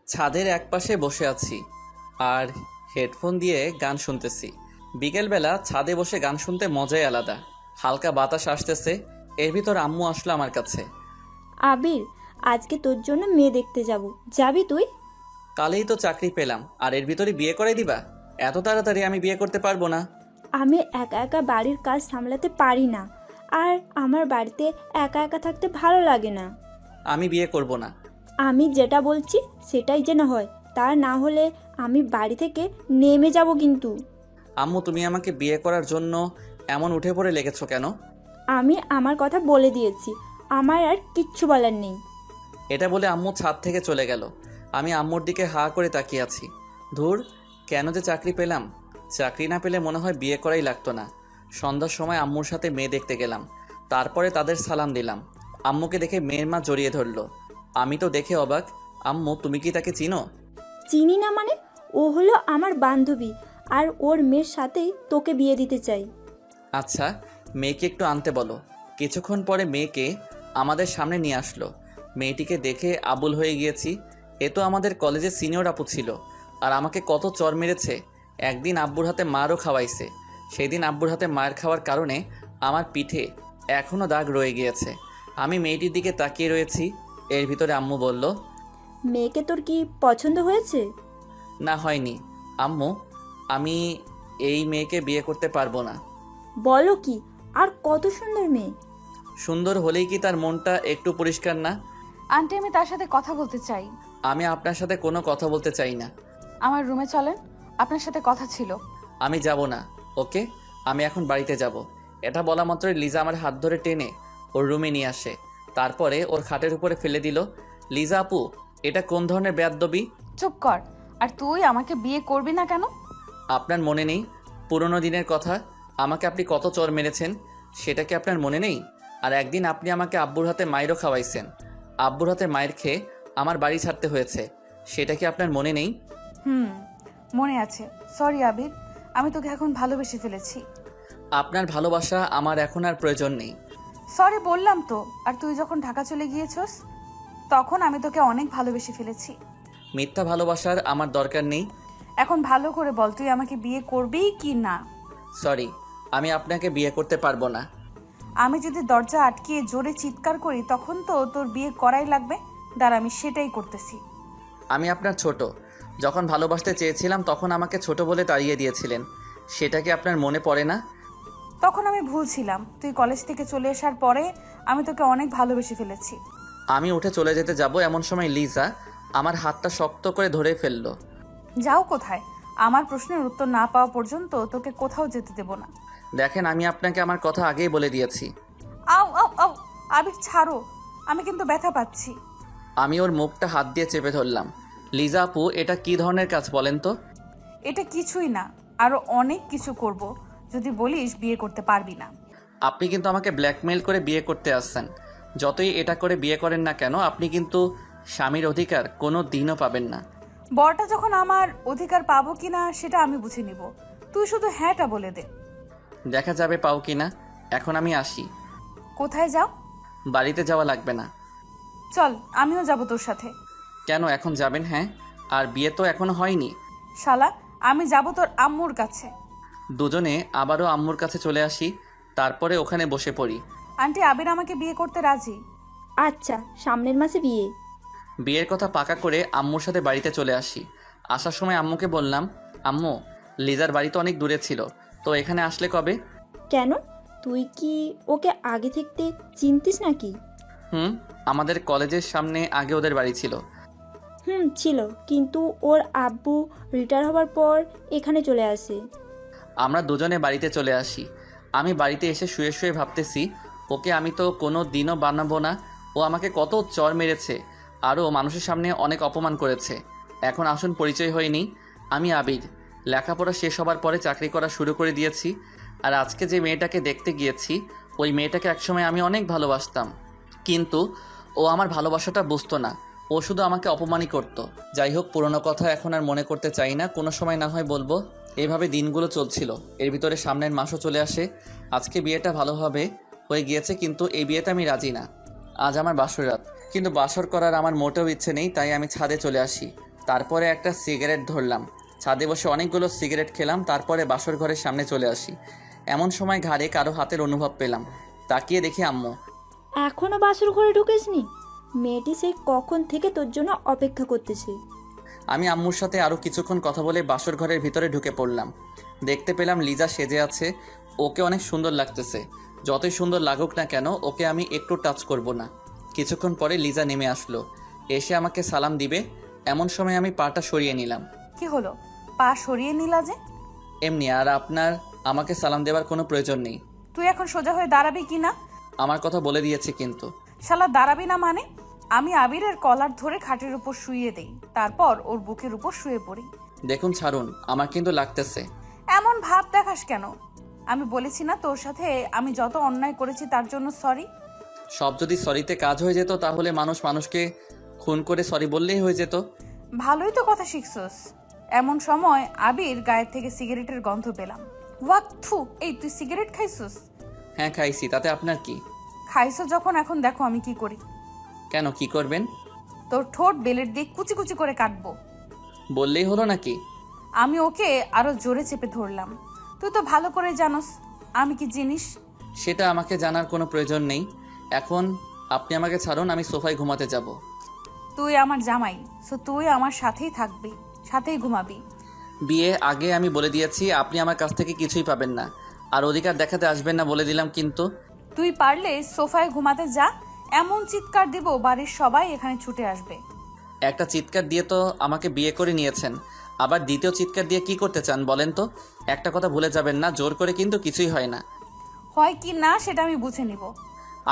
ছাদের একপাশে বসে আছি আর হেডফোন দিয়ে গান শুনতেছি। বিকেলবেলা ছাদে বসে গান শুনতে মজাই আলাদা। হালকা বাতাস আসতেছে, এর ভিতর আম্মু আসলো আমার কাছে। আবির, আজকে তোর জন্য মেয়ে দেখতে যাব, যাবি তুই? কালেই তো চাকরি পেলাম আর এর ভিতরে বিয়ে করাই দিবা? এত তাড়াতাড়ি আমি বিয়ে করতে পারবো না। আমি একা একা বাড়ির কাজ সামলাতে পারি না, আর আমার বাড়িতে একা একা থাকতে ভালো লাগে না। আমি বিয়ে করব না। আমি যেটা বলছি সেটাই যেন হয়, তা না হলে আমি বাড়ি থেকে নেমে যাব কিন্তু। আম্মু, তুমি আমাকে বিয়ে করার জন্য এমন উঠে পড়ে লেগেছো কেন? আমি আমার কথা বলে দিয়েছি, আমার আর কিচ্ছু বলার নেই। এটা বলে আম্মু ছাদ থেকে চলে গেল। আমি আম্মুর দিকে হা করে তাকিয়ে আছি। ধুর, কেন যে চাকরি পেলাম। চাকরি না পেলে মনে হয় বিয়ে করাই লাগতো না। সন্ধ্যার সময় আম্মুর সাথে মেয়ে দেখতে গেলাম, তারপরে তাদের সালাম দিলাম। আম্মুকে দেখে মেয়ের মা জড়িয়ে ধরলো। আমি তো দেখে অবাক। আম্মু, তুমি কি তাকে চিনো? চিনি না মানে? ও হলো আমার বান্ধবী, আর ওর মেয়ের সাথেই তোকে বিয়ে দিতে চাই। আচ্ছা, মেয়েকে একটু আনতে বলো। কিছুক্ষণ পরে মেয়েকে আমাদের সামনে নিয়ে আসলো। মেয়েটিকে দেখে আবুল হয়ে গিয়েছি। এ তো আমাদের কলেজের সিনিয়র আপু ছিল, আর আমাকে কত চর মেরেছে। একদিন আব্বুর হাতে মারও খাওয়াইছে। সেই দিন আব্বুর হাতে মার খাওয়ার কারণে আমার পিঠে এখনও দাগ রয়ে গিয়েছে। আমি মেয়েটির দিকে তাকিয়ে রয়েছি। এর ভিতরে আম্মু বলল, মেয়েকে তোর কি পছন্দ হয়েছে? না, হয়নি। আম্মু, আমি এই মেয়েকে বিয়ে করতে পারবো না। বলো কি? আর কত সুন্দর মেয়ে! সুন্দর হলেই কি তার মনটা একটু পরিষ্কার না? আন্টি, আমি তার সাথে কথা বলতে চাই। আমি আপনার সাথে কোনো কথা বলতে চাই না। আমার রুমে চলেন, আপনার সাথে কথা ছিল। আমি যাব না। ওকে, আমি এখন বাড়িতে যাব। এটা বলা মাত্রই লিজা আমার হাত ধরে টেনে ওর রুমে নিয়ে আসে। তারপরে ওর খাটের উপরে ফেলে দিল। লিজা আপু, এটা কোন ধরনের বেয়াদবি? চুপ কর। আর তুই আমাকে বিয়ে করবি না কেন? আপনার মনে নেই পুরনো দিনের কথা? আমাকে আপনি কত চর মেরেছেন, সেটা কি আপনার মনে নেই? আর একদিন আপনি আমাকে আব্বুর হাতে মায়েরও খাওয়াইছেন। আব্বুর হাতে মায়ের খেয়ে আমার বাড়ি ছাড়তে হয়েছে, সেটা কি আপনার মনে নেই? হুম, মনে আছে। সরি আবির, আমি তোকে এখন ভালোবেসে ফেলেছি। আপনার ভালোবাসা আমার এখন আর প্রয়োজন নেই। সরি বললাম তো। আর তুই যখন ঢাকা চলে গিয়েছস, তখন আমি তোকে অনেক ভালোবেসে ফেলেছি। মিথ্যা ভালোবাসার আমার দরকার নেই। এখন ভালো করে বল, তুই আমাকে বিয়ে করবি কি না? সরি, আমি আপনাকে বিয়ে করতে পারবো না। আমি যদি দরজা আটকিয়ে জোরে চিৎকার করি, তখন তো তোর বিয়ে করাই লাগবে। দাঁড়া, আমি সেটাই করতেছি। আমি আপনার ছোট। যখন ভালোবাসতে চেয়েছিলাম তখন আমাকে ছোট বলে তাড়িয়ে দিয়েছিলেন, সেটা কি আপনার মনে পড়ে না? তখন আমি ভুল ছিলাম। তুই কলেজ থেকে চলে আসার পরে আমি তোকে অনেক ভালোবেসে ফেলেছি। আমি উঠে চলে যেতে যাব, এমন সময় লিজা আমার হাতটা শক্ত করে ধরে ফেললো। যাও কোথায়? আমার প্রশ্নের উত্তর না পাওয়া পর্যন্ত তোকে কোথাও যেতে দেব না। দেখেন, আমি আপনাকে আমার কথা আগেই বলে দিয়েছি। আও আও আও, আবির ছাড়ো, আমি কিন্তু ব্যথা পাচ্ছি। আমি ওর মুখটা হাত দিয়ে চেপে ধরলাম। লিজা আপু, এটা কি ধরনের কাজ বলেন তো? এটা কিছুই না, আরো অনেক কিছু করব যদি বলিস বিয়ে করতে পারবি না। আপনি কিন্তু আমাকে ব্ল্যাকমেইল করে বিয়ে করতে আসছেন। যতই এটা করে বিয়ে করেন না কেন, আপনি কিন্তু স্বামীর অধিকার কোনো দিনও পাবেন না। বরটা যখন আমার অধিকার পাবো কিনা সেটা আমি বুঝে নিব। তুই শুধু হ্যাঁটা বলে দে। দেখা যাবে পাও কিনা। এখন আমি আসি। কোথায় যাও? বাড়িতে যাওয়া লাগবে না। চল, আমিও যাব তোর সাথে। কেন এখন যাবেন? হ্যাঁ, আর বিয়ে তো এখনো হয়নি। শালা, আমি যাব তোর আম্মুর কাছে। দুজনে আবারও আম্মুর কাছে চলে আসি, তারপরে ওখানে বসে পড়ি। আন্টি, আবির আমাকে বিয়ে করতে রাজি। আচ্ছা, সামনের মাসে বিয়ে। বিয়ের কথা পাকা করে আম্মুর সাথে বাড়িতে চলে আসি। আসার সময় আম্মুকে বললাম, আম্মু, লিজার বাড়ি তো অনেক দূরে ছিল, তো এখানে আসলে কবে? কেন? তুই কি ওকে আগে থাকতে চিনতিস নাকি? হুম, আমাদের কলেজের সামনে আগে ওদের বাড়ি ছিল। ছিল, কিন্তু ওর আব্বু রিটায়ার হবার পর এখানে চলে আসে। আমরা দুজনে বাড়িতে চলে আসি। আমি বাড়িতে এসে শুয়ে শুয়ে ভাবতেছি, ওকে আমি তো কোনো দিনও বানাবো না। ও আমাকে কত চর মেরেছে, আরও মানুষের সামনে অনেক অপমান করেছে। এখন আসুন পরিচয় হয়নি। আমি আবির। লেখাপড়া শেষ হবার পরে চাকরি করা শুরু করে দিয়েছি। আর আজকে যে মেয়েটাকে দেখতে গিয়েছি, ওই মেয়েটাকে একসময় আমি অনেক ভালোবাসতাম, কিন্তু ও আমার ভালোবাসাটা বুঝতো না। ও শুধু আমাকে অপমানই করত। যাই হোক, পুরনো কথা এখন আর মনে করতে চাই না, কোনো সময় না হয় বলবো। এভাবে দিনগুলো চলছিল। এর ভিতরে সামনের মাসও চলে আসে। আজকে বিয়েটা ভালোভাবে হয়ে গিয়েছে, কিন্তু এই বিয়েতে আমি রাজি না। আজ আমার বাসর রাত, কিন্তু বাসর করার আমার মোটেও ইচ্ছে নেই, তাই আমি ছাদে চলে আসি। তারপরে একটা সিগারেট ধরলাম, ছাদে বসে অনেকগুলো সিগারেট খেলাম, তারপরে বাসর ঘরের সামনে চলে আসি। এমন সময় ঘাড়ে কারো হাতের অনুভব পেলাম, তাকিয়ে দেখি আম্মু। এখনো বাসর ঘরে ঢুকিসনি? মেয়েটি সেই কখন থেকে তোর জন্য অপেক্ষা করতেছে। আমি আম্মুর সাথে আরও কিছুক্ষণ কথা বলে বাসর ঘরের ভিতরে ঢুকে পড়লাম। দেখতে পেলাম লিজা সেজে আছে, ওকে অনেক সুন্দর লাগতেছে। যতই সুন্দর লাগুক না কেন, ওকে আমি একটু টাচ করব না। কিছুক্ষণ পরে লিজা নেমে আসলো, এসে আমাকে সালাম দিবে এমন সময় আমি পাটা সরিয়ে নিলাম। কি হলো, পা সরিয়ে নিলা যে? এমনি, আর আপনার আমাকে সালাম দেওয়ার কোনো প্রয়োজন নেই। তুই এখন সোজা হয়ে দাঁড়াবি কি না? আমার কথা বলে দিয়েছি কিন্তু। শালা দাঁড়াবি না মানে? আমি আবিরের কলার ধরে খাটের উপর শুইয়ে দেই, তারপর ওর বুকের উপর শুয়ে পড়ি। দেখুন ছাড়ুন, আমার কিন্তু লাগতেছে। এমন ভাব দেখাস কেন? আমি বলেছি না তোর সাথে আমি যত অন্যায় করেছি তার জন্য সরি? সব যদি সরিতে কাজ হয়ে যেত তাহলে মানুষ মানুষকে খুন করে সরি বললেই হয়ে যেত। ভালোই তো কথা শিখছস। এমন সময় আবির গায়ের থেকে সিগারেটের গন্ধ পেলাম। ওয়াক থু, এই তুই সিগারেট খাইছস? হ্যাঁ খাইছি, তাতে আপনার কি? খাইছো যখন, এখন দেখো আমি কি করি। কেন, কি করবেন? তোর ঠোঁট বেলের দিয়ে কুচি কুচি করে কাটবো। বললেই হলো নাকি? আমি ওকে আরো জোরে চেপে ধরলাম। তুই তো ভালো করে জানোস আমি কি জিনিস। সেটা আমাকে জানার কোনো প্রয়োজন নেই। এখন আপনি আমাকে ছাড়ুন, আমি সোফায় ঘুমাতে যাব। তুই আমার জামাই, সো তুই আমার সাথেই থাকবি, সাথেই ঘুমাবি। বিয়ে আগে আমি বলে দিয়েছি, আপনি আমার কাছ থেকে কিছুই পাবেন না, আর অধিকার দেখাতে আসবেন না বলে দিলাম কিন্তু। তুই পারলে সোফায় ঘুমাতে যা, এমন চিৎকার দিব বাড়ির সবাই এখানে ছুটে আসবে। একটা চিৎকার দিয়ে তো আমাকে বিয়ে করে নিয়েছেন, আবার দ্বিতীয় চিৎকার দিয়ে কি করতে চান বলেন তো? একটা কথা ভুলে যাবেন না, জোর করে কিন্তু কিছুই হয় না। হয় কি না সেটা আমি বুঝে নিব।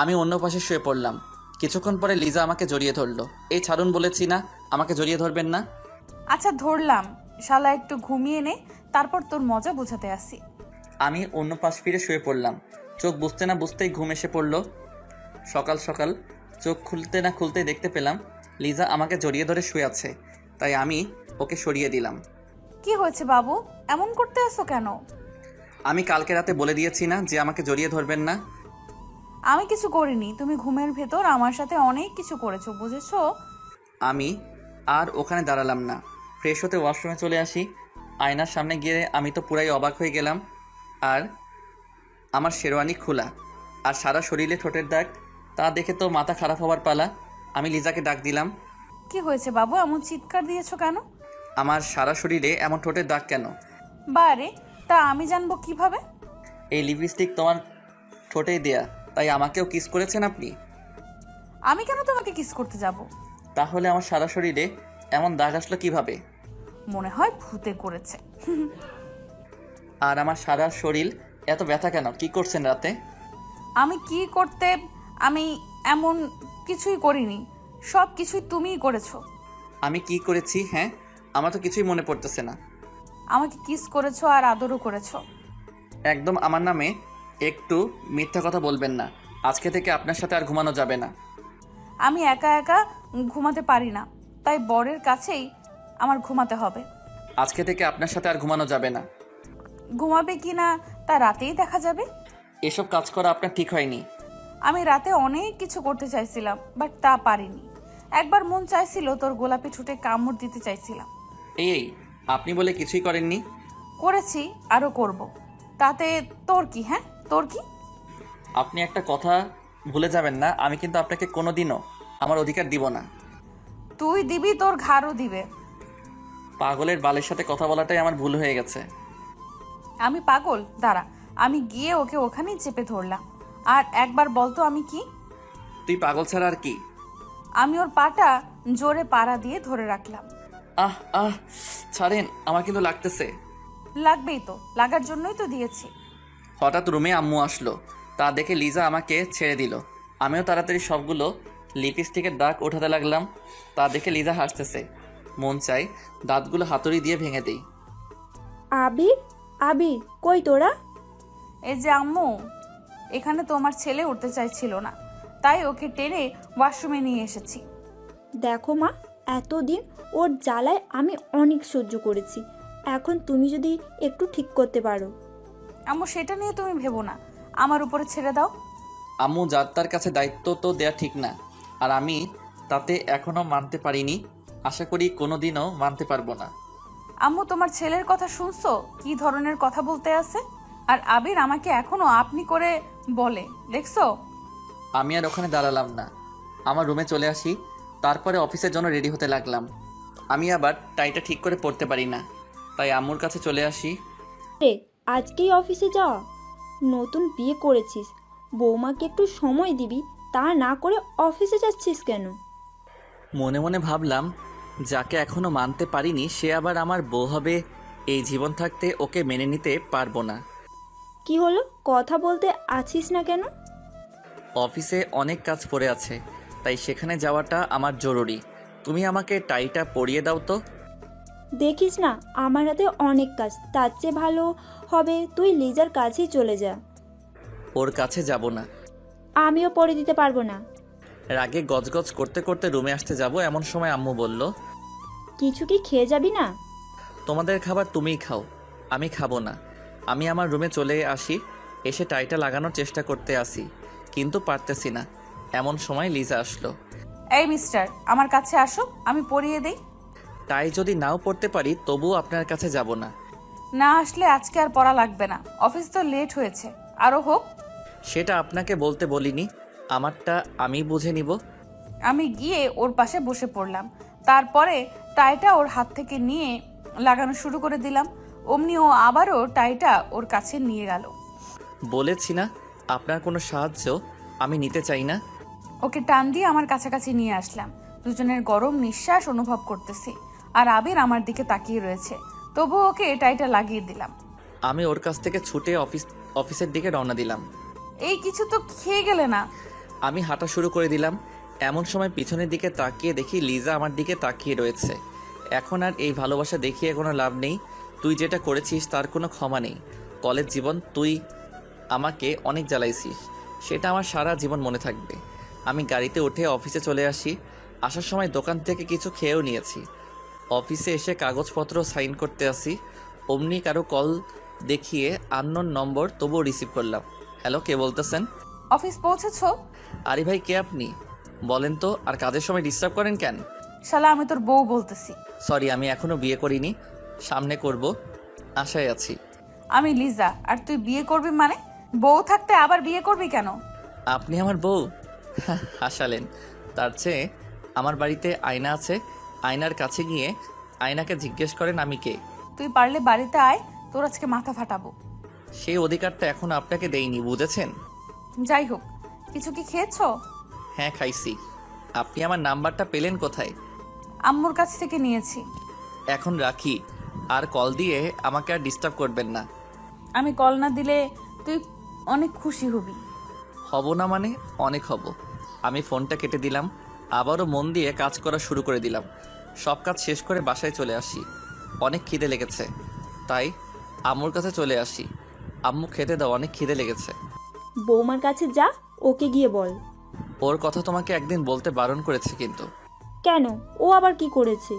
আমি অন্য পাশে শুয়ে পড়লাম। কিছুক্ষণ পরে লিজা আমাকে জড়িয়ে ধরলো। এই ছাড়ুন বলেছি না, আমাকে জড়িয়ে ধরবেন না। আচ্ছা ধরলাম, শালা একটু ঘুমিয়ে নে, তারপর তোর মজা বোঝাতে আসি। আমি অন্য পাশ ফিরে শুয়ে পড়লাম। চোখ বুঝতে না বুঝতেই ঘুম এসে পড়ল। সকাল সকাল চোখ খুলতে না খুলতেই দেখতে পেলাম লিজা আমাকে জড়িয়ে ধরে শুয়ে আছে, তাই আমি ওকে সরিয়ে দিলাম। কি হয়েছে বাবু, এমন করতে আসো কেন? আমি কালকে রাতে বলে দিয়েছি না যে আমাকে জড়িয়ে ধরবেন না। আমি কিছু করিনি, তুমি ঘুমের ভেতর আমার সাথে অনেক কিছু করেছো, বুঝেছো? আমি আর ওখানে দাঁড়ালাম না, ফ্রেশ হতে ওয়াশরুমে চলে আসি। আয়নার সামনে গিয়ে আমি তো পুরাই অবাক হয়ে গেলাম। আর আমার শেরওয়ানি খোলা, আর সারা শরীরে ঠোঁটের দাগ, তা দেখে তো মাথা খারাপ হওয়ার পালা। আমি লিজাকে ডাক দিলাম। কি হয়েছে বাবু, এমন চিৎকার দিয়েছো কেন? আমার সারা শরীরে এমন ঠোঁটের দাগ কেন? বারে, তা আমি জানবো কিভাবে? এই লিপস্টিক তোমার ঠোঁটেই দেয়া, তাই আমাকেও কিস করেছেন আপনি? আমি কেন তোমাকে কিস করতে যাব? তাহলে আমার সারা শরীরে এমন দাগ আসলো কিভাবে? মনে হয় ভূতে করেছে। আর আমার সারা শরীর এত ব্যথা কেন? কি করছেন রাতে? আমি কি করতে, আমি এমন কিছুই করিনি, সব কিছুই তুমিই করেছো। আমি কি করেছি? হ্যাঁ, আমার তো কিছুই মনে পড়তেছে না। আমাকে কিস করেছো আর আদরও করেছো। একদম আমার নামে একটু মিথ্যা কথা বলবেন না। আজকে থেকে আপনার সাথে আর ঘুমানো যাবে না। আমি একা একা ঘুমাতে পারি না, তাই বরের কাছেই আমার ঘুমাতে হবে। আজকে থেকে আপনার সাথে আর ঘুমানো যাবে না। ঘুমাবে কি না তা রাতেই দেখা যাবে। এসব কাজ করা আপনার ঠিক হয়নি। আমি রাতে অনেক কিছু করতে চাইছিলাম, বাট তা পারিনি। একবার মন চাইছিল তোর গোলাপি ঠোঁটে কামড় দিতে চাইছিলাম। এই আপনি বলে কিছুই করেননি। করেছি, আরো করব। তাতে তোর কি? হ্যাঁ, তোর কি? আপনি একটা কথা ভুলে যাবেন না, আমি কিন্তু আপনাকে কোনোদিনও আমার অধিকার দিব না। তুই দিবি, তোর ঘাড়ও দিবে। পাগলের বালের সাথে কথা বলাটাই আমার ভুল হয়ে গেছে। আমি পাগল? দাঁড়া, আমি গিয়ে ওকে ওখানেই চেপে ধরলাম। আর একবার বলতো আমি কি? তুই পাগল ছাড়া আর কি? আমি ওর পাটা জোরে পাড়া দিয়ে ধরে রাখলাম। আহ আহ, ছাড়েন, আমার কিন্তু লাগতেছে। লাগবেই তো, লাগার জন্যই তো দিয়েছি। হঠাৎ রুমে আম্মু আসলো, তা দেখে লিজা আমাকে ছেড়ে দিল। আমিও তাড়াতাড়ি সবগুলো লিপস্টিকের দাগ ওঠাতে লাগলাম। তা দেখে লিজা হাসতেছে। মন চাই দাঁতগুলো হাতুড়ি দিয়ে ভেঙে দেই। আবির, আবির, কই তোরা? এই যে আম্মু, এখানে তোমার ছেলে উঠতে চাইছিল না, তাই ওকে টেনে ওয়াশরুমে নিয়ে এসেছি। দেখো মা, এতদিন ওর জ্বালায় আমি অনেক সহ্য করেছি। এখন তুমি যদি একটু ঠিক করতে পারো। আম্মু সেটা নিয়ে তুমি ভেবো না, আমার উপরে ছেড়ে দাও। আম্মু, যার তার কাছে দায়িত্ব তো দেয়া ঠিক না, আর আমি তাতে এখনো মানতে পারিনি। আশা করি কোনোদিনও মানতে পারবো না। আম্মু, তোমার ছেলের কথা শুনছো? কি ধরনের কথা বলতে আছে। আর আবির আমাকে এখনো আপনি করে বলে, দেখছো? আমি আর ওখানে দাঁড়ালাম না, আমার রুমে চলে আসি। তারপরে অফিসের জন্য রেডি হতে লাগলাম। আমি আবার টাইটা ঠিক করে পড়তে পারি না, তাই আম্মুর কাছে চলে আসি। রে, আজকেই অফিসে যাওয়া? নতুন বিয়ে করেছিস, বৌমাকে একটু সময় দিবি, তা না করে অফিসে যাচ্ছিস কেন? মনে মনে ভাবলাম, যাকে এখনো মানতে পারিনি সে আবার আমার বউ হবে, এই জীবন থাকতে ওকে মেনে নিতে পারবো না। কি হলো, কথা বলতে আছিস না কেন? অফিসে অনেক কাজ পড়ে আছে, তাই সেখানে যাওয়াটা আমার জরুরি। তুমি আমাকে টাইটা পরিয়ে দাও তো। দেখিস না, আমার হাতে অনেক কাজ, তার চেয়ে ভালো হবে তুই লিজার কাছেই চলে যা। ওর কাছে যাব না। আমিও পরে দিতে পারবো না। রাগে গজগজ করতে করতে রুমে আসতে যাব এমন সময় আম্মু বলল, কিছু কি খেয়ে যাবি না? তোমাদের খাবার তুমিই খাও, আমি খাবো না। আমি আমার রুমে চলে আসি, এসে টাইটা লাগানোর চেষ্টা করতে আসি, কিন্তু পারতেছি না। এমন সময় লিজা আসলো। এই মিস্টার, আমার কাছে আসো, আমি পরিয়ে দেই। টাই যদি নাও পড়তে পারি তবুও আপনার কাছে যাব না। না আসলে আজকে আর পড়া লাগবে না, অফিস তো লেট হয়েছে, আরো হোক। সেটা আপনাকে বলতে বলিনি, আমারটা আমি বুঝে নিব। আমি গিয়ে ওর পাশে বসে পড়লাম, তারপরে টাইটা ওর হাত থেকে নিয়ে লাগানো শুরু করে দিলাম। অমনি ও আবারও টাইটা ওর কাছে নিয়ে গেল। বলেছি না, আপনার কোনো সাহায্য আমি নিতে চাই না। ওকে টান দিয়ে আমার কাছাকাছি নিয়ে আসলাম। দুজনের গরম নিঃশ্বাস অনুভব করতেছি, আর আবির আমার দিকে তাকিয়ে রয়েছে। তবু ওকে টাইটা লাগিয়ে দিলাম। আমি ওর কাছ থেকে ছুটে অফিসের দিকে রওনা দিলাম। এই কিছু তো খেয়ে গেলে না। আমি হাঁটা শুরু করে দিলাম। এমন সময় পিছনের দিকে তাকিয়ে দেখি লিজা আমার দিকে তাকিয়ে রয়েছে। এখন আর এই ভালোবাসা দেখিয়ে কোনো লাভ নেই। তুই যেটা করেছিস তার কোনো ক্ষমা নেই। কলেজ জীবন তুই আমাকে অনেক জ্বালাইছিস, সেটা আমার সারা জীবন মনে থাকবে। আমি গাড়িতে উঠে অফিসে চলে আসি। আসার সময় দোকান থেকে কিছু খেয়েও নিয়েছি। অফিসে এসে কাগজপত্র সাইন করতে আসি, অমনি কারো কল দেখিয়ে আননোন নম্বর, তবুও রিসিভ করলাম। হ্যালো, কে বলতেছেন? অফিস পৌঁছেছো? আরে ভাই, কে আপনি? বলেন তো, আর কাজের সময় ডিস্টার্ব করেন কেন? শালা, আমি তোর বউ বলতেছি। সরি, আমি এখনো বিয়ে করিনি, সামনে করব, আশায় আছি। আমি লিজা, আর তুই বিয়ে করবি মানে? বউ থাকতে আবার বিয়ে করবি কেন? আপনি আমার বউ? হাসালেন। তার চেয়ে আমার বাড়িতে আয়না আছে, আয়নার কাছে গিয়ে আয়নাকে জিজ্ঞেস করেন আমি কে। তুই পারলে বাড়িতে আয়, তোর আজকে মাথা ফাটাবো। সেই অধিকারটা এখনো আপনাকে দেইনি, বুঝেছেন? যাই হোক, কিছু কি খেয়েছো? হ্যাঁ, খাইছি। আপনি আমার নাম্বারটা পেলেন কোথায়? আম্মুর কাছ থেকে নিয়েছি। এখন রাখি, আর কল দিয়ে আমাকে আর ডিস্টার্ব করবেন না। আমি কল না দিলে তুই অনেক খুশি হবি। হব না মানে? অনেক হব। আমি ফোনটা কেটে দিলাম, আবারও মন দিয়ে কাজ করা শুরু করে দিলাম। সব কাজ শেষ করে বাসায় চলে আসি। অনেক খিদে লেগেছে, তাই আম্মুর কাছে চলে আসি। আম্মু, খেতে দাও, অনেক খিদে লেগেছে। বৌমার কাছে যা, ওকে গিয়ে বল। ওর কথা তোমাকে একদিন বলতে বারণ করেছে কিন্তু। কেন, ও আবার কি করেছে?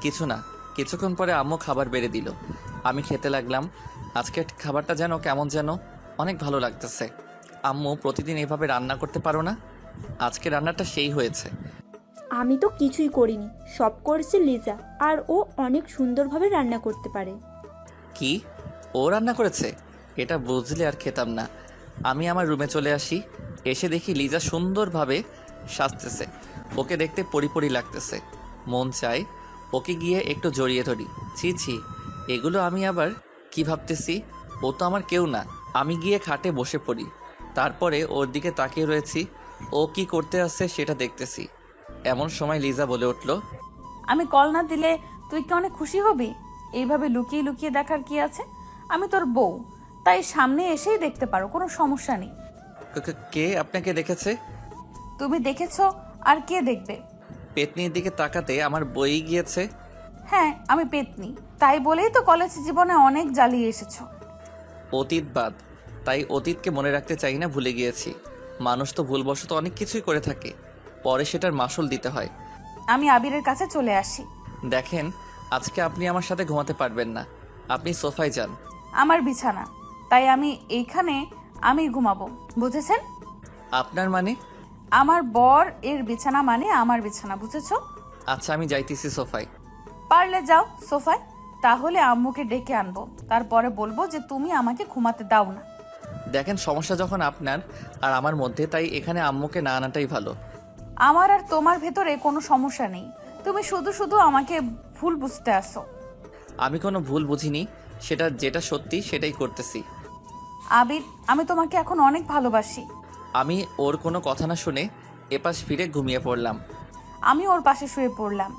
কিছু না। কিছুক্ষণ পরে আম্মু খাবার বেড়ে দিল, আমি খেতে লাগলাম। আজকে খাবারটা যেন কেমন যেন অনেক ভালো লাগতেছে। আম্মু, প্রতিদিন এভাবে রান্না করতে পারো না? আজকে রান্নাটা সেই হয়েছে। আমি তো কিছুই করিনি, সব করেছে লিজা, আর ও অনেক সুন্দরভাবে রান্না করতে পারে। কি, ও রান্না করেছে? এটা বুঝলে আর খেতাম না। আমি আমার রুমে চলে আসি। এসে দেখি লিজা সুন্দরভাবে সাজতেছে। ওকে দেখতে পরিপরি লাগতেছে। মন চায় ওকে গিয়ে একটু জড়িয়ে ধরি। ছি ছি, এগুলো আমি আবার কি ভাবতেছি? ও তো আমার কেউ না। আমি গিয়ে খাটে বসে পড়ি, তারপরে ওর দিকে তাকিয়ে রয়েছি। ও কি করতে আসছে সেটা দেখতেছি। এমন সময় লিজা বলে উঠল, আমি কল না দিলে তুই কি অনেক খুশি হবি? এইভাবে লুকিয়ে লুকিয়ে দেখার কি আছে? আমি তোর বউ, তাই সামনে এসেই দেখতে পারো, কোনো সমস্যা নেই। কে আপনাকে দেখেছে? তুমি দেখেছো, আর কে দেখবে? পেতনির দিকে তাকাতে আমার বই গিয়েছে। হ্যাঁ, আমি পেতনি, তাই বলেই তো কলেজ জীবনে অনেক জ্বালিয়ে এসেছো। অতীত বাদ, তাই অতীতকে মনে রাখতে চাই না, ভুলে গিয়েছি। মানুষ তো ভুলবশত অনেক কিছুই করে থাকে, পরে সেটার মাসুল দিতে হয়। আমি আবিরের কাছে চলে আসি। দেখেন, আজকে আপনি আমার সাথে ঘুমাতে পারবেন না, আপনি সোফায় যান। আমার বিছানা, তাই আমি এইখানে আমি ঘুমাবো, বুঝেছেন? আপনার মানে? আমার বর এর বিছানা মানে আমার বিছানা, বুঝেছো? আচ্ছা আমি যাইতেছি সোফায়। পারলে যাও সোফায়, তাহলে আম্মুকে ডেকে আনবো, তারপরে বলবো যে তুমি আমাকে ঘুমাতে দাও না। দেখেন সমস্যা যখন আপনার আর আমার মধ্যে, তাই এখানে আম্মুকে না আনাটাই ভালো। আমার আর তোমার ভেতরে কোনো সমস্যা নেই, তুমি শুধু শুধু আমাকে ভুল বুঝতে আসো। আমি কোনো ভুল বুঝিনি, যেটা সত্যি সেটাই করতেছি। আবির, আমি তোমাকে এখন অনেক ভালোবাসি। আমি ওর কোনো কথা না শুনে এপাশ ফিরে ঘুমিয়ে পড়লাম। আমি ওর পাশে শুয়ে পড়লাম।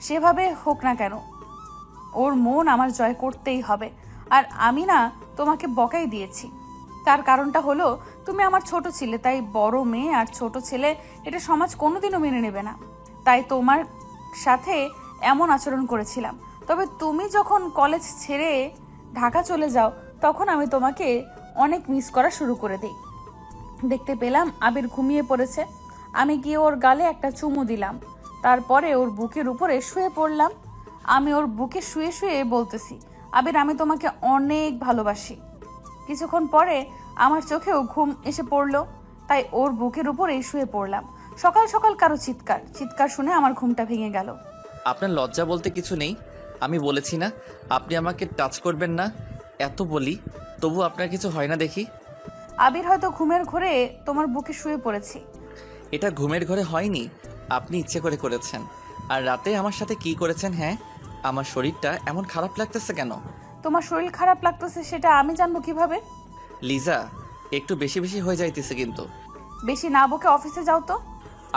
সেভাবে হোক না কেন, ওর মন আমার জয় করতেই হবে। আর আমি না তোমাকে বকাই দিয়েছি, তার কারণটা হলো তুমি আমার ছোট ছিলে, তাই বড় মেয়ে আর ছোট ছেলে এটা সমাজ কোনোদিনও মেনে নেবে না, তাই তোমার সাথে এমন আচরণ করেছিলাম। তবে তুমি যখন কলেজ ছেড়ে ঢাকা চলে যাও, তখন আমি তোমাকে অনেক মিস করা শুরু করে দিই। দেখতে পেলাম আবির ঘুমিয়ে পড়েছে, আমি গিয়ে ওর গালে একটা চুমু দিলাম, তারপরে ওর বুকের উপরে শুয়ে পড়লাম। আমি ওর বুকে শুয়ে শুয়ে বলতেছি, আবির আমি তোমাকে অনেক ভালোবাসি। কিছুক্ষণ পরে আমার চোখেও ঘুম এসে পড়লো, তাই ওর বুকের উপরেই শুয়ে পড়লাম। সকাল সকাল কারো চিৎকার শুনে আমার ঘুমটা ভেঙে গেল। আপনার লজ্জা বলতে কিছু নেই? আমি বলেছি না আপনি আমাকে টাচ করবেন না, এত বলি তবু আপনার কিছু হয় না দেখি। আবির হয়তো ঘুমের ঘোরে তোমার বুকে শুয়ে পড়েছি। এটা ঘুমের ঘরে হয়নি, আপনি ইচ্ছে করে করেছেন। আর রাতে আমার সাথে কি করেছেন? হ্যাঁ, আমার শরীরটা এমন খারাপ লাগতেছে কেন? তোমার শরীর খারাপ লাগতেছে সেটা আমি জানবো কিভাবে? লিজা, একটু বেশি বেশি হয়ে যাইতেছে কিন্তু। বেশি না বকে অফিসে যাও তো।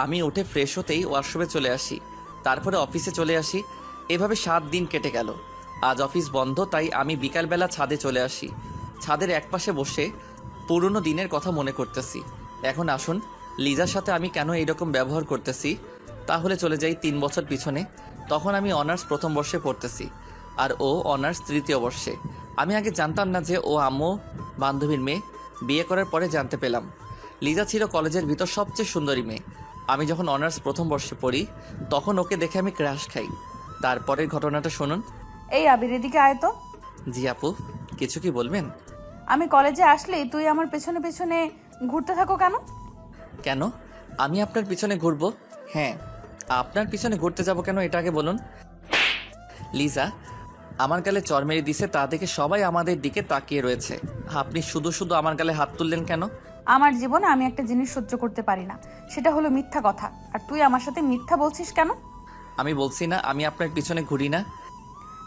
আমি উঠে ফ্রেশ হতেই ওয়াশরুমে চলে আসি, তারপরে অফিসে চলে আসি। এভাবে 7 দিন কেটে গেল। আজ অফিস বন্ধ, তাই আমি বিকালবেলা ছাদে চলে আসি। ছাদের একপাশে বসে পুরনো দিনের কথা মনে করতেছি। এখন আসুন, লিজার সাথে আমি কেন এইরকম ব্যবহার করতেছি তাহলে চলে যাই 3 বছর পিছনে। তখন আমি অনার্স প্রথম বর্ষে পড়তেছি আর ও অনার্স তৃতীয় বর্ষে। আমি আগে জানতাম না যে ও আম্মু বান্ধবীর মেয়ে। বিয়ে করার পরে জানতে পেলাম লিজা ছিল কলেজের ভিতর সবচেয়ে সুন্দরী মেয়ে। আমি যখন অনার্স প্রথম বর্ষে পড়ি তখন ওকে দেখে আমি ক্রাশ খাই। তারপরের ঘটনাটা শুনুন। এই আবির, এদিকে আয় তো। জি আপু, কিছু কি বলবেন? আমি কলেজে আসলেই তুই আমার পেছনে পেছনে ঘুরতে থাকো কেন? কেন আমি আপনার পিছনে ঘুরবো? হ্যাঁ, আপনার পিছনে ঘুরতে যাব কেন এটা আগে বলুন। লিজা আমার গালে চড় মেরে দিছে, তা দেখে সবাই আমাদের দিকে তাকিয়ে রয়েছে। আপনি শুধু শুধু আমার গালে হাত তুললেন কেন? আমার জীবনে আমি একটা জিনিস সহ্য করতে পারি না, সেটা হলো মিথ্যা কথা। আর তুই আমার সাথে মিথ্যা বলছিস কেন? আমি বলছি না আমি আপনার পিছনে ঘুরি না।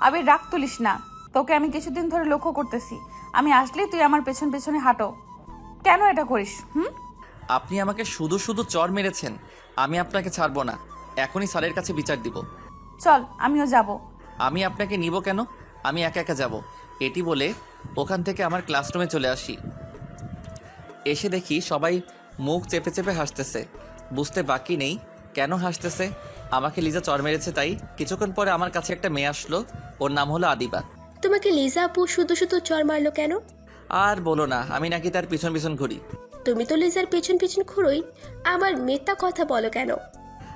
আবির, রাগ তুলিস না, তোকে আমি কিছুদিন ধরে লক্ষ্য করতেছি। আমি আসলেই তুই আমার পেছন পেছনে হাঁটো, কেন এটা করিস? আপনি আমাকে শুধু শুধু চড় মেরেছেন, আমি আপনাকে ছাড়বো না। এখনই স্যারের কাছে বিচার দিব। চল, আমিও যাব। আমি আপনাকে নিব কেন? আমি একা একা যাব। এটি বলে ওখান থেকে আমার ক্লাসরুমে চলে আসি। এসে দেখি সবাই মুখ চেপে চেপে হাসতেছে। বুঝতে বাকি নেই কেন হাসতেছে। আমাকে লিজা চড় মেরেছে তাই। কিছুক্ষণ পরে আমার কাছে একটা মেয়ে আসলো, ওর নাম হলো আদিবা। তোমাকে লিজা আপু শুধু শুধু চড় মারলো কেন? আর বলো না, আমি নাকি তার পিছন পিছন ঘুরি। তুমি তো লিজার পেছন পেছন ঘুরোই, আবার মিথ্যা কথা বলো কেন?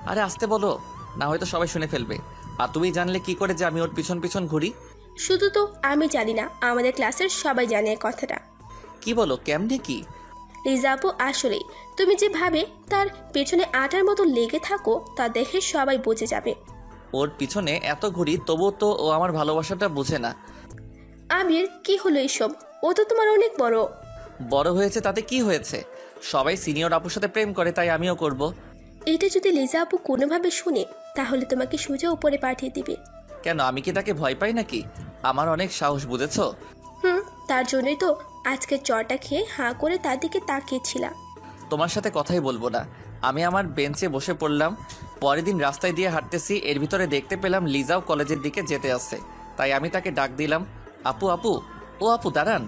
আরে আসতে বলো না, হয়তো সবাই শুনে ফেলবে। আর তুমি জানলে কি করে যে আমি ওর পিছন পিছন ঘুরি? শুধু তো আমি জানি না, আমাদের ক্লাসের সবাই জানে এই কথাটা। কি বলো, কেমনে কি? লিজা আপু আসলেই তুমি যেভাবে তার পেছনে আটার মতো লেগে থাকো তা দেখে সবাই বুঝে যাবে। ওর পিছনে এত ঘুরি তবুও তো ও আমার ভালোবাসাটা বুঝে না। আবির, কি হলো এসব? ও তো তোমার অনেক বড়। বড় হয়েছে তাতে কি হয়েছে? সবাই সিনিয়র আপুর সাথে প্রেম করে, তাই আমিও করব। এটা যদি লিজা আপু কোনোভাবে শুনে তাহলে তোমাকে সোজা উপরে পাঠিয়ে দিবে। কেন, আমি কি তাকে ভয় পাই নাকি? আমার অনেক সাহস, বুঝেছো? তার জন্যই তো আজকে চটা খেয়ে হাঁ করে তার দিকে তাকিয়েছিলাম। তোমার সাথে কথাই বলবো না। আমি আমার বেঞ্চে বসে পড়লাম। পরের দিন রাস্তায় দিয়ে হাঁটতেছি, এর ভিতরে দেখতে পেলাম লিজাও কলেজের দিকে যেতে আসছে। তাই আমি তাকে ডাক দিলাম, আপু আপু। ও আপু দাঁড়ান।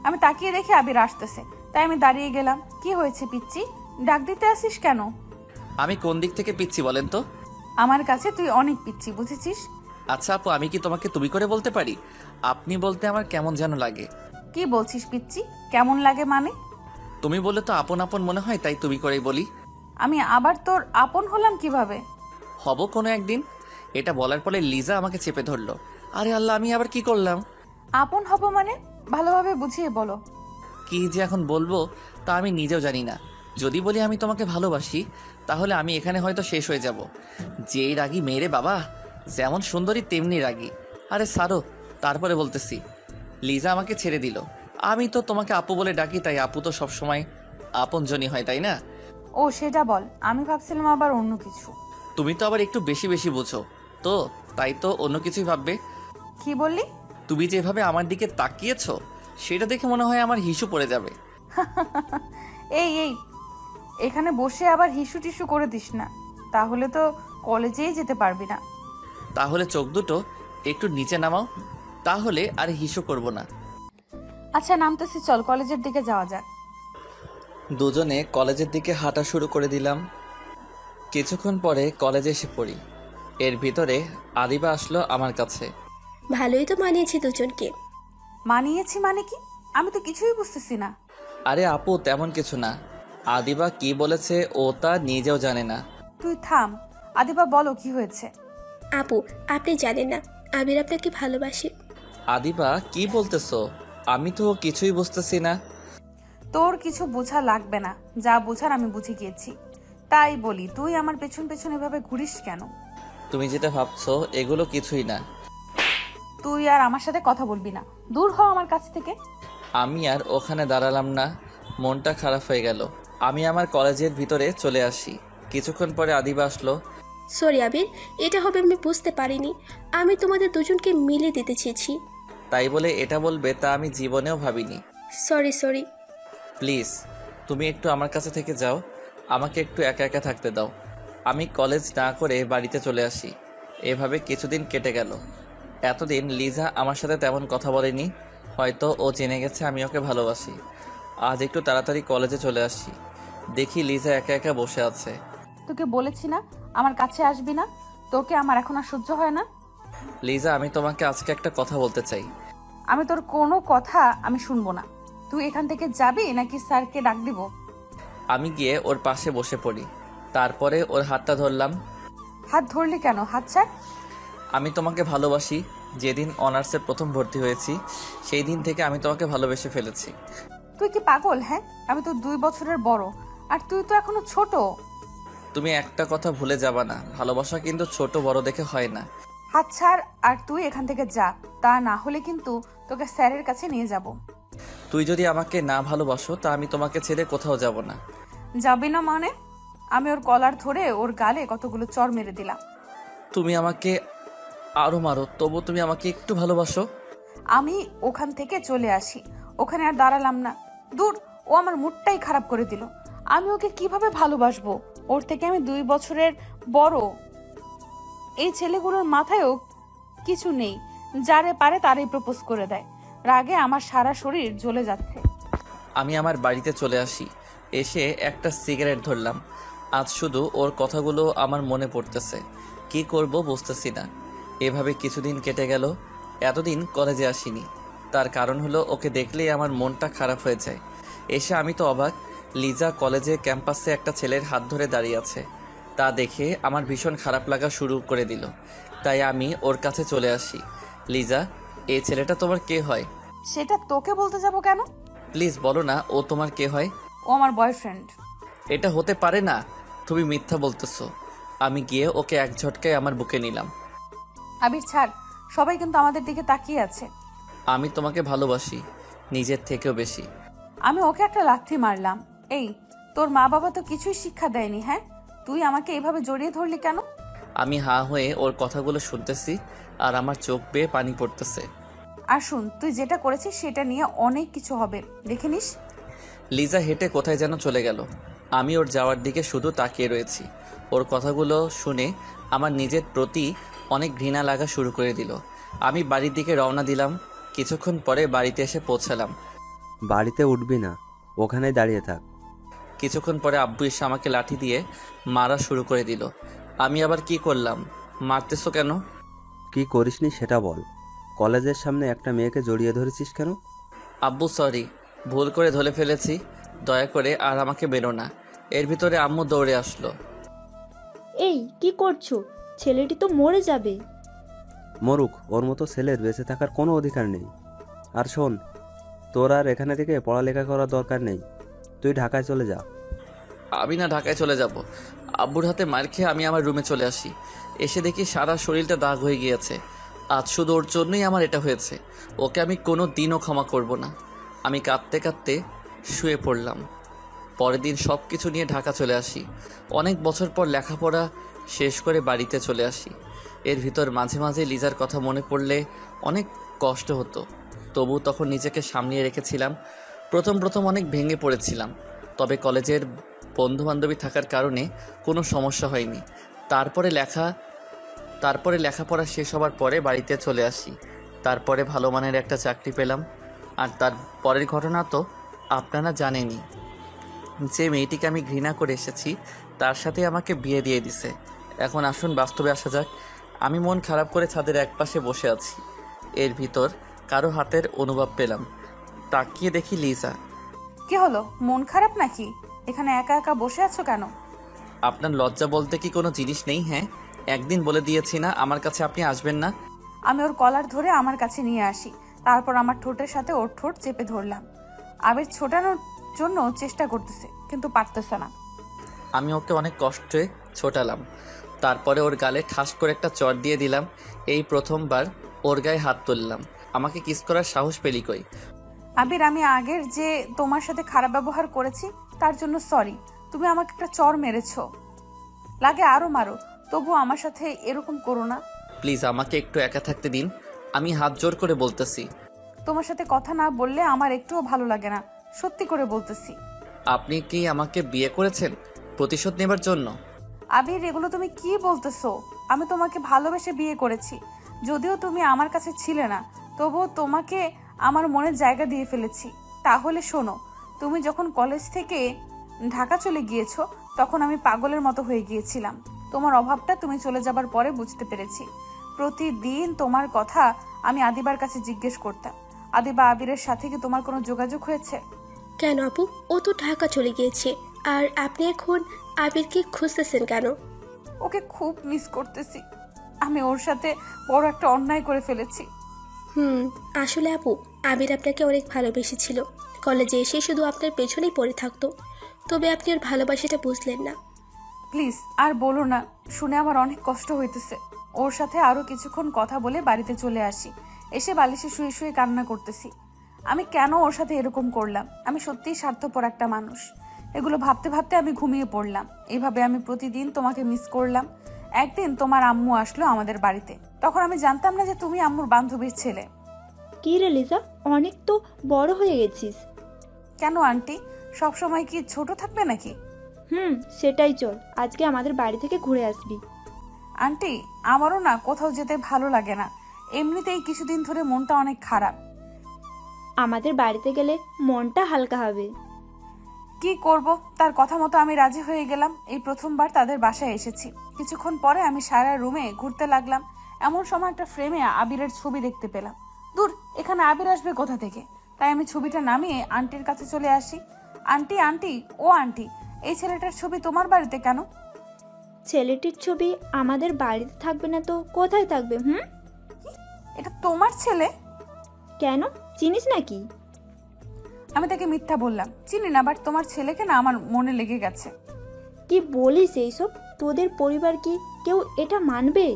আমি তাকিয়ে দেখি আবির আসতেছে, তাই আমি দাঁড়িয়ে গেলাম। কি হয়েছে পিচ্চি, ডাক দিতে আসিস কেন? আমি কোন দিক থেকে পিচ্ছি বলেন তো? আমার কাছে তুই অনেক পিচ্চি, বুঝেছিস? আচ্ছা আপু, আমি কি তোমাকে তুমি করে বলতে পারি? আপনি বলতে আমার কেমন যেন লাগে। কি বলছিস পিচ্চি, কেমন লাগে মানে? তুমি বলে তো আপন আপন মনে হয়, তাই তুমি করেই বলি। আমি আবার তোর আপন হলাম কিভাবে? হব কোনো একদিন। এটা বলার পরে লিজা আমাকে চেপে ধরলো। আরে আল্লাহ, আমি আবার কি করলাম? আপন হব মানে ভালোভাবে বুঝিয়ে বলো। কি যে এখন বলবো তা আমি নিজেও জানি না। যদি বলি আমি তোমাকে ভালোবাসি তাহলে আমি এখানে হয়তো শেষ হয়ে যাব। যেই রাগী মেয়েরে বাবা, যেমন সুন্দরী তেমনি রাগী। আরে সারো, তারপরে বলতেছি। লিজা আমাকে ছেড়ে দিল। আমি তো তোমাকে আপু বলে ডাকি, তাই আপু তো সবসময় আপনজনই হয়, তাই না? ও সেটা বল, আমি ভাবছিলাম আবার অন্য কিছু। তুমি তো আবার একটু বেশি বেশি বুঝো তো, তাই তো অন্য কিছুই ভাববে। কি বললি? তুমি যেভাবে আমার দিকে তাকিয়েছো সেটা দেখে মনে হয় আমার হিসু পড়ে যাবে। এই এই, এখানে বসে আবার হিসু টিসু করে দিস না, তাহলে তো কলেজেই যেতে পারবি না। তাহলে চোখ দুটো একটু নিচে নামাও, তাহলে আর হিসু করব না। আচ্ছা নামতেছি, চল কলেজের দিকে যাওয়া যাক। দুজনে কলেজের দিকে হাঁটা শুরু করে দিলাম। কিছুক্ষণ পরে কলেজে এসে পড়ি। এর ভিতরে আদিবা আসলো আমার কাছে। ভালোই তো মানিয়েছে দুজনকে। মানিয়েছি মানে কি? আমি তো কিছুই বুঝতেছি না। আরে আপু, তেমন কিছু না। আদিবা কি বলেছে ও তা নিজেও জানে না। তুই থাম, আদিবা বলো কি হয়েছে। আপু, আপনি জানেন না আবির আপনাকে ভালোবাসে। আদিবা কি বলতেছো? আমি তো কিছুই বুঝতেছি না। তোর কিছু বোঝা লাগবে না, যা বোঝার আমি বুঝে গিয়েছি। তাই বলি, তুই আমার পেছন পেছন এভাবে ঘুরিস কেন? তুমি যেটা ভাবছো এগুলো কিছুই না। তুই আর আমার সাথে কথা বলবি না, দূর হ আমার কাছ থেকে। আমি আর ওখানে দাঁড়ালাম না, মনটা খারাপ হয়ে গেল। আমি আমার কলেজের ভিতরে চলে আসি। কিছুক্ষণ পরে আদিবা আসলো। সরি আবির, এটা হবে আমি বুঝতে পারিনি। আমি তোমাদের দুজনকে মিলিয়ে দিতে চেয়েছি। তাই বলে এটা বলবে তা আমি জীবনেও ভাবিনি। Sorry sorry. প্লিজ তুমি একটু আমার কাছে থেকে যাও, আমাকে একটু একা একা থাকতে দাও। আমি কলেজ না করে বাড়িতে চলে আসি। এভাবে কিছুদিন কেটে গেল। এতদিন লিজা আমার সাথে তেমন কথা বলেনি, হয়তো ও জেনে গেছে আমি ওকে ভালোবাসি। আজ একটু তাড়াতাড়ি কলেজে চলে আসি, দেখি লিজা একা একা বসে আছে। তোকে বলেছি না আমার কাছে আসবি না, তোকে আমার এখন আর সহ্য হয় না। লিজা, আমি তোমাকে আজকে একটা কথা বলতে চাই। আমি তোর কোনো কথা আমি শুনবো না। তুই এখান থেকে যাবি নাকি স্যারকে ডাক দিব? আমি গিয়ে ওর পাশে বসে পড়ি, তারপরে ওর হাতটা ধরলাম। হাত ধরলি কেন? হাত ছাড়। আমি তোমাকে ভালোবাসি। যেদিন অনার্সে প্রথম ভর্তি হয়েছি সেই দিন থেকে আমি তোমাকে ভালোবেসে ফেলেছি। তুই কি পাগল? হ্যাঁ, আমি তো 2 বছরের বড়, আর তুই তো এখনো ছোট। তুমি একটা কথা ভুলে যাবা না, ভালোবাসা কিন্তু ছোট বড় দেখে হয় না। হাত ছাড় আর তুই এখান থেকে যা, তা না হলে কিন্তু তোকে স্যারের কাছে নিয়ে যাব। তুই যদি আমাকে না ভালোবাসো তা আমি তোমাকে ছেড়ে কোথাও যাব না। যাবি না মানে? আমি ওর কলার ধরে ওর গালে কতগুলো চড় মেরে দিলাম। তুমি আমাকে আরো মারো, তবু তুমি আমাকে একটু ভালোবাসো। আমি ওখান থেকে চলে আসি, ওখানে আর দাঁড়ালাম না। দূর, ও আমার মুডটাই খারাপ করে দিল। আমি ওকে কিভাবে ভালোবাসবো? ওর থেকে আমি 2 বছরের বড়। এই ছেলেগুলোর মাথায়ও কিছু নেই, যারে পারে তারই প্রপোজ করে দেয়। রাগে আমার সারা শরীর জ্বলে যাচ্ছে। আমি আমার বাড়িতে চলে আসি, এসে একটা সিগারেট ধরলাম। আজ শুধু ওর কথাগুলো আমার মনে পড়তেছে, কি করব বুঝতেছি না। এভাবে কিছুদিন কেটে গেল। এতদিন কলেজে আসিনি, তার কারণ হলো ওকে দেখলেই আমার মনটা খারাপ হয়ে যায়। এসে আমি তো অবাক, লিজা কলেজে ক্যাম্পাসে একটা ছেলের হাত ধরে দাঁড়িয়ে আছে। তা দেখে আমার ভীষণ খারাপ লাগা শুরু করে দিল। তাই আমি ওর কাছে চলে আসি। লিজা, এই ছেলেটা তোমার কে হয়? সেটা তোকে বলতে যাব কেন? প্লিজ বলো না, ও তোমার কে হয়? ও আমার বয়ফ্রেন্ড। এটা হতে পারে না, তুমি মিথ্যা বলতেছো। আমি গিয়ে ওকে এক ঝটকায় আমার বুকে নিলাম। আবির ছাড়, সবাই কিন্তু আমাদের দিকে তাকিয়ে আছে। আমি তোমাকে ভালোবাসি, নিজের থেকেও বেশি। আমি ওকে একটা লাথি মারলাম। এই, তোর মা বাবা তো কিছুই শিক্ষা দেয়নি, হ্যাঁ? তুই আমাকে এভাবে জড়িয়ে ধরলি কেন? আমি হা হয়ে ওর কথাগুলো শুনতেছি আর আমার চোখ বেয়ে পানি পড়তেছে। আর শুন, তুই যেটা করেছিস সেটা নিয়ে অনেক কিছু হবে, দেখে নিস। লিজা হেঁটে কোথায় যেন চলে গেল। আমি ওর যাওয়ার দিকে শুধু তাকিয়ে রয়েছি। ওর কথাগুলো শুনে আমার নিজের প্রতি অনেক ঘৃণা লাগা শুরু করে দিল। আমি বাড়ির দিকে রওনা দিলাম। কিছুক্ষণ পরে বাড়িতে এসে পৌঁছালাম। বাড়িতে উঠবি না, ওখানেই দাঁড়িয়ে থাক। কিছুক্ষণ পরে আব্বু এসে আমাকে লাঠি দিয়ে মারা শুরু করে দিল। আমি আবার কি করলাম? মারতেছো কেন? কি করিসনি সেটা বল। কলেজের সামনে একটা মেয়েকে জড়িয়ে ধরেছিস কেন? আব্বু সরি, ভুল করে ধরে ফেলেছি, দয়া করে আর আমাকে বেরো না। এর ভিতরে আম্মু দৌড়ে আসলো। এই কি করছো? ছেলেটি তো মরে যাবে। মরুক, ওর মতো ছেলের বেঁচে থাকার কোনো অধিকার নেই। আর শোন, তোর আর এখানে থেকে পড়ালেখা করার দরকার নেই, তুই ঢাকায় চলে যা। আমি না ঢাকায় চলে যাব, আব্বুর হাতে মার খেয়ে আমি আমার রুমে চলে আসি। এসে দেখি সারা শরীরটা দাগ হয়ে গিয়েছে। আজ শুধু ওর জন্যই আমার এটা হয়েছে। ওকে আমি কোনো দিনও ক্ষমা করব না। আমি কাঁদতে কাঁদতে শুয়ে পড়লাম। পরের দিন সব কিছু নিয়ে ঢাকা চলে আসি। অনেক বছর পর লেখাপড়া শেষ করে বাড়িতে চলে আসি। এর ভিতর মাঝে মাঝে লিজার কথা মনে পড়লে অনেক কষ্ট হতো, তবু তখন নিজেকে সামলিয়ে রেখেছিলাম। প্রথম প্রথম অনেক ভেঙে পড়েছিলাম, তবে কলেজের বন্ধুবান্ধবী থাকার কারণে কোনো সমস্যা হয়নি। তারপরে লেখাপড়া শেষ হওয়ার পরে বাড়িতে চলে আসি। তারপরে ভালো মানের একটা চাকরি পেলাম। আর তার পরের ঘটনা তো আপনারা জানেনই। যে মেয়েটিকে আমি ঘৃণা করে এসেছি তার সাথে আমাকে বিয়ে দিয়ে দিছে। এখন আসুন বাস্তবে আসা যাক। আমি মন খারাপ করে ছাদের একপাশে বসে আছি। এর ভিতর কারো হাতের অনুভব পেলাম। তাকিয়ে দেখি লিজা। কি হলো, মন খারাপ নাকি? এখানে একা একা বসে আছো কেন? আপনার লজ্জা বলতে কি কোনো জিনিস নেই? হ্যাঁ, একদিন বলে দিয়েছি না আমার কাছে আপনি আসবেন না। আমি ওর কলার ধরে আমার কাছে নিয়ে আসি, তারপর আমার ঠোঁটের সাথে ওর ঠোঁট চেপে ধরলাম। আবির ছোটানোর জন্য চেষ্টা করতেছে, কিন্তু পারতেছে না। আমি ওকে অনেক কষ্টে ছোটালাম। তারপরে ওর গালে ঠাস করে একটা চড় দিয়ে দিলাম। এই প্রথমবার ওর গায়ে হাত তুললাম। আমাকে কিস করার সাহস পেলি কই? আবির, আমি আগের যে তোমার সাথে খারাপ ব্যবহার করেছি তার জন্য সরি। তুমি আমাকে একটা চড় মেরেছো, লাগে আরো মারো, তবু আমার সাথে এরকম করো না। প্লিজ আমাকে একটু একা থাকতে দিন। আমি হাত জোর করে বলতেছি। তোমার সাথে কথা না বললে আমার একটুও ভালো লাগে না, সত্যি করে বলতেছি। আপনি কি আমাকে বিয়ে করেছেন প্রতিশোধ নেবার জন্য? আবির, এগুলো তুমি কি বলতেছো? আমি তোমাকে ভালোবেসে বিয়ে করেছি। যদিও তুমি আমার কাছে ছিলে না, তবুও তোমাকে আমার মনের জায়গা দিয়ে ফেলেছি। তাহলে শোনো, তুমি যখন কলেজ থেকে ঢাকা চলে গিয়েছো তখন আমি পাগলের মতো হয়ে গিয়েছিলাম। তোমার অভাবটা তুমি চলে যাবার পরে বুঝতে পেরেছি। প্রতিদিন তোমার কথা আমি আদিবার কাছে জিজ্ঞেস করতাম। আদিবা আবিরের সাথে কি তোমার কোনো যোগাযোগ হয়েছে? কেন আপু, ও তো ঢাকা চলে গিয়েছে, আর আপনি এখন আবিরকে খুঁজতেছেন কেন? ওকে খুব মিস করতেছি। আমি ওর সাথে বড় একটা অন্যায় করে ফেলেছি। আসলে আপু, আবির আপনাকে অনেক ভালোবেসেছিল। কলেজে এসে শুধু আপনার পেছনেই পড়ে থাকতো, তবে আপনি ওর ভালোবাসাটা বুঝলেন না। প্লিজ আর বলো না, শুনে আমার অনেক কষ্ট হইতেছে। ওর সাথে আরো কিছুক্ষণ কথা বলে বাড়িতে চলে আসি। এসে বালিশে শুয়ে শুয়ে কান্না করতেছি। আমি কেন ওর সাথে এরকম করলাম? আমি সত্যিই স্বার্থপর একটা মানুষ। এগুলো ভাবতে ভাবতে আমি ঘুমিয়ে পড়লাম। এইভাবে আমি প্রতিদিন তোমাকে মিস করলাম। একদিন তোমার আম্মু আসলো আমাদের বাড়িতে। তখন আমি জানতাম না যে তুমি আম্মুর বান্ধবীর ছেলে। কি রে লিজা, অনেক তো বড় হয়ে গেছিস। কেন আন্টি, সব সময় কি ছোট থাকবে নাকি? সেটাই, চল আজকে আমাদের বাড়ি থেকে ঘুরে আসবি। আন্টি, আমারও না কোথাও যেতে ভালো লাগে না। এমনিতেই কিছুদিন ধরে মনটা অনেক খারাপ। আমাদের বাড়িতে গেলে মনটা হালকা হবে। কি করব, তার কথা মতো আমি রাজি হয়ে গেলাম। এই প্রথমবার তাদের বাসায় এসেছি। কিছুক্ষণ পরে আমি সারা রুমে ঘুরতে লাগলাম। এমন সময় একটা ফ্রেমে আবিরের ছবি দেখতে পেলাম। দূর, এখানে আবির আসবে কোথা থেকে? তাই আমি ছবিটা নামিয়ে আন্টির কাছে চলে আসি। আন্টি, আন্টি, ও আন্টি, এই ছেলেটার ছবি তোমার বাড়িতে কেন? ছেলেটির ছবি আমাদের বাড়িতে থাকবে না তো কোথায় থাকবে? এটা তোমার ছেলে? কেন, চিনিস নাকি? আমি তাকে মিথ্যা বললাম, চিনি না, বাট তোমার ছেলেকে না আমার মনে লেগে গেছে। কি বলিস এইসব? তোদের পরিবার কি কেউ এটা মানবে?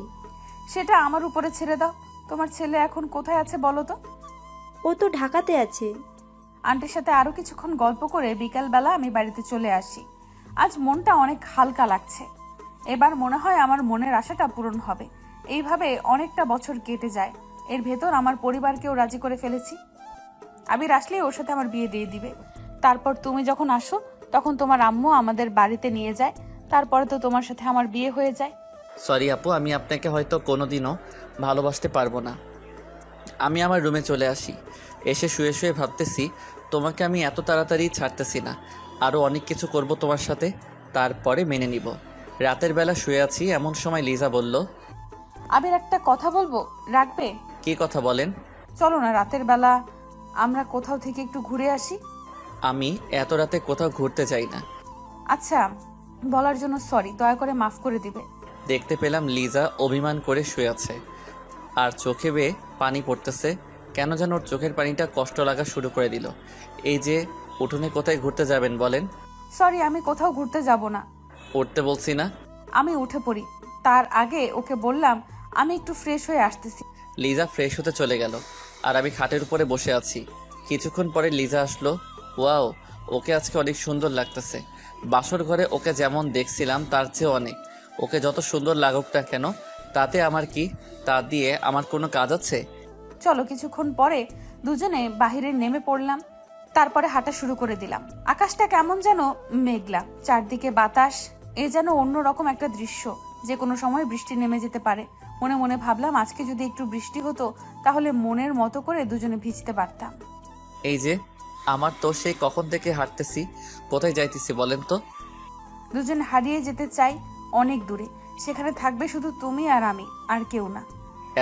সেটা আমার উপরে ছেড়ে দাও। তোমার ছেলে এখন কোথায় আছে বলো তো? ও তো ঢাকাতে আছে। আন্টির সাথে আরো কিছুক্ষণ গল্প করে বিকালবেলা আমি বাড়িতে চলে আসি। আজ মনটা অনেক হালকা লাগছে। এবার মনে হয় আমার মনের আশাটা পূরণ হবে। এইভাবে অনেকটা বছর কেটে যায়। এর ভেতর আমার পরিবারকেও রাজি করে ফেলেছি। আবির আসলেই ওর সাথে আমার বিয়ে দিয়ে দিবে। তারপর তুমি যখন আসো তখন তোমার আম্মু আমাদের বাড়িতে নিয়ে যায়। তারপরে তো তোমার সাথে আমার বিয়ে হয়ে যায়। সরি আপু, আমি আপনাকে হয়তো কোনোদিনও ভালোবাসতে পারবো না। আমি আমার রুমে চলে আসি। এসে শুয়ে শুয়ে ভাবতেছি তোমাকে আমি এত তাড়াতাড়ি ছাড়তেছি না। আরও অনেক কিছু করব তোমার সাথে, তারপরে মেনে নিব। রাতের বেলা শুয়ে আছি, এমন সময় লিজা বলল, আবির, একটা কথা বলবো, রাখবে? কী কথা বলেন? চলো না, রাতের বেলা আমরা কোথাও থেকে একটু ঘুরে আসি। আমি এত রাতে কোথাও ঘুরতে যাই না। আচ্ছা, বলার জন্য সরি, দয়া করে মাফ করে দিবে। দেখতে পেলাম লিজা অভিমান করে শুয়ে আছে আর চোখে বেয়ে পানি পড়তেছে। কেন যেন ওর চোখের পানিটা কষ্ট লাগা শুরু করে দিল। এই যে উঠোনে কোথায় ঘুরতে যাবেন বলেন? সরি, আমি কোথাও ঘুরতে যাব না। উঠতে বলছি না? আমি উঠে পড়ি, তার আগে ওকে বললাম আমি একটু ফ্রেশ হয়ে আসতেছি। লিজা ফ্রেশ হতে চলে গেল আর আমি খাটের উপরে বসে আছি। কিছুক্ষণ পরে লিজা আসলো। ওয়াও, ওকে আজকে অনেক সুন্দর লাগতেছে। বাসর ঘরে ওকে যেমন দেখছিলাম তার চেয়ে অনেক। ওকে যত সুন্দর লাগুক না কেন, তাতে আমার কি? তা দিয়ে আমার কোনো কাজ আছে? চলো। কিছুক্ষণ পরে দুজনে বাহিরে নেমে পড়লাম, তারপরে হাঁটা শুরু করে দিলাম। আকাশটা কেমন যেন মেঘলা, চারদিকে বাতাস, এ যেন অন্যরকম একটা দৃশ্য, যে কোনো সময় বৃষ্টি নেমে যেতে পারে। মনে মনে ভাবলাম আজকে যদি একটু বৃষ্টি হতো তাহলে মনের মতো করে দুজনে ভিজতে পারতাম। এই যে আমার তো সেই কখন থেকে হাঁটতেছি, কোথায় যাইতেছি বলেন তো? দুজন হারিয়ে যেতে চাই অনেক দূরে, সেখানে থাকবে শুধু তুমি আর আমি, আর কেউ না।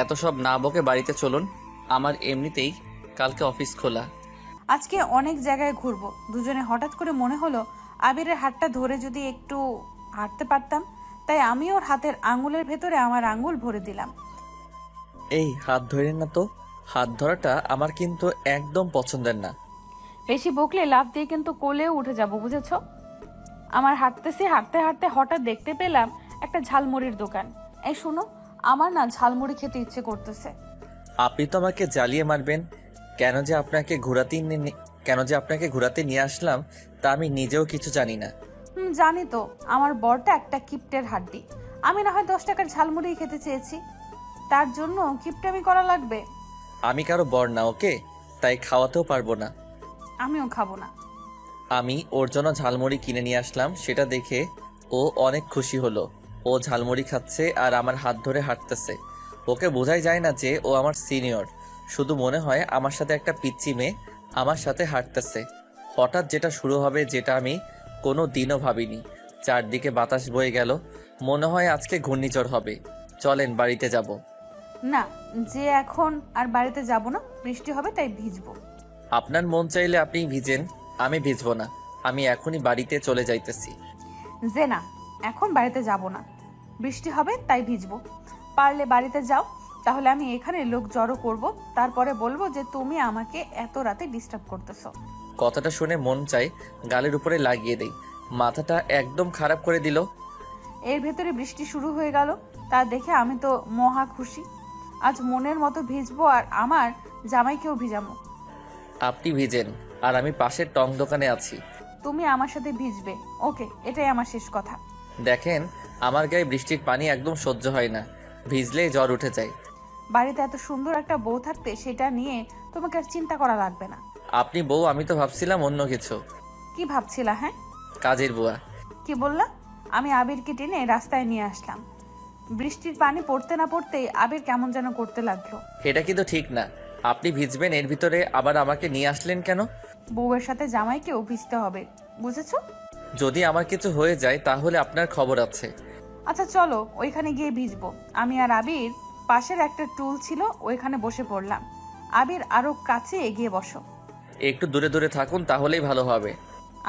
এত সব না বকে বাড়িতে চলুন, আমার এমনিতেই কালকে অফিস খোলা। আজকে অনেক জায়গায় ঘুরবো। দুজনে হঠাৎ করে মনে হলো আবিরের হাতটা ধরে যদি একটু হাঁটতে পারতাম, তাই আমি ওর হাতের আঙ্গুলের ভেতরে আমার আঙ্গুল ভরে দিলাম। এই হাত ধরেন না তো, হাত ধরাটা আমার কিন্তু একদম পছন্দের না। বেশি বকলে লাফ দিয়ে কিন্তু কোলেও উঠে যাব, বুঝেছো? আমার হাঁটতে হাঁটতে হঠাৎ দেখতে পেলাম একটা ঝালমুড়ির দোকান। এই শুনো, আমার না ঝালমুড়ি খেতে ইচ্ছে করতেছে। আপনি তো আমাকে জ্বালিয়ে মারবেন। কেন যে আপনাকে ঘোরাতে নিয়ে আসলাম তা আমি নিজেও কিছু জানি না। জানি তো, আমার বরটা একটা কিপ্টের হাড্ডি। আমি না হয় 10 টাকার ঝালমুড়ি খেতে চেয়েছি, তার জন্য কিপ্টেমি করা লাগবে? আমি কারো বর না, ওকে? তাই খাওয়াতেও পারবো না। আমিও খাবো না। আমি ওর জন্য ঝালমুড়ি কিনে নিয়ে আসলাম, সেটা দেখে ও অনেক খুশি হলো। ও ঝালমুড়ি খাচ্ছে আর আমার হাত ধরে হাঁটতেছে। ওকে বোঝাই যায় না যে ও আমার সিনিয়র, শুধু মনে হয় আমার সাথে একটা পিচ্চি মেয়ে আমার সাথে হাঁটতেছে। হঠাৎ যেটা শুরু হবে, যেটা আমি কোনো দিনও ভাবিনি। চারদিকে বাতাস বয়ে গেল, মনে হয় আজকে ঘূর্ণিঝড় হবে। চলেন বাড়িতে যাব। না, যে এখন আর বাড়িতে যাব না, বৃষ্টি হবে তাই ভিজবো। আপনার মন চাইলে আপনি ভিজেন, আমি ভিজবো না। আমি এখনই বাড়িতে চলে যাইতেছি। যে না, এখন বাড়িতে যাব না, বৃষ্টি হবে তাই ভিজবো। পারলে বাড়িতে যাও, তাহলে আমি এখানে লোক জড়ো করব, তারপরে বলবো যে তুমি আমাকে এত রাতে ডিস্টার্ব করতেছো। কথাটা শুনে মন চাই গালের উপরে লাগিয়ে দেই। মাথাটা একদম খারাপ করে দিল। এর ভেতরে বৃষ্টি শুরু হয়ে গেল, তা দেখে আমি তো মহা খুশি। আজ মনের মতো ভিজবো আর আমার জামাইকেও ভিজাবো। আপনি ভিজেন আর আমি পাশের টং দোকানে আছি। তুমি আমার সাথে ভিজবে, ওকে? এটাই আমার শেষ কথা। দেখেন, আমার গায়ে বৃষ্টির পানি একদম সহ্য হয় না, ভিজলেই জ্বর উঠে যায়। বাড়িতে এত সুন্দর একটা বউ থাকতে সেটা নিয়ে তোমাকে আর চিন্তা করা লাগবে না। আপনি বউ, আমি তো ভাবছিলাম অন্য কিছু। কি ভাবছিলা? হ্যাঁ, কাজের বুয়া। কি বললা? আমি আবিরকে টেনে রাস্তায় নিয়ে আসলাম। বৃষ্টির পানি পড়তে না পড়তেই আবির কেমন যেন করতে লাগলো। এটা কিন্তু ঠিক না, আপনি ভিজবেন এর ভিতরে আবার আমাকে নিয়ে আসলেন কেন? বউয়ের সাথে জামাইকেও ভিজতে হবে, বুঝেছো? যদি আমার কিছু হয়ে যায় তাহলে আপনার খবর আছে। আচ্ছা চলো, ওইখানে গিয়ে ভিজবো। আমি আর আবির পাশের একটা টুল ছিল, ওইখানে বসে পড়লাম। আবির আরো কাছে এগিয়ে বসো। একটু দূরে দূরে থাকুন, তাহলেই ভালো হবে।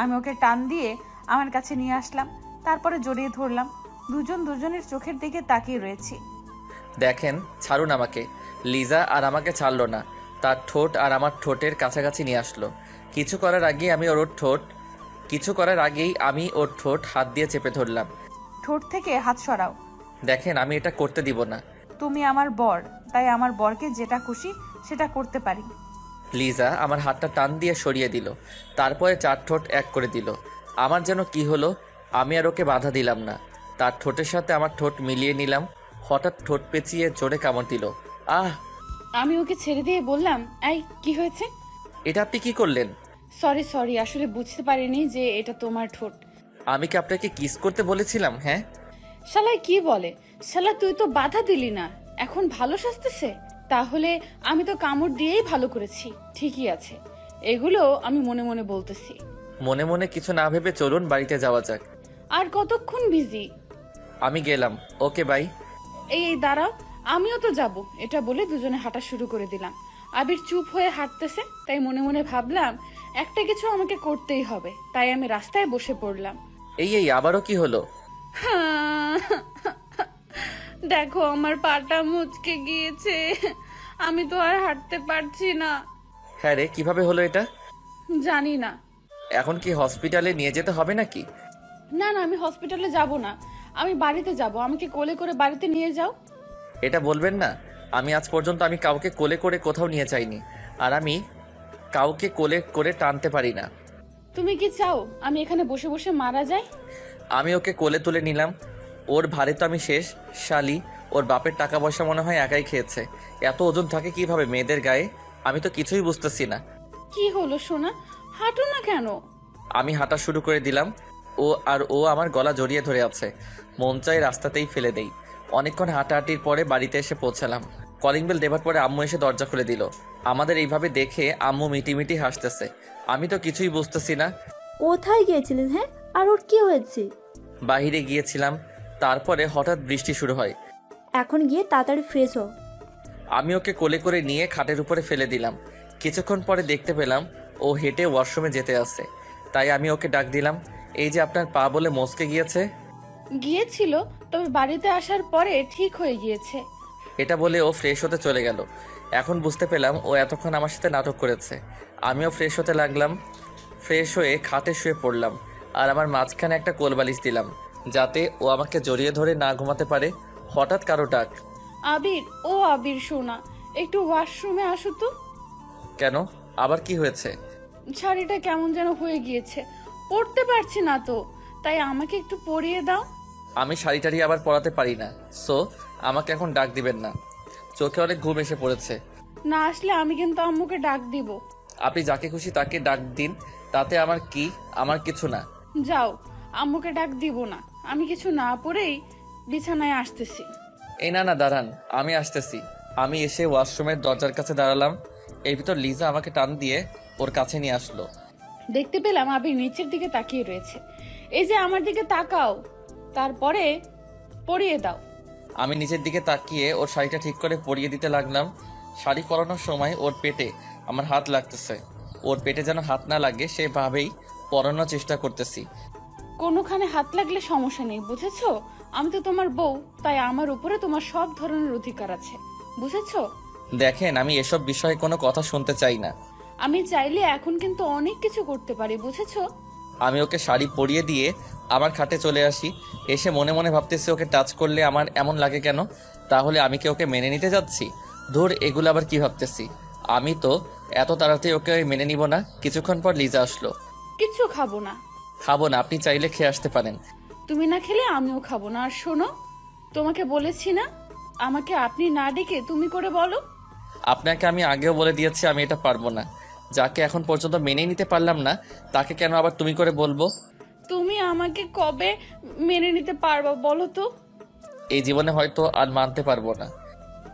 আমি ওকে টান দিয়ে আমার কাছে নিয়ে আসলাম, তারপরে জড়িয়ে ধরলাম। দুজন দুজনের চোখের দিকে তাকিয়ে রয়েছি। দেখেন, ছাড়ুন আমাকে। লিজা আর আমাকে ছাড়লো না, তার ঠোঁট আর আমার ঠোঁটের কাছাকাছি নিয়ে আসলো। কিছু করার আগেই আমি ওর ঠোঁট হাত দিয়ে চেপে ধরলাম। ঠোঁট থেকে হাত সরাও। দেখেন, আমি এটা করতে দিব না। তুমি আমার বর, তাই আমার বরকে যেটা খুশি সেটা করতে পারি। লিজা আমার হাতটা টান দিয়ে সরিয়ে দিল, তারপরে চার ঠোঁট এক করে দিল। আমার যেন কি হলো, আমি আর ওকে বাধা দিলাম না। তার ঠোঁটের সাথে আমার ঠোঁট মিলিয়ে নিলাম। হঠাৎ ঠোঁট পেঁচিয়ে জোরে কামড় দিল। আহ! আমি ওকে ছেড়ে দিয়ে বললাম, এই কি হয়েছে? এটা আপনি কি করলেন? সরি, আসলে বুঝতে পারিনি যে এটা তোমার ঠোঁট। আমি কি আপনাকে কিস করতে বলেছিলাম? হ্যাঁ। শালাই কি বলে? শালা তুই তো বাধা দিলি না, এখন ভালো সাজতেছে? তাহলে আমি তো কামড় দিয়েই ভালো করেছি। ঠিকই আছে, এগুলো আমি মনে মনে বলতেছি। মনে মনে কিছু না ভেবে চলুন বাড়িতে যাওয়া যাক। আর কতক্ষণ বিজি? আমি গেলাম, ওকে বাই। এই দাঁড়াও, আমিও তো যাব। এটা বলে দুজনে হাঁটা শুরু করে দিলাম। আবির চুপ হয়ে হাঁটতেছে, তাই মনে মনে ভাবলাম একটা কিছু আমাকে করতেই হবে, তাই আমি রাস্তায় বসে পড়লাম। এই আবারও কি হলো? দেখো, আমার পাটা মুচকে গিয়েছে, আমি তো আর হাঁটতে পারছি না। হ্যাঁ রে, কিভাবে হলো এটা? জানি না। এখন কি হসপিটালে নিয়ে যেতে হবে নাকি? না না, আমি হসপিটালে যাব না, আমি বাড়িতে যাব। আমাকে কোলে করে বাড়িতে নিয়ে যাও। এটা বলবেন না? আমি আজ পর্যন্ত আমি কাউকে কোলে করে কোথাও নিয়ে যাইনি, আর আমি কাউকে কোলে করে টানতে পারি না। তুমি কি চাও আমি এখানে বসে বসে মারা যাই? আমি ওকে কোলে তুলে নিলাম। ওর ভারে তো আমি শেষ। শালি, ওর বাপের টাকা পয়সা মনে হয় একাই খেয়েছে। এত ওজন থাকে কিভাবে মেয়েদের গায়ে? আমি তো কিছুই বুঝতেছি না। কি হলো সোনা, হাঁটো না কেন? আমি হাঁটা শুরু করে দিলাম। ও আমার গলা জড়িয়ে ধরে আছে। মন চাই রাস্তাতেই ফেলে দেই। অনেকক্ষণ হাঁটাহাঁটির পরে বাড়িতে এসে পৌঁছালাম। কলিং বেল দেবার পরে আম্মু এসে দরজা খুলে দিল। আমাদের এইভাবে দেখে আম্মু মিটিমিটি হাসতেছে। আমি তো কিছুই বুঝতেছি না। কোথায় গিয়েছিলেন? হ্যাঁ, আর ওর কি হয়েছে? বাইরে গিয়েছিলাম, তারপরে হঠাৎ বৃষ্টি শুরু হয়। এখন গিয়ে তাড়াতাড়ি ফ্রেশ হও। আমি ওকে কোলে করে নিয়ে খাটের উপরে ফেলে দিলাম। কিছুক্ষণ পরে দেখতে পেলাম ও হেঁটে ওয়াশরুমে যেতে আসছে। তাই আমি ওকে ডাক দিলাম, এই যে আপনার পা বলে মচকে গিয়েছে। গিয়েছিল, তবে বাড়িতে আসার পরে ঠিক হয়ে গিয়েছে। এটা বলে ও ফ্রেশ হতে চলে গেল। এখন বুঝতে পেলাম ও এতক্ষণ আমার সাথে নাটক করেছে। আমিও ফ্রেশ হতে লাগলাম। ফ্রেশ হয়ে খাটে শুয়ে পড়লাম, আর আমার মাঝখানে একটা কোলবালিশ দিলাম, যাতে ও আমাকে জড়িয়ে ধরে না ঘুমাতে পারে। হঠাৎ কারো ডাক। আবির, ও আবির সোনা, একটু ওয়াশরুমে আসো তো। কেন? আবার কি হয়েছে? শাড়িটা কেমন যেন হয়ে গিয়েছে, পরতে পারছি না তো, তাই আমাকে একটু পরিয়ে দাও। আমি শাড়ি টাড়ি আবার পরাতে পারি না, সো আমাকে এখন ডাক দিবেন না। চোখে অনেক ঘুম এসে পড়েছে। না আসলে আমি কিন্তু আম্মুকে ডাক দিব। আপনি যাকে খুশি তাকে ডাক দিন, তাতে আমার কি? আমার কিছু না। যাও, আম্মুকে ডাক দিব না। আমি কিছু না পরেই বিছানায় আসতেছি। এই না না, দাঁড়ান, আমি আসতেছি। আমি এসে ওয়াশরুমের দরজার কাছে দাঁড়ালাম। এর ভিতর লিজা আমাকে টান দিয়ে ওর কাছে নিয়ে আসলো। দেখতে পেলাম আবির নিচের দিকে তাকিয়ে রয়েছে। এই যে আমার দিকে তাকাও, তারপরে পরিয়ে দাও। আমি নিচের দিকে তাকিয়ে ওর শাড়িটা ঠিক করে পরিয়ে দিতে লাগলাম। শাড়ি পরানোর সময় ওর পেটে আমার হাত লাগতেছে। ওর পেটে যেন হাত না লাগে সেভাবেই পরানোর চেষ্টা করতেছি। কোনোখানে হাত লাগলে সমস্যা নেই, বুঝেছো? আমি তো তোমার বউ, তাই আমার উপরে তোমার সব ধরনের অধিকার আছে, বুঝেছো? দেখেন, আমি এসব বিষয়ে কোনো কথা শুনতে চাই না। আমি চাইলে এখন কিন্তু অনেক কিছু করতে পারি, বুঝেছো? আমি ওকে শাড়ি পরিয়ে দিয়ে আমার খাটে চলে আসি। এসে মনে মনে ভাবতেছি, ওকে টাচ করলে আমার এমন লাগে কেন? তাহলে আমি কি ওকে মেনে নিতে যাচ্ছি? ধুর, এগুলো আবার কি ভাবতেছি। আমি তো এত তাড়াতাড়ি ওকে মেনে নিব না। কিছুক্ষণ পর লিজা আসলো। কিচ্ছু খাবো না। খাবো না? আপনি চাইলে খেয়ে আসতে পারেন। তুমি না খেলে আমিও খাবো না। আর শোনো, তোমাকে বলেছি না আমাকে আপনি না ডেকে তুমি করে বলো। আপনাকে আমি আগেও বলে দিয়েছি আমি এটা পারবো না। যাকে এখন পর্যন্ত মেনে নিতে পারলাম না, তাকে কেন আবার তুমি করে বলবো? তুমি আমাকে কবে মেনে নিতে পারবা বলো তো? এই জীবনে হয়তো আর মানতে পারবো না।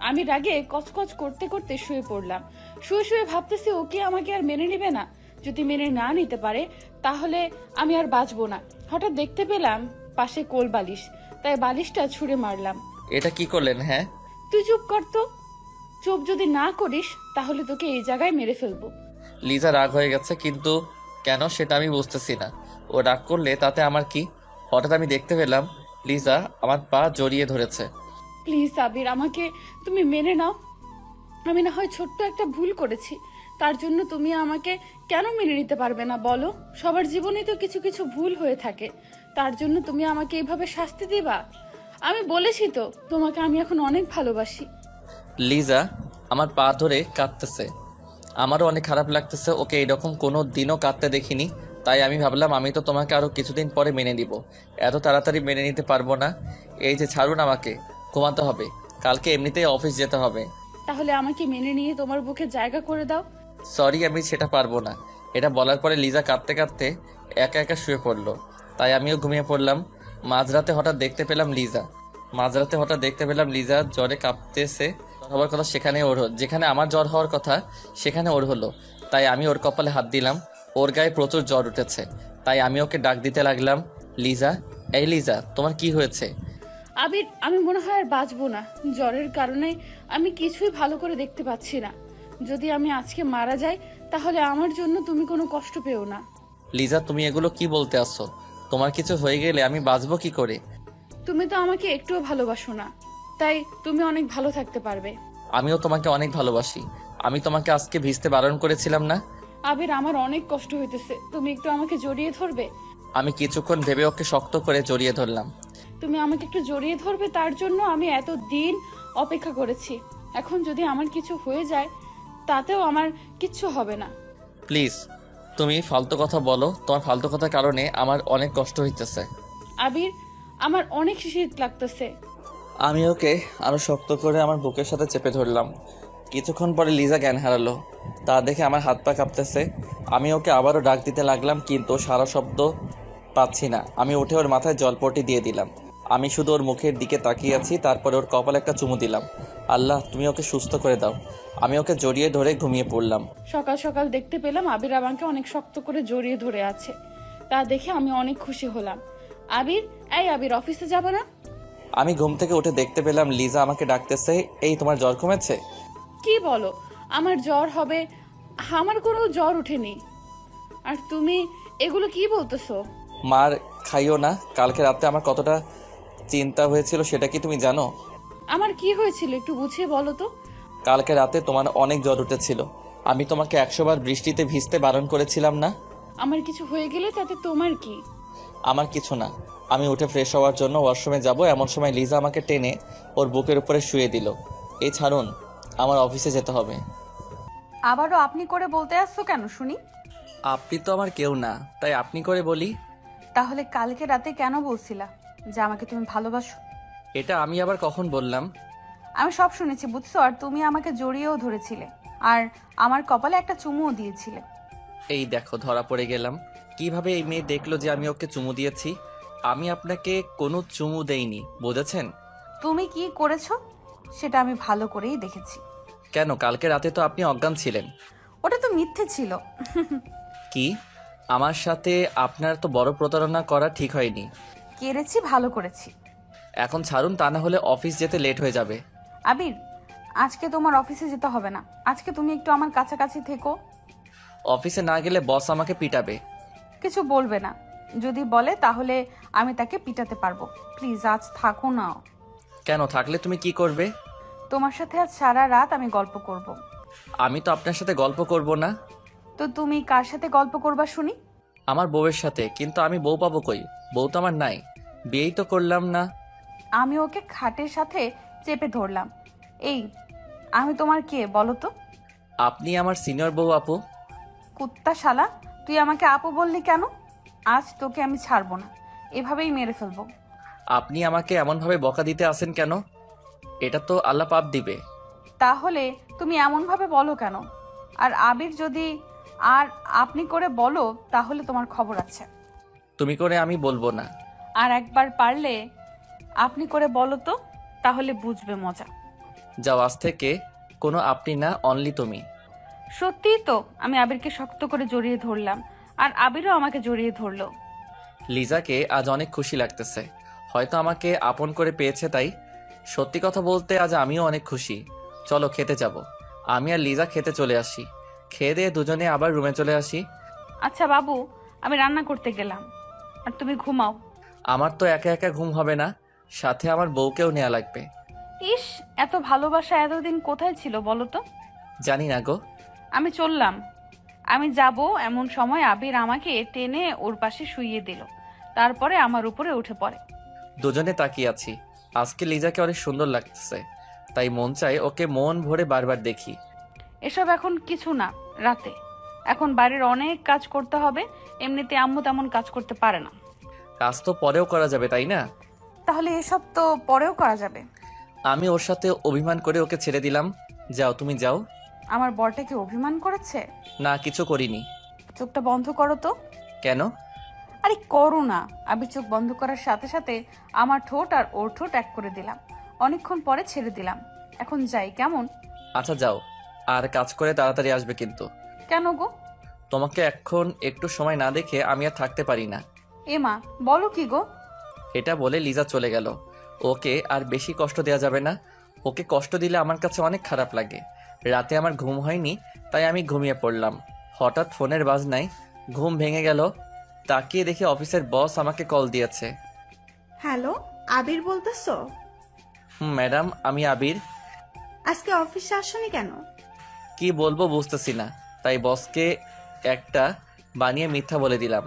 আমি রাগে কচকচ করতে করতে শুয়ে পড়লাম। শুয়ে শুয়ে ভাবতেছি ও কি আমাকে আর মেনে নিবে না। যদি মেনে না নিতে পারে তাহলে আমি আর বাঁচবো না। হঠাৎ দেখতে পেলাম পাশে কোল বালিশ, তাই বালিশটা ছুঁড়ে মারলাম। এটা কি করলেন? হ্যাঁ, তুই চুপ কর তো। চুপ যদি না করিস তাহলে তোকে এই জায়গায় মেরে ফেলবো। লিজা রাগ হয়ে গেছে, কিন্তু কেন সেটা আমি বুঝতেছি না। ও রাগ করলে তাতে আমার কি? হঠাৎ আমি দেখতে পেলাম লিজা আমার পা জড়িয়ে ধরেছে। প্লিজ আবির, আমাকে তুমি মেনে নাও। আমি না হয় ছোট্ট একটা ভুল করেছি, তার জন্য তুমি আমাকে কেন মেনে নিতে পারবে না বলো? সবার জীবনেই তো কিছু কিছু ভুল হয়ে থাকে, তার জন্য তুমি আমাকে এইভাবে শাস্তি দিবা? আমি বলেছি তো তোমাকে আমি এখন অনেক ভালোবাসি। লিজা আমার পা ধরে কাঁদতেছে। আমারও অনেক খারাপ লাগতেছে। ওকে এইরকম কোনো দিনও কাঁদতে দেখিনি। তাই আমি ভাবলাম আমি তো তোমাকে আরো কিছুদিন পরে মেনে নিব, এত তাড়াতাড়ি মেনে নিতে পারবো না। এই যে ছাড়ুন, আমাকে ঘুমাতে হবে, কালকে এমনিতেই অফিস যেতে হবে। তাহলে আমাকে মেনে নিয়ে তোমার বুকে জায়গা করে দাও। সরি, আমি সেটা পারবো না। এটা বলার পরে লিজা কাঁদতে কাঁদতে একা একা শুয়ে পড়লো। তাই আমিও ঘুমিয়ে পড়লাম। মাঝরাতে হঠাৎ দেখতে পেলাম লিজা জ্বরে কাঁপতেছে। হওয়ার কথা সেখানে ওর যেখানে আমার জ্বর হওয়ার কথা সেখানে ওর হলো। তাই আমি ওর কপালে হাত দিলাম। ওর গায়ে প্রচুর জ্বর উঠেছে। তাই আমি ওকে ডাক দিতে লাগলাম, লিজা, এই লিজা, তোমার কি হয়েছে? আবির, আমি মনে হয় আর বাঁচবো না। জ্বরের কারণে আমি কিছুই ভালো করে দেখতে পাচ্ছি না। যদি আমি আজকে মারা যাই তাহলে আমার জন্য তুমি কোনো কষ্ট পেও না। লিজা, তুমি এগুলো কি বলতে আসছো? তোমার কিছু হয়ে গেলে আমি বাঁচবো কি করে? তুমি তো আমাকে একটুও ভালোবাসো না, তাই তুমি অনেক ভালো থাকতে পারবে। আমিও তোমাকে অনেক ভালোবাসি। আমি তোমাকে আজকে ভিজতে বারণ করেছিলাম না? আবির, আমার অনেক কষ্ট হইতেছে, তুমি একটু আমাকে জড়িয়ে ধরবে? আমি কিছুক্ষণ ভেবে ওকে শক্ত করে জড়িয়ে ধরলাম। তুমি আমাকে একটু জড়িয়ে ধরবে, তার জন্য আমি এত দিন অপেক্ষা করেছি। এখন যদি আমার কিছু হয়ে যায় তাতেও আমার কিচ্ছু হবে না। প্লিজ তুমি ফালতু কথা বলো, তোমার ফালতু কথার কারণে আমার অনেক কষ্ট হইতেছে। আবির, আমার অনেক শীত লাগতেছে। আমি ওকে আরো শক্ত করে আমার বুকের সাথে চেপে ধরলাম। কিছুক্ষণ পরে লিজা জ্ঞান হারালো। তা দেখে আমার হাত পা কাঁপতেছে। আমি ওকে আবারও ডাক দিতে লাগলাম, কিন্তু সারা শব্দ পাচ্ছি না। আমি উঠে ওর মাথায় জলপটি দিয়ে দিলাম। আমি শুধু ওর মুখের দিকে তাকিয়ে আছি, তারপরে ওর কপালে একটা চুমু দিলাম। আল্লাহ, তুমি ওকে সুস্থ করে দাও। আমি ওকে জড়িয়ে ধরে ঘুমিয়ে পড়লাম। সকাল সকাল দেখতে পেলাম আবির আমাকে অনেক শক্ত করে জড়িয়ে ধরে আছে। তা দেখে আমি অনেক খুশি হলাম। আবির, এই আবির, অফিসে যাবে না? আমি ঘুম থেকে উঠে দেখতে পেলাম লিজা আমাকে ডাকতেছে। এই, তোমার জ্বর কমেছে? কি বলো? আমার জ্বর হবে? আমার কোনো জ্বর ওঠেনি। আর তুমি এগুলো কি বলতেছো? মার খাইও না। কালকে রাতে আমার কতটা চিন্তা হয়েছিল সেটা কি তুমি জানো? আমার কি হয়েছিল একটু বুঝিয়ে বলো তো। কালকে রাতে তোমার অনেক জ্বর উঠেছিল। আমি তোমাকে 100 বার বৃষ্টিতে ভিজতে বারণ করেছিলাম না? আমার কিছু হয়ে গেলে তাতে তোমার কি? আমার কিছু না। আমি উঠে ফ্রেশ হওয়ার জন্য ওয়াশরুমে যাব, এমন সময় লিজা আমাকে টেনে ওর বুকের উপরে শুয়ে দিল। এই ছাড়ুন, আমার অফিসে যেতে হবে। আবারও আপনি করে বলতে আসছো কেন শুনি? আপনি তো আমার কেউ না, তাই আপনি করে বলি। তাহলে কালকে রাতে কেন বলছিলা যে আমাকে তুমি ভালোবাসো? এটা আমি আবার কখন বললাম? আমি সব শুনেছি বুঝছো। আর তুমি আমাকে জড়িয়েও ধরেছিলে, আর আমার কপালে একটা চুমুও দিয়েছিলে। এই দেখো, ধরা পড়ে গেলাম। কিভাবে এই মেয়ে দেখলো যে আমি ওকে চুমু দিয়েছি? আমি আপনাকে কোনো চুমু দেইনি, বুঝেছেন? তুমি কি করেছো সেটা আমি ভালো করেই দেখেছি। কেন, কালকে রাতে তো আপনি অজ্ঞান ছিলেন। ওটা তো মিথ্যে ছিল। কি? আমার সাথে আপনার তো বড় প্রতারণা করা ঠিক হয়নি। কেড়েছি, ভালো করেছি। এখন ছাড়ুন, তা না হলে অফিস যেতে লেট হয়ে যাবে। আবির, আজকে তোমার অফিসে যেতে হবে না। আজকে তুমি একটু আমার কাছাকাছি থেকো। অফিসে না গেলে বস আমাকে পিটাবে। কিছু বলবে না। যদি বলে তাহলে আমি তাকে পিটাতে পারবো। প্লিজ আজ থাকো না। কেন, থাকলে তুমি কি করবে? তোমার সাথে আজ সারা রাত আমি গল্প করব। আমি তো আপনার সাথে গল্প করব না। তো তুমি কার সাথে গল্প করবা শুনি? আমার বউয়ের সাথে। কিন্তু আমি বউ পাবো কই? বউ তো আমার নাই, বিয়েই তো করলাম না। আমি ওকে খাটের সাথে চেপে ধরলাম। এই, আমি তোমার কে বলো তো? আপনি আমার সিনিয়র বউ আপু। কুত্তা শালা, তুই আমাকে আপু বললি কেন? আজ তোকে আমি ছাড়বো না, এভাবেই মেরে ফেলবো। আপনি আমাকে এমনভাবে বকা দিতে আসেন কেন? এটা তো আল্লাহ পাপ দিবে। তাহলে তুমি এমন ভাবে বলো কেন? আর আবির যদি আর আপনি করে বলো তাহলে তোমার খবর আছে। তুমি করে আমি বলবো না। আর একবার পারলে আপনি করে বলো তো, তাহলে বুঝবে মজা। যাও, আজ থেকে কোনো আপনি না, অনলি তুমি। সত্যিই তো। আমি আবিরকে শক্ত করে জড়িয়ে ধরলাম, আর আবিরও আমাকে জড়িয়ে ধরলো। লিজাকে আজ অনেক খুশি লাগতেছে। হয়তো আমাকে আপন করে পেয়েছে তাই। সত্যি কথা বলতে আজ আমিও অনেক খুশি। চলো খেতে যাব। আমি আর লিজা খেতে চলে আসি। খেয়ে দিয়ে দুজনে আবার রুমে চলে আসি। আচ্ছা বাবু, আমি রান্না করতে গেলাম, আর তুমি ঘুমাও। আমার তো একা একা ঘুম হবে না, সাথে আমার বউকেও নেওয়া লাগবে। ইস, এত ভালোবাসা এতদিন কোথায় ছিল বলো তো? জানি না গো। আমি চললাম। আমি যাব এমন সময় আবির আমাকে টেনে ওর পাশে শুইয়ে দিল, তারপরে আমার উপরে উঠে পড়ে। দুজনে তাকিয়ে আছি। আজকে লিজাকে অনেক সুন্দর লাগছে, তাই মন চাই ওকে মন ভরে বারবার দেখি। এসব এখন কিছু না। রাতে এখন বাড়ির অনেক কাজ করতে হবে। এমনিতে আম্মু তেমন কাজ করতে পারে না। কাজ তো পরেও করা যাবে, তাই না? তাহলে এসব তো পরেও করা যাবে। আমি ওর সাথে অভিমান করে ওকে ছেড়ে দিলাম। যাও, তুমি যাও। আমার বরটাকে অভিমান করেছে? না, কিছু করিনি। চোখটা বন্ধ করো তো। কেন? আরে করো না। আবির চোখ বন্ধ করার সাথে সাথে আমার ঠোঁট আর ওর ঠোঁট এক করে দিলাম। অনেকক্ষণ পরে ছেড়ে দিলাম। এখন যাই কেমন? আচ্ছা যাও, আর কাজ করে তাড়াতাড়ি আসবে কিন্তু। কেন গো? তোমাকে এখন একটু সময় না দেখে আমি আর থাকতে পারি না। এমা, বলো কি গো? এটা বলে লিজা চলে গেল। ওকে আর বেশি কষ্ট দেওয়া যাবে না। ওকে কষ্ট দিলে আমার কাছে অনেক খারাপ লাগে। রাতে আমার ঘুম হয়নি, তাই আমি ঘুমিয়ে পড়লাম। হঠাৎ ফোনের বাজনায় ঘুম ভেঙে গেল। তাকিয়ে দেখি অফিসের বস আমাকে কল দিয়েছে। হ্যালো, আবির বলতেছো? ম্যাডাম, আমি আবির। আজকে অফিসে আসোনি কেন? কি বলবো বুঝতেছি না, তাই বসকে একটা বানিয়ে মিথ্যা বলে দিলাম।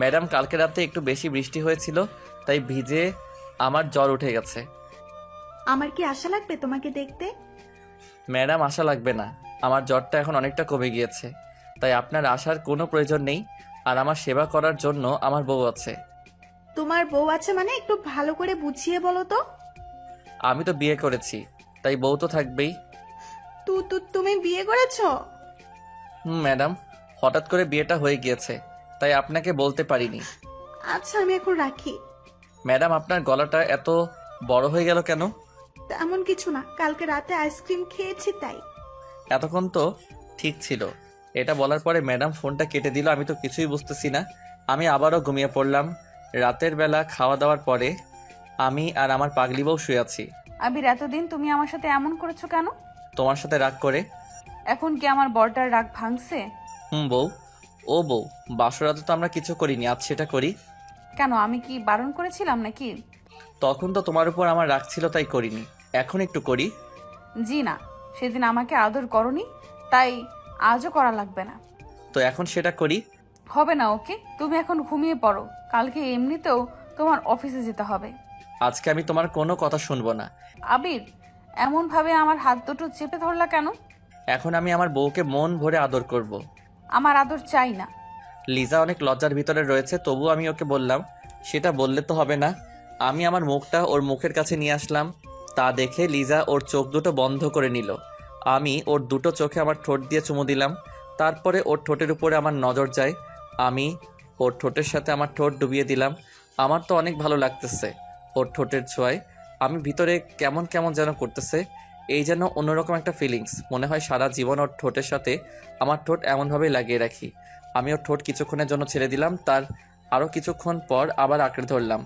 ম্যাডাম, কালকে রাতে একটু বেশি বৃষ্টি হয়েছিল, তাই ভিজে আমার জ্বর উঠে গেছে। আমার কি আশা লাগবে তোমাকে দেখতে? ম্যাডাম, আশা লাগবে না, আমার জ্বরটা এখন অনেকটা কমে গিয়েছে, তাই আপনার আসার কোনো প্রয়োজন নেই। আর আমার সেবা করার জন্য আমার বউ আছে। তোমার বউ আছে মানে একটু ভালো করে বুঝিয়ে বলো তো। আমি তো বিয়ে করেছি, তাই বউ তো থাকবেই। তুমি বিয়ে করেছো? ম্যাডাম, হঠাৎ করে বিয়েটা হয়ে গিয়েছে, তাই আপনাকে বলতে পারিনি। আচ্ছা, আমি এখন রাখি। ম্যাডাম, আপনার গলাটা এত বড় হয়ে গেল কেন? তেমন কিছু না, কালকে রাতে আইসক্রিম খেয়েছি তাই। এতক্ষণ তো ঠিক ছিল। এটা বলার পরে ম্যাডাম ফোনটা কেটে দিল। আমি তো কিছুই বুঝতেছি না। আমি আবারও ঘুমিয়ে পড়লাম। রাতের বেলা খাওয়া দাওয়ার পরে আমি আর আমার পাগলি বউ শুয়ে আছি। আবির, এতদিন তুমি আমার সাথে এমন করেছো কেন? তোমার সাথে রাগ করে। এখন কি আমার বরটার রাগ ভাঙছে? বউ, ও বউ, বাসরাতে তো আমরা কিছু করিনি, আজ সেটা করি। কেন, আমি কি বারণ করেছিলাম নাকি? তখন তো তোমার উপর আমার রাগ ছিল, তাই করিনি। এখন একটু করি। জি না, সেদিন আমাকে আদর করনি, তাই আজও করা লাগবে না। তো এখন সেটা করি। হবে না, ওকে? তুমি এখন ঘুমিয়ে পড়ো, কালকে এমনিতেও তোমার অফিসে যেতে হবে। আজকে আমি তোমার কোনো কথা শুনবো না। আবির, এমন ভাবে আমার হাত দুটো চেপে ধরলা কেন? এখন আমি আমার বউকে মন ভরে আদর করব। আমার আদর চাই না। লিজা অনেক লজ্জার ভিতরে রয়েছে, তবু আমি ওকে বললাম, সেটা বললে তো হবে না। আমি আমার মুখটা ওর মুখের কাছে নিয়ে আসলাম। তা দেখে লিজা ওর চোখ দুটো বন্ধ করে নিল। আমি ওর দুটো চোখে আমার ঠোঁট দিয়ে চুমু দিলাম। তারপরে ওর ঠোঁটের উপরে আমার নজর যায়। আমি ওর ঠোঁটের সাথে আমার ঠোঁট ডুবিয়ে দিলাম। আমার তো অনেক ভালো লাগতেছে ওর ঠোঁটের ছোঁয়ায়। আমি ভিতরে কেমন কেমন যেন করতেছে। এই যেন অন্যরকম একটা ফিলিংস। মনে হয় সারা জীবন ওর ঠোঁটের সাথে আমার ঠোঁট এমনভাবেই লাগিয়ে রাখি। আমি ওর ঠোঁট কিছুক্ষণের জন্য ছেড়ে দিলাম। তার আরও কিছুক্ষণ পর আবার আঁকড়ে ধরলাম।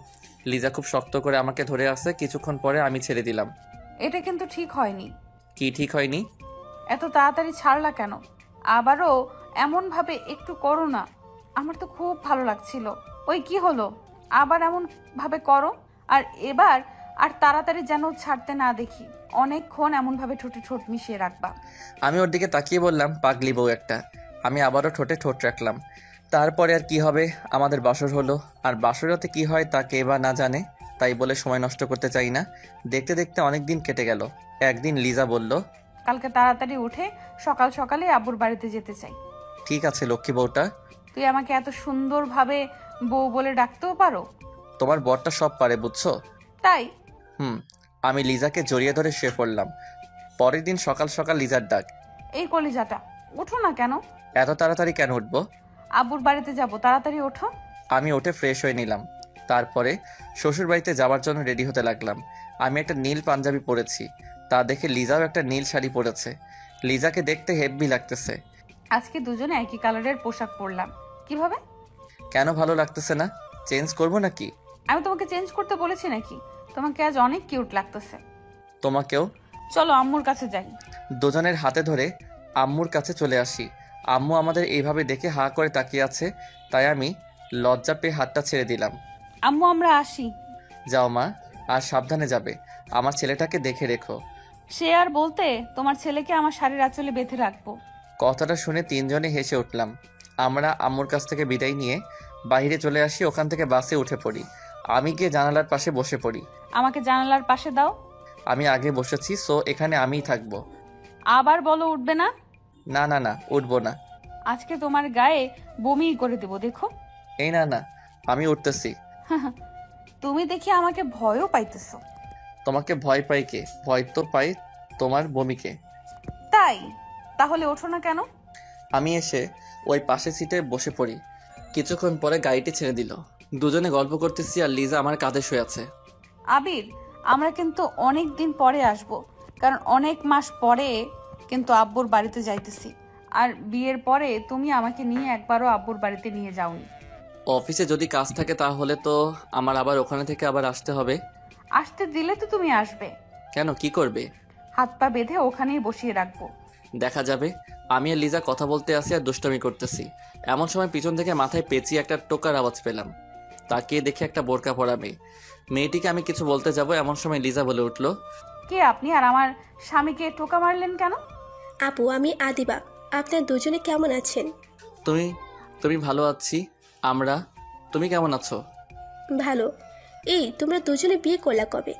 লিজা খুব শক্ত করে আমাকে ধরে আসে। কিছুক্ষণ পরে আমি ছেড়ে দিলাম। এটা কিন্তু ঠিক হয়নি। কি ঠিক হয়নি? এত তাড়াতাড়ি ছাড়লা কেন? আবারও এমন ভাবে একটু করো না। আমার তো খুব ভালো লাগছিল। ওই কি হলো? আবার এমন ভাবে করো। আর এবার আর তাড়াতাড়ি যেন ছাড়তে না দেখি। অনেকক্ষণ এমন ভাবে ঠোঁটে ঠোঁট মিশিয়ে রাখবা। আমি ওর দিকে তাকিয়ে বললাম, পাগলি বউ একটা। আমি আবারও ঠোঁটে ঠোঁট রাখলাম। তারপরে আর কি হবে, আমাদের বাসর হলো। আর বাসরাতে কি হয় তা কে বা না জানে, তাই বলে সময় নষ্ট করতে চাই না। দেখতে দেখতে অনেক দিন কেটে গেল। একদিন লিজা বলল, কালকে তাড়াতাড়ি উঠে সকাল সকালে আব্বুর বাড়িতে যেতে চাই। ঠিক আছে লক্ষ্মী বউটা। তুই আমাকে এত সুন্দরভাবে বউ বলে ডাকতেও পারো? তোমার বরটা সব পারে, বুঝছো? তাই? আমি লিজাকে জড়িয়ে ধরে শুয়ে পড়লাম। পরের দিন সকাল সকাল লিজার ডাক। এই কলিজাটা, উঠো না কেন? এত তাড়াতাড়ি কেন উঠবো? আব্বুর বাড়িতে যাব, তাড়াতাড়ি ওঠো। আমি উঠে ফ্রেশ হয়ে নিলাম। তারপরে শ্বশুর বাড়িতে যাওয়ার জন্য রেডি হতে লাগলাম। আমি একটা নীল পাঞ্জাবি পরেছি, তা দেখে লিজাও একটা নীল শাড়ি পরেছে। লিজাকে দেখতে হেব্বি লাগতেছে। আজকে দুজনে একই কালারের পোশাক পরলাম। কিভাবে? কেন ভালো লাগতেছে না? চেঞ্জ করবো নাকি? আমি তোমাকে চেঞ্জ করতে বলেছি নাকি? তোমাকে আজ অনেক কিউট লাগতেছে। তোমাকেও। চলো আম্মুর কাছে যাই। দুজনের হাতে ধরে আম্মুর কাছে চলে আসি। আম্মু আমাদের এইভাবে দেখে হা করে তাকিয়ে আছে, তাই আমি লজ্জা পেয়ে হাতটা ছেড়ে দিলাম। আম্মু, আমরা আসি। যাও মা, আর সাবধানে যাবে। আমার ছেলেটাকে দেখে রেখো। সে আর বলতে, তোমার ছেলেকে আমার শাড়ির আঁচলে বেঁধে রাখবো। কথাটা শুনে তিনজনে হেসে উঠলাম। আমরা আম্মুর কাছ থেকে বিদায় নিয়ে বাইরে চলে আসি। ওখান থেকে বাসে উঠে পড়ি। আমি গিয়ে জানালার পাশে বসে পড়ি। আমাকে জানালার পাশে দাও। আমি আগে বসেছি, সো এখানে আমিই থাকবো। আবার বলো উঠবে না। না না না, উঠবো না। আজকে তোমার গায়ে বমি করে দেবো, দেখো। এই না না, আমি উঠতেছি। তুমি দেখি আমাকে ভয়ও পাইতেছো। তোমাকে ভয় পাই কে? ভয় তো পাই তোমার বমিকে। তাই? তাহলে ওঠো না কেন? আমি এসে ওই পাশের সিটে বসে পড়ি। কিছুক্ষণ পরে গাড়িটি ছেড়ে দিল। দুজনে গল্প করতেছি আর লিজা আমার কাঁধে শুয়ে আছে। আবির, আমরা কিন্তু অনেক দিন পরে আসব, কারণ অনেক মাস পরে কিন্তু আব্বুর বাড়িতে যাইতেছি। আর বিয়ের পরে তুমি আমাকে নিয়ে একবারও আব্বুর বাড়িতে নিয়ে যাওনি। অফিসে যদি কাজ থাকে তাহলে তো আমার আবার ওখানে থেকে আবার আসতে হবে। আসতে দিলে তো তুমি আসবে। কেন, কি করবে? হাত পা বেঁধে ওখানেই বসিয়ে রাখবো। দেখা যাবে। আমি আর লিজা কথা বলতে আসি আর দুষ্টমি করতেছি। এমন সময় পিছন থেকে মাথায় পেঁচিয়ে একটা টোকার আওয়াজ পেলাম। তাকিয়ে দেখে একটা বোরকা পরা মেয়ে। মেয়েটিকে আমি কিছু বলতে যাব, এমন সময় লিজা বলে উঠল, কে আপনি? আর আমার স্বামীকে টোকা মারলেন কেন? আপু, আমি আদিবা। আপনার দুজনে কেমন আছেন? তুমি ভালো আছি আমরা। তুমি কেমন আছো? ভালো। এই তোমরা দুজনে বিয়ে করলা কবে?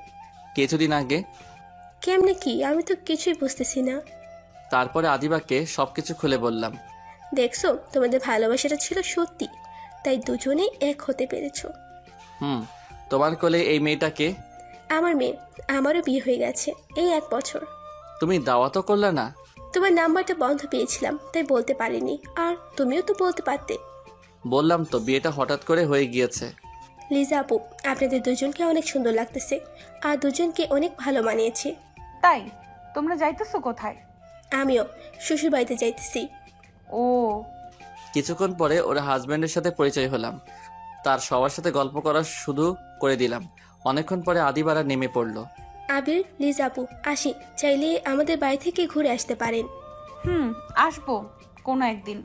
কিছুদিন আগে। কেমনে কি? আমি তো কিছুই বুঝতেছি না। তারপরে আদিবাকে সব কিছু খুলে বললাম। দেখছো, তোমাদের ভালোবাসাটা ছিল সত্যি, তাই দুজনেই এক হতে পেরেছো। তোমার কোলে এই মেয়েটাকে? আমার মেয়ে। আমারও বিয়ে হয়ে গেছে এই 1 বছর। তুমি দাওয়াতও করলে না? তোমার নাম্বারটা বন্ধ পেয়েছিলাম, তাই বলতে পারিনি। আর তুমিও তো বলতে পারতে। বললাম তো, বিয়েটা হঠাৎ করে হয়ে গিয়েছে। লিজা আপু, আপনাদের দুজনকে অনেক সুন্দর লাগতেছে, আর দুজনকে অনেক ভালো মানিয়েছে। তাই তোমরা যাইতেছো কোথায়? আমিও শ্বশুর বাড়িতে যাইতেছি। ও, কিছুক্ষণ পরে ওর হাজব্যান্ডের সাথে পরিচয় হলাম। তার সবার সাথে গল্প করা শুরু করে দিলাম। অনেকক্ষণ পরে আদিবারা নেমে পড়লো। আবির, লিজা আপু, আসি। চাইলে আমাদের বাড়ি থেকে ঘুরে আসতে পারেন। আসবো কোনো একদিন।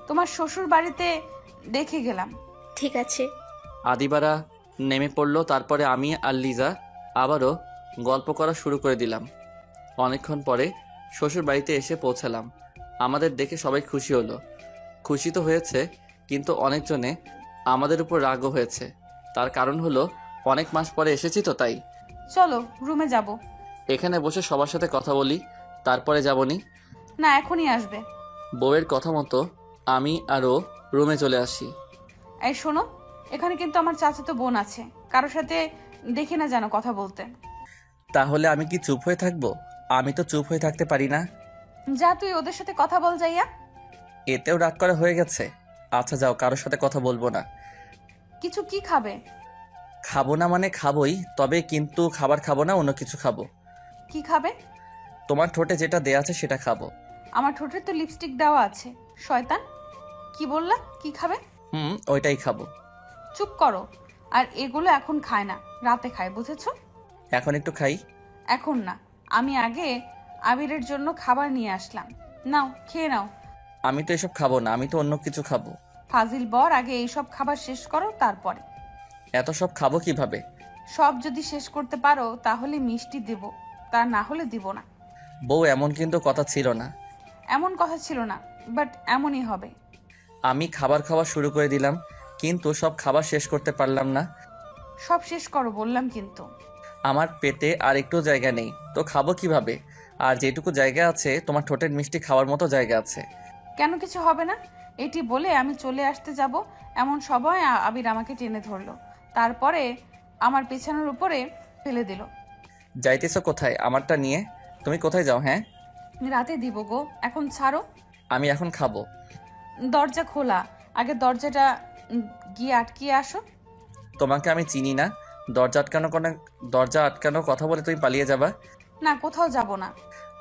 তোমার শ্বশুর বাড়িতে দেখে গেলাম। ঠিক আছে। আদিবারা নেমে পড়লো। তারপরে আমি আর লিজা আবারও গল্প করা শুরু করে দিলাম। অনেকক্ষণ পরে শ্বশুর বাড়িতে এসে পৌঁছালাম। আমাদের দেখে সবাই খুশি হলো। খুশি তো হয়েছে, কিন্তু অনেকজনে আমাদের উপর রাগও হয়েছে। তার কারণ হলো অনেক মাস পরে এসেছি তো, তাই। চলো রুমে যাব। এখানে বসে সবার সাথে কথা বলি, তারপরে যাবনি। না, এখনই আসবে। বউয়ের কথা মতো আমি আরও রুমে চলে আসি। এই শোনো, এখানে কিন্তু আমার চাচাতো বোন আছে, কারোর সাথে দেখে না যেন কথা বলতে। তাহলে আমি কি চুপ হয়ে থাকবো? আমি তো চুপ হয়ে থাকতে পারি না। যা, তুই ওদের সাথে কথা বল যাইয়া। এতেও রাগ করা হয়ে গেছে? আচ্ছা যাও, কারোর সাথে কথা বলবো না। কিছু কি খাবে? খাবো না মানে খাবোই, তবে কিন্তু খাবার খাবো না, অন্য কিছু খাবো। কি খাবে? তোমার ঠোঁটে যেটা দেয়া আছে সেটা খাবো। আমার ঠোঁটে তো লিপস্টিক দেওয়া আছে। শয়তান, কি বললা? কি খাবে? ওইটাই খাবো। চুপ করো। আর এগুলো এখন খায় না, রাতে খায়, বুঝেছো? এখন একটু খাই। এখন না, আমি আগে আবিরের জন্য খাবার নিয়ে আসলাম। নাও, খেয়ে নাও। আমি তো এসব খাবো না, আমি তো অন্য কিছু খাবো। ফাজিল বর, আগে এইসব খাবার শেষ করো, তারপরে। এত সব খাবো কিভাবে? সব যদি শেষ করতে পারো তাহলে মিষ্টি দেব, তা না হলে দিব না। বউ, এমন কিন্তু কথা ছিল না। এমন কথা ছিল না, বাট এমনই হবে। আমি খাবার খাওয়া শুরু করে দিলাম, কিন্তু সব খাবার শেষ করতে পারলাম না। সব শেষ করো বললাম কিন্তু। আমার পেটে আর একটু জায়গা নেই, তো খাবো কিভাবে? আর যেটুকু জায়গা আছে তোমার ঠোঁটের মিষ্টি খাওয়ার মতো জায়গা আছে। কেন কিছু হবে না? এটি বলে আমি চলে আসতে যাব, এমন সময় আবির আমাকে টেনে ধরলো। তারপরে আমার পেছনের উপরে ফেলে দিল। যাইতেছো কোথায় আমারটা নিয়ে? তুমি কোথায় যাও? হ্যাঁ, রাতে দিব গো, এখন ছাড়ো। আমি এখন খাবো। দরজা খোলা, আগে দরজাটা গিয়ে আটকিয়ে আসো। তোমাকে আমি চিনি না, দরজা আটকানো কথা বলে তুমি পালিয়ে যাবা? না, কোথাও যাব না।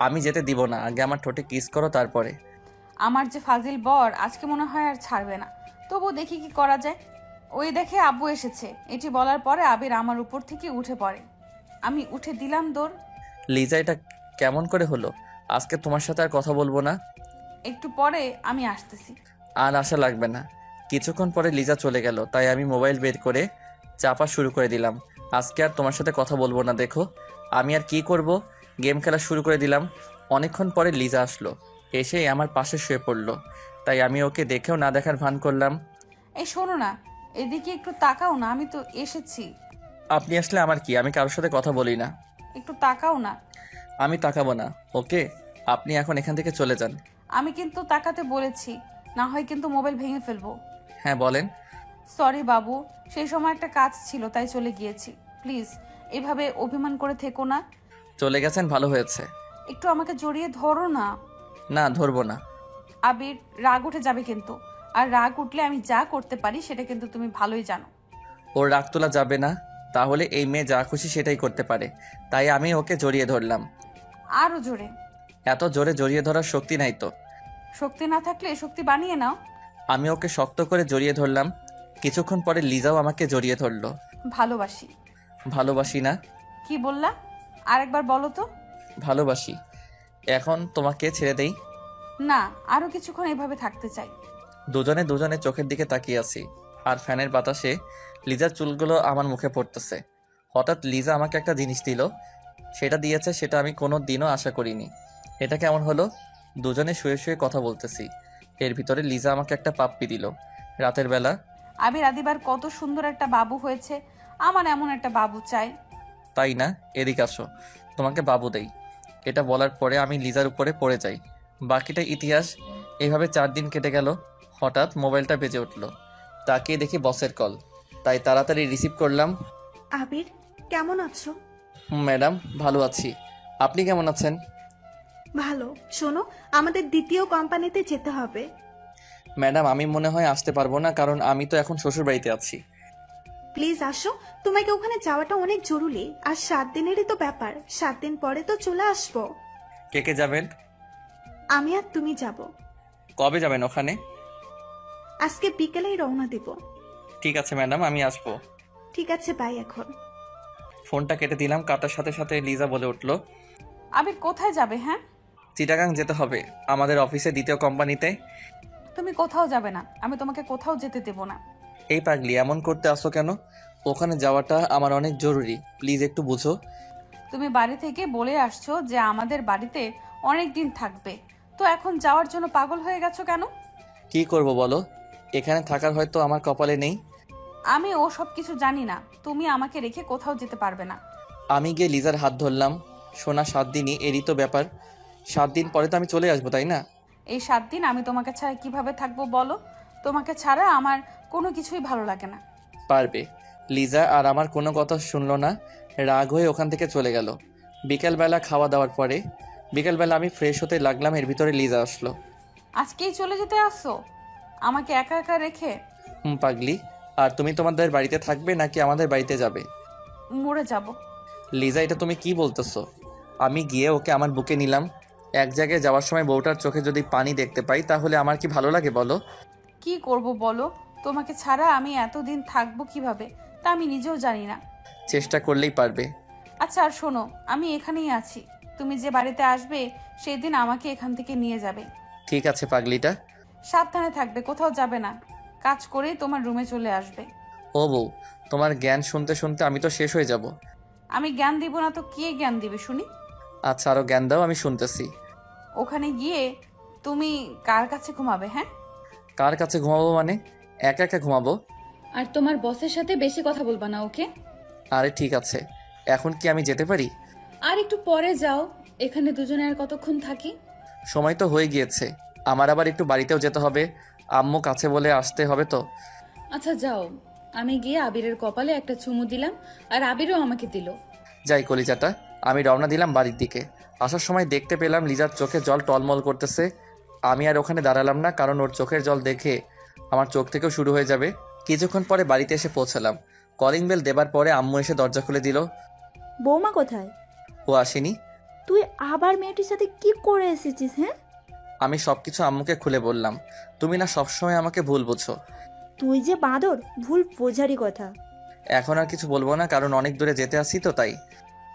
আমি যেতে দিব না, আগে আমার ঠোঁটে কিস করো, তারপরে। আমার যে ফাজিল বর আজকে মনে হয় আর ছাড়বে না, তবু দেখি কি করা যায়। ওই দেখে আব্বু এসেছে, এটি বলার পরে আবির আমার উপর থেকে উঠে পড়ে। আমি উঠে দিলাম দৌড়। লিজা, এটা কেমন করে হলো? আজকে তোমার সাথে আর কথা বলবো না। একটু পরে আমি আসতেছি। আর আশা লাগবে না। কিছুক্ষণ পরে লিজা চলে গেল, তাই আমি মোবাইল বের করে চাপা শুরু করে দিলাম। আজকে আর তোমার সাথে কথা বলবো না। দেখো আমি আর কি করব, গেম খেলা শুরু করে দিলাম। অনেকক্ষণ পরে লিজা আসলো, এসে আমার পাশে শুয়ে পড়লো। তাই আমি ওকে দেখেও না দেখার ভান করলাম। এই শোনো না, এদিকে একটু তাকাও না, আমি তো এসেছি। আপনি আসলে আমার কি? আমি কারোর সাথে কথা বলি না। একটু তাকাও না। আমি তাকাবো না, ওকে? আপনি এখন এখান থেকে চলে যান। আমি কিন্তু তাকাতে বলেছি, না হয় কিন্তু মোবাইল ভেঙে ফেলবো। হ্যাঁ বলেন। সরি বাবু, সেই সময় একটা কাজ ছিল তাই চলে গিয়েছি। প্লিজ এভাবে অভিমান করে থেকো না। চলে গেছেন, ভালো হয়েছে। একটু আমাকে জড়িয়ে ধরো না। না, ধরবো না। আবির, রাগ উঠে যাবে কিন্তু। আর রাগ উঠলে আমি যা করতে পারি সেটা কিন্তু তুমি ভালোই জানো। ওর রাগ তোলা যাবে না, তাহলে এই মেয়ে যা খুশি সেটাই করতে পারে। তাই আমি ওকে জড়িয়ে ধরলাম। আরো জোরে। এত জোরে জড়িয়ে ধরার শক্তি নাই তো। শক্তি না থাকলে শক্তি বানিয়ে নাও। আমি ওকে শক্ত করে জড়িয়ে ধরলাম। কিছুক্ষণ পরে লিজাও আমাকে জড়িয়ে ধরলো। ভালোবাসি। ভালোবাসি না? কি বললা? আরেকবার বলো তো। ভালোবাসি। এখন তোমাকে ছেড়ে দেই? না, আরো কিছুক্ষণ এভাবে থাকতে চাই। দুজনে দুজনে চোখের দিকে তাকিয়ে আছি, আর ফ্যানের বাতাসে লিজার চুলগুলো আমার মুখে পড়তেছে। হঠাৎ লিজা আমাকে একটা জিনিস দিল। সেটা দিয়েছে সেটা আমি কোনো দিনও আশা করিনি। এটা কেমন হলো? দুজনে শুয়ে শুয়ে কথা বলতেছি, এর ভিতরে লিজা আমাকে একটা পাপ্পি দিল। রাতের বেলা। আবির আদিবার কত সুন্দর একটা বাবু হয়েছে, আমার এমন একটা বাবু চাই। তাই না? এদিকে আসো, তোমাকে বাবু দেই। এটা বলার পরে আমি লিজার উপরে পড়ে যাই। বাকিটা ইতিহাস। এইভাবে 4 দিন কেটে গেল। হঠাৎ মোবাইলটা বেজে উঠল। তাকিয়ে দেখি বসের কল, তাই তাড়াতাড়ি রিসিভ করলাম। আবির, কেমন আছো? ম্যাডাম, ভালো আছি। আপনি কেমন আছেন? ভালো। শোনো, আমাদের দ্বিতীয় কোম্পানিতে যেতে হবে। ম্যাডাম, আমি মনে হয় আসতে পারবো না, কারণ আমি তো এখন শ্বশুর বাড়িতে আছি। প্লিজ আসো, তোমাকে ওখানে যাওয়াটা অনেক জরুরি। আর 7 দিনেরই তো ব্যাপার, 7 দিন পরে তো চলে আসবো। কে কে যাবেন? আমি আর তুমি যাব। কবে যাবেন ওখানে? আজকে বিকেলেই রওনা দিব। ঠিক আছে ম্যাডাম, আমি আসবো। ঠিক আছে, বাই এখন। ফোনটা কেটে দিলাম। কাটার সাথে সাথে লিজা বলে উঠল, আবির কোথায় যাবে? হ্যাঁ, চিটাগাং যেতে হবে, আমাদের অফিসে দ্বিতীয় কোম্পানিতে। তুমি কোথাও যাবে না, আমি তোমাকে কোথাও যেতে দেব না। এই পাগলি, এমন করতে আসো কেন? ওখানে যাওয়াটা আমার অনেক জরুরি, প্লিজ একটু বুঝো। তুমি বাড়ি থেকে বলে আসছো যে আমাদের বাড়িতে অনেক দিন থাকবে, তো এখন যাওয়ার জন্য পাগল হয়ে গেছো কেন? কি করব বলো, এখানে থাকার হয়তো আমার কপালে নেই। আমি ও সব কিছু জানি না, তুমি আমাকে রেখে কোথাও যেতে পারবে না। আমি গিয়ে লিজার হাত ধরলাম। সোনা, 7 দিনই, এরই তো ব্যাপার। 7 দিন পরে তো আমি চলে আসবো, তাই না? এই 7 দিন আমি তোমাকে ছাড়া কিভাবে থাকবো বলো? তোমাকে ছাড়া আমার কোনো কিছুই ভালো লাগে না। পারবে। লিজা আর আমার কোনো কথা শুনলো না, রাগ হয়ে ওখান থেকে চলে গেল। বিকেলবেলা খাওয়া দাওয়ার পরে বিকেলবেলা আমি ফ্রেশ হতে লাগলাম, এর ভিতরে লিজা আসলো। আজকেই চলে যেতে আসছো আমাকে একা একা রেখে? পাগলি, আর তুমি তোমাদের বাড়িতে থাকবে নাকি আমাদের বাড়িতে যাবে? মরে যাব। লিজা, এটা তুমি কি বলতেছো? আমি গিয়ে ওকে আমার বুকে নিলাম। এক জায়গায় যাওয়ার সময় বউটার চোখে যদি পানি দেখতে পাই তাহলে আমার কি ভালো লাগে বলো? কি করব বলো? তোমাকে ছাড়া আমি এতদিন থাকবো কিভাবে তা আমি নিজেও জানি না। চেষ্টা করলেই পারবে। আচ্ছা, আর শোনো, আমি এখানেই আছি, তুমি যে বাড়িতে আসবে সেই দিন আমাকে এখান থেকে নিয়ে যাবে। ঠিক আছে পাগলিটা। সাবধানে থাকবে, কোথাও যাবে না, কাজ করেই তোমার রুমে চলে আসবে। ও বউ, তোমার জ্ঞান শুনতে শুনতে আমি তো শেষ হয়ে যাব। আমি জ্ঞান দিব না তো কে জ্ঞান দিবে শুনি? আচ্ছা, আরো জ্ঞান দাও, আমি শুনতেছি। ওখানে গিয়ে তুমি কার কাছে ঘুমাবে? হ্যাঁ, কার কাছে ঘুমাবো মানে? একা একা ঘুমাবো? আর তোমার বসের সাথে বেশি কথা বলবা না, ওকে? আরে ঠিক আছে, এখন কি আমি যেতে পারি? আর একটু পরে যাও, এখানে দুজনে আর কতক্ষণ থাকি? সময় তো হয়ে গিয়েছে, আমার আবার একটু বাড়িতেও যেতে হবে। আম্মু কাছে বলে আসতে হবে তো। আচ্ছা যাও, আমি গিয়ে আবিরের কপালে একটা চুমু দিলাম, আর আবিরও আমাকে দিল। যাই কলিজাটা। আমি রওনা দিলাম বাড়ির দিকে। আসার সময় দেখতে পেলাম লিজার চোখে জল টলমল করতেছে। আমি আর ওখানে দাঁড়ালাম না, কারণ ওর চোখের জল দেখে আমার চোখ থেকেও শুরু হয়ে যাবে। কিছুক্ষণ পরে বাড়িতে এসে পৌঁছালাম। কলিং বেল দেবার পরে আম্মু এসে দরজা খুলে দিল। বৌমা কোথায়? ও আসেনি। তুই আবার মেয়েটির সাথে কি করে এসেছিস? হ্যাঁ, আমি সবকিছু আম্মুকে খুলে বললাম। তুমি না সবসময় আমাকে ভুল বুঝছো। তুই যে বাঁদর, ভুল বোঝারই কথা। এখন আর কিছু বলবো না, কারণ অনেক দূরে যেতে আসি তো, তাই।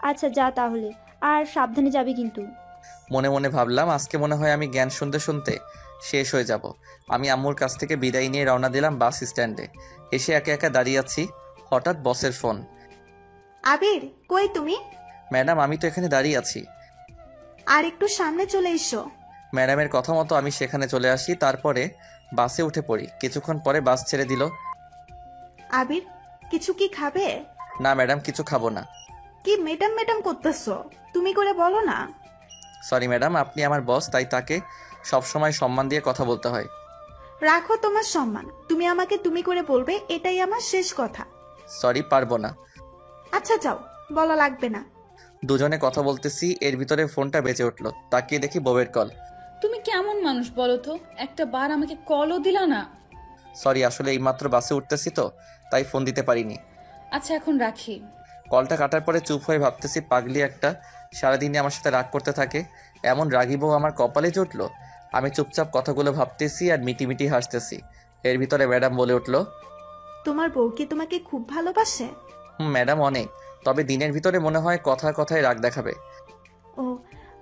আচ্ছা যা তাহলে, আর সাবধানে যাবি কিন্তু। মনে মনে ভাবলাম আজকে মনে হয় আমি জ্ঞান শুনতে শুনতে শেষ হয়ে যাব। আমি আম্মুর কাছ থেকে বিদায় নিয়ে রওনা দিলাম বাস স্ট্যান্ডে। এসে একা একা দাঁড়িয়ে আছি, হঠাৎ বসের ফোন। আবির, কই তুমি? ম্যাডাম, আমি তো এখানে দাঁড়িয়ে আছি। আর একটু সামনে চলে এসো। ম্যাডামের কথা মতো আমি সেখানে চলে আসি, তারপরে বাসে উঠে পড়ি। কিছুক্ষণ পরে বাস ছেড়ে দিল। আবির, কিছু কি খাবে? না ম্যাডাম, কিছু খাবো না। কি ম্যাডাম ম্যাডাম করতেছো? তুমি করে বলো না। সরি ম্যাডাম, আপনি আমার বস, তাই তাকে সবসময় সম্মান দিয়ে কথা বলতে হয়। রাখো তোমার সম্মান, তুমি আমাকে তুমি করে বলবে, এটাই আমার শেষ কথা। সরি, পারবো না। আচ্ছা যাও, বলা লাগবে না। দুজনে কথা বলতেছি, এর ভিতরে ফোনটা বেজে উঠলো। তাকিয়ে দেখি বউয়ের কল। তুমি কেমন মানুষ বলো তো, একটা বার আমাকে কলও দিলা না। সরি, আসলে এইমাত্র বাসে উঠতেছি তো, তাই ফোন দিতে পারিনি। আচ্ছা এখন রাখি। কলটা কাটার পরে চুপ হয়ে ভাবতেছি, পাগলি একটা সারাদিনই আমার সাথে রাগ করতে থাকে, এমন রাগী বউ আমার কপালে জুটলো। আমি চুপচাপ কথাগুলো ভাবতেছি আর মিটিমিটি হাসতেছি। এর ভিতরে ম্যাডাম বলে উঠলো, তোমার বউ কি তোমাকে খুব ভালোবাসে? ম্যাডাম অনেক, তবে দিনের ভিতরে মনে হয় কথায় কথায় রাগ দেখাবে। ও,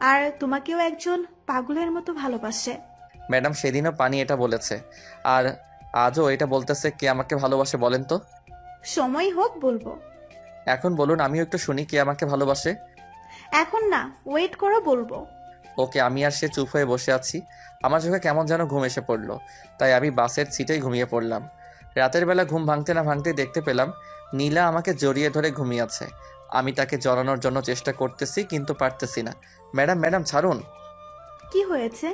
আর তোমাকেও একজন পাগলের মতো ভালোবাসে। ম্যাডাম সেদিনও পানি এটা বলেছে, আর আজও এটা বলতেছে। কে আমাকে ভালোবাসে বলেন তো? সময় হোক বলবো। এখন বলুন, আমিও একটু শুনি কে আমাকে ভালোবাসে। এখন না, ওয়েট করো, বলবো। ওকে, আমি আর সে চুপ হয়ে বসে আছি। আমার চোখে কেমন যেন ঘুম এসে পড়লো, তাই আমি বাসের সিটেই ঘুমিয়ে পড়লাম। রাতের বেলা ঘুম ভাঙতে না ভাঙতে দেখতে পেলাম নীলা আমাকে জড়িয়ে ধরে ঘুমিয়ে আছে। আমি তাকে জড়ানোর জন্য চেষ্টা করতেছি কিন্তু পারতেছি না। ম্যাডাম ম্যাডাম ছাড়ুন। কি হয়েছে?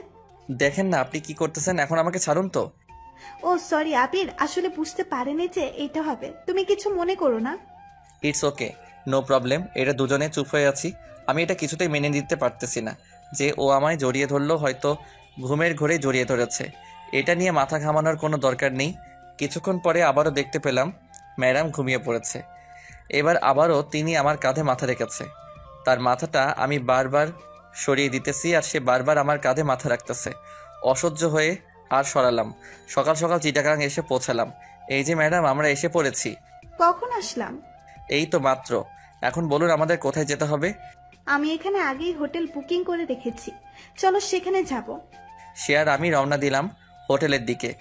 দেখেন না আপনি কি করতেছেন, এখন আমাকে ছাড়ুন তো। ও সরি আবির, আসলে বুঝতে পারেনি যে এটা হবে। তুমি কিছু মনে করো না। It's okay, no problem. এটা দুজনে চুপ হয়ে আছি। আমি এটা কিছুতেই মেনে নিতে পারতেছি না যে ও আমায় জড়িয়ে ধরলো, হয়তো ঘুমের ঘোরে জড়িয়ে ধরেছে। এটা নিয়ে মাথা ঘামানোর কোনো দরকার নেই। কিছুক্ষণ পরে আবারও দেখতে পেলাম ম্যাডাম ঘুমিয়ে পড়েছে। এবার আবারও তিনি আমার কাঁধে মাথা রেখেছে। তার মাথাটা আমি বারবার সরিয়ে দিতেছি আর সে বারবার আমার কাঁধে মাথা রাখতেছে। অসহ্য হয়ে আর সরালাম। সকাল সকাল চিটাগাং এসে পৌঁছালাম। এই যে ম্যাডাম, আমরা এসে পড়েছি। কখন আসলাম? এই তো মাত্র। এখন বলুন আমাদের কোথায় যেতে হবে? আমি এখানে আগেই হোটেল বুকিং করে রেখেছি, চলো সেখানে যাব। সে আর আমি রওনা দিলাম হোটেলের দিকে।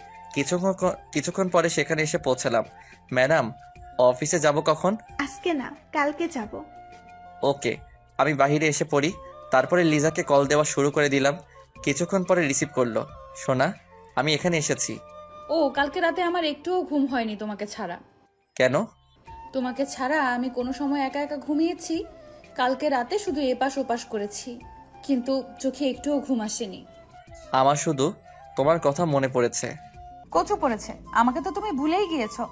কিছুক্ষণ পরে সেখানে এসে পৌঁছালাম। ম্যাডাম, অফিসে যাব কখন? আজকে না, কালকে যাব। ওকে। আমি বাহিরে এসে পড়ি। তারপরে লিজাকে কল দেওয়া শুরু করে দিলাম। কিছুক্ষণ পরে রিসিভ করলো। সোনা, আমি এখানে এসেছি। ও, কালকে রাতে আমার একটুও ঘুম হয়নি তোমাকে ছাড়া। কেন? তোমাকে ছাড়া আমি কোনো সময় একা একা ঘুমিয়েছি? কালকে রাতে শুধু এপাশ ওপাশ করেছি, কিন্তু চোখে একটুও ঘুম আসেনি। আমার শুধু তোমার কথা মনে পড়েছে। কচু পড়েছে, আমাকে তো তুমি ভুলেই গিয়েছো।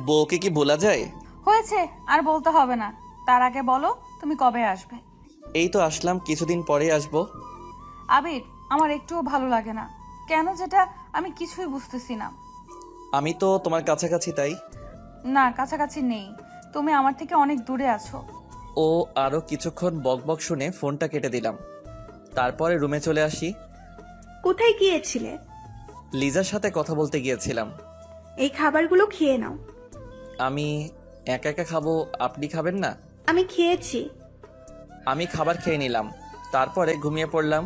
বউকে কি ভোলা যায়? হয়েছে, আর বলতে হবে না। তার আগে বলো তুমি কবে আসবে? এই তো আসলাম, কিছুদিন পরে আসবো। আবির, আমার একটুও ভালো লাগে না কেন, যেটা আমি কিছুই বুঝতেছি না। আমি তো তোমার কাছাকাছি, তাই। না, কাছাকাছি নেই, তুমি আমার থেকে অনেক দূরে আছো। ও আরো কিছুক্ষণ বকবক শুনে ফোনটা কেটে দিলাম। তারপরে রুমে চলে আসি। কোথায় গিয়েছিলে? লিজার সাথে কথা বলতে গিয়েছিলাম। এই খাবারগুলো খেয়ে নাও। আমি একা একা খাবো, আপনি খাবেন না? আমি খেয়েছি। আমি খাবার খেয়ে নিলাম। তারপরে ঘুমিয়ে পড়লাম।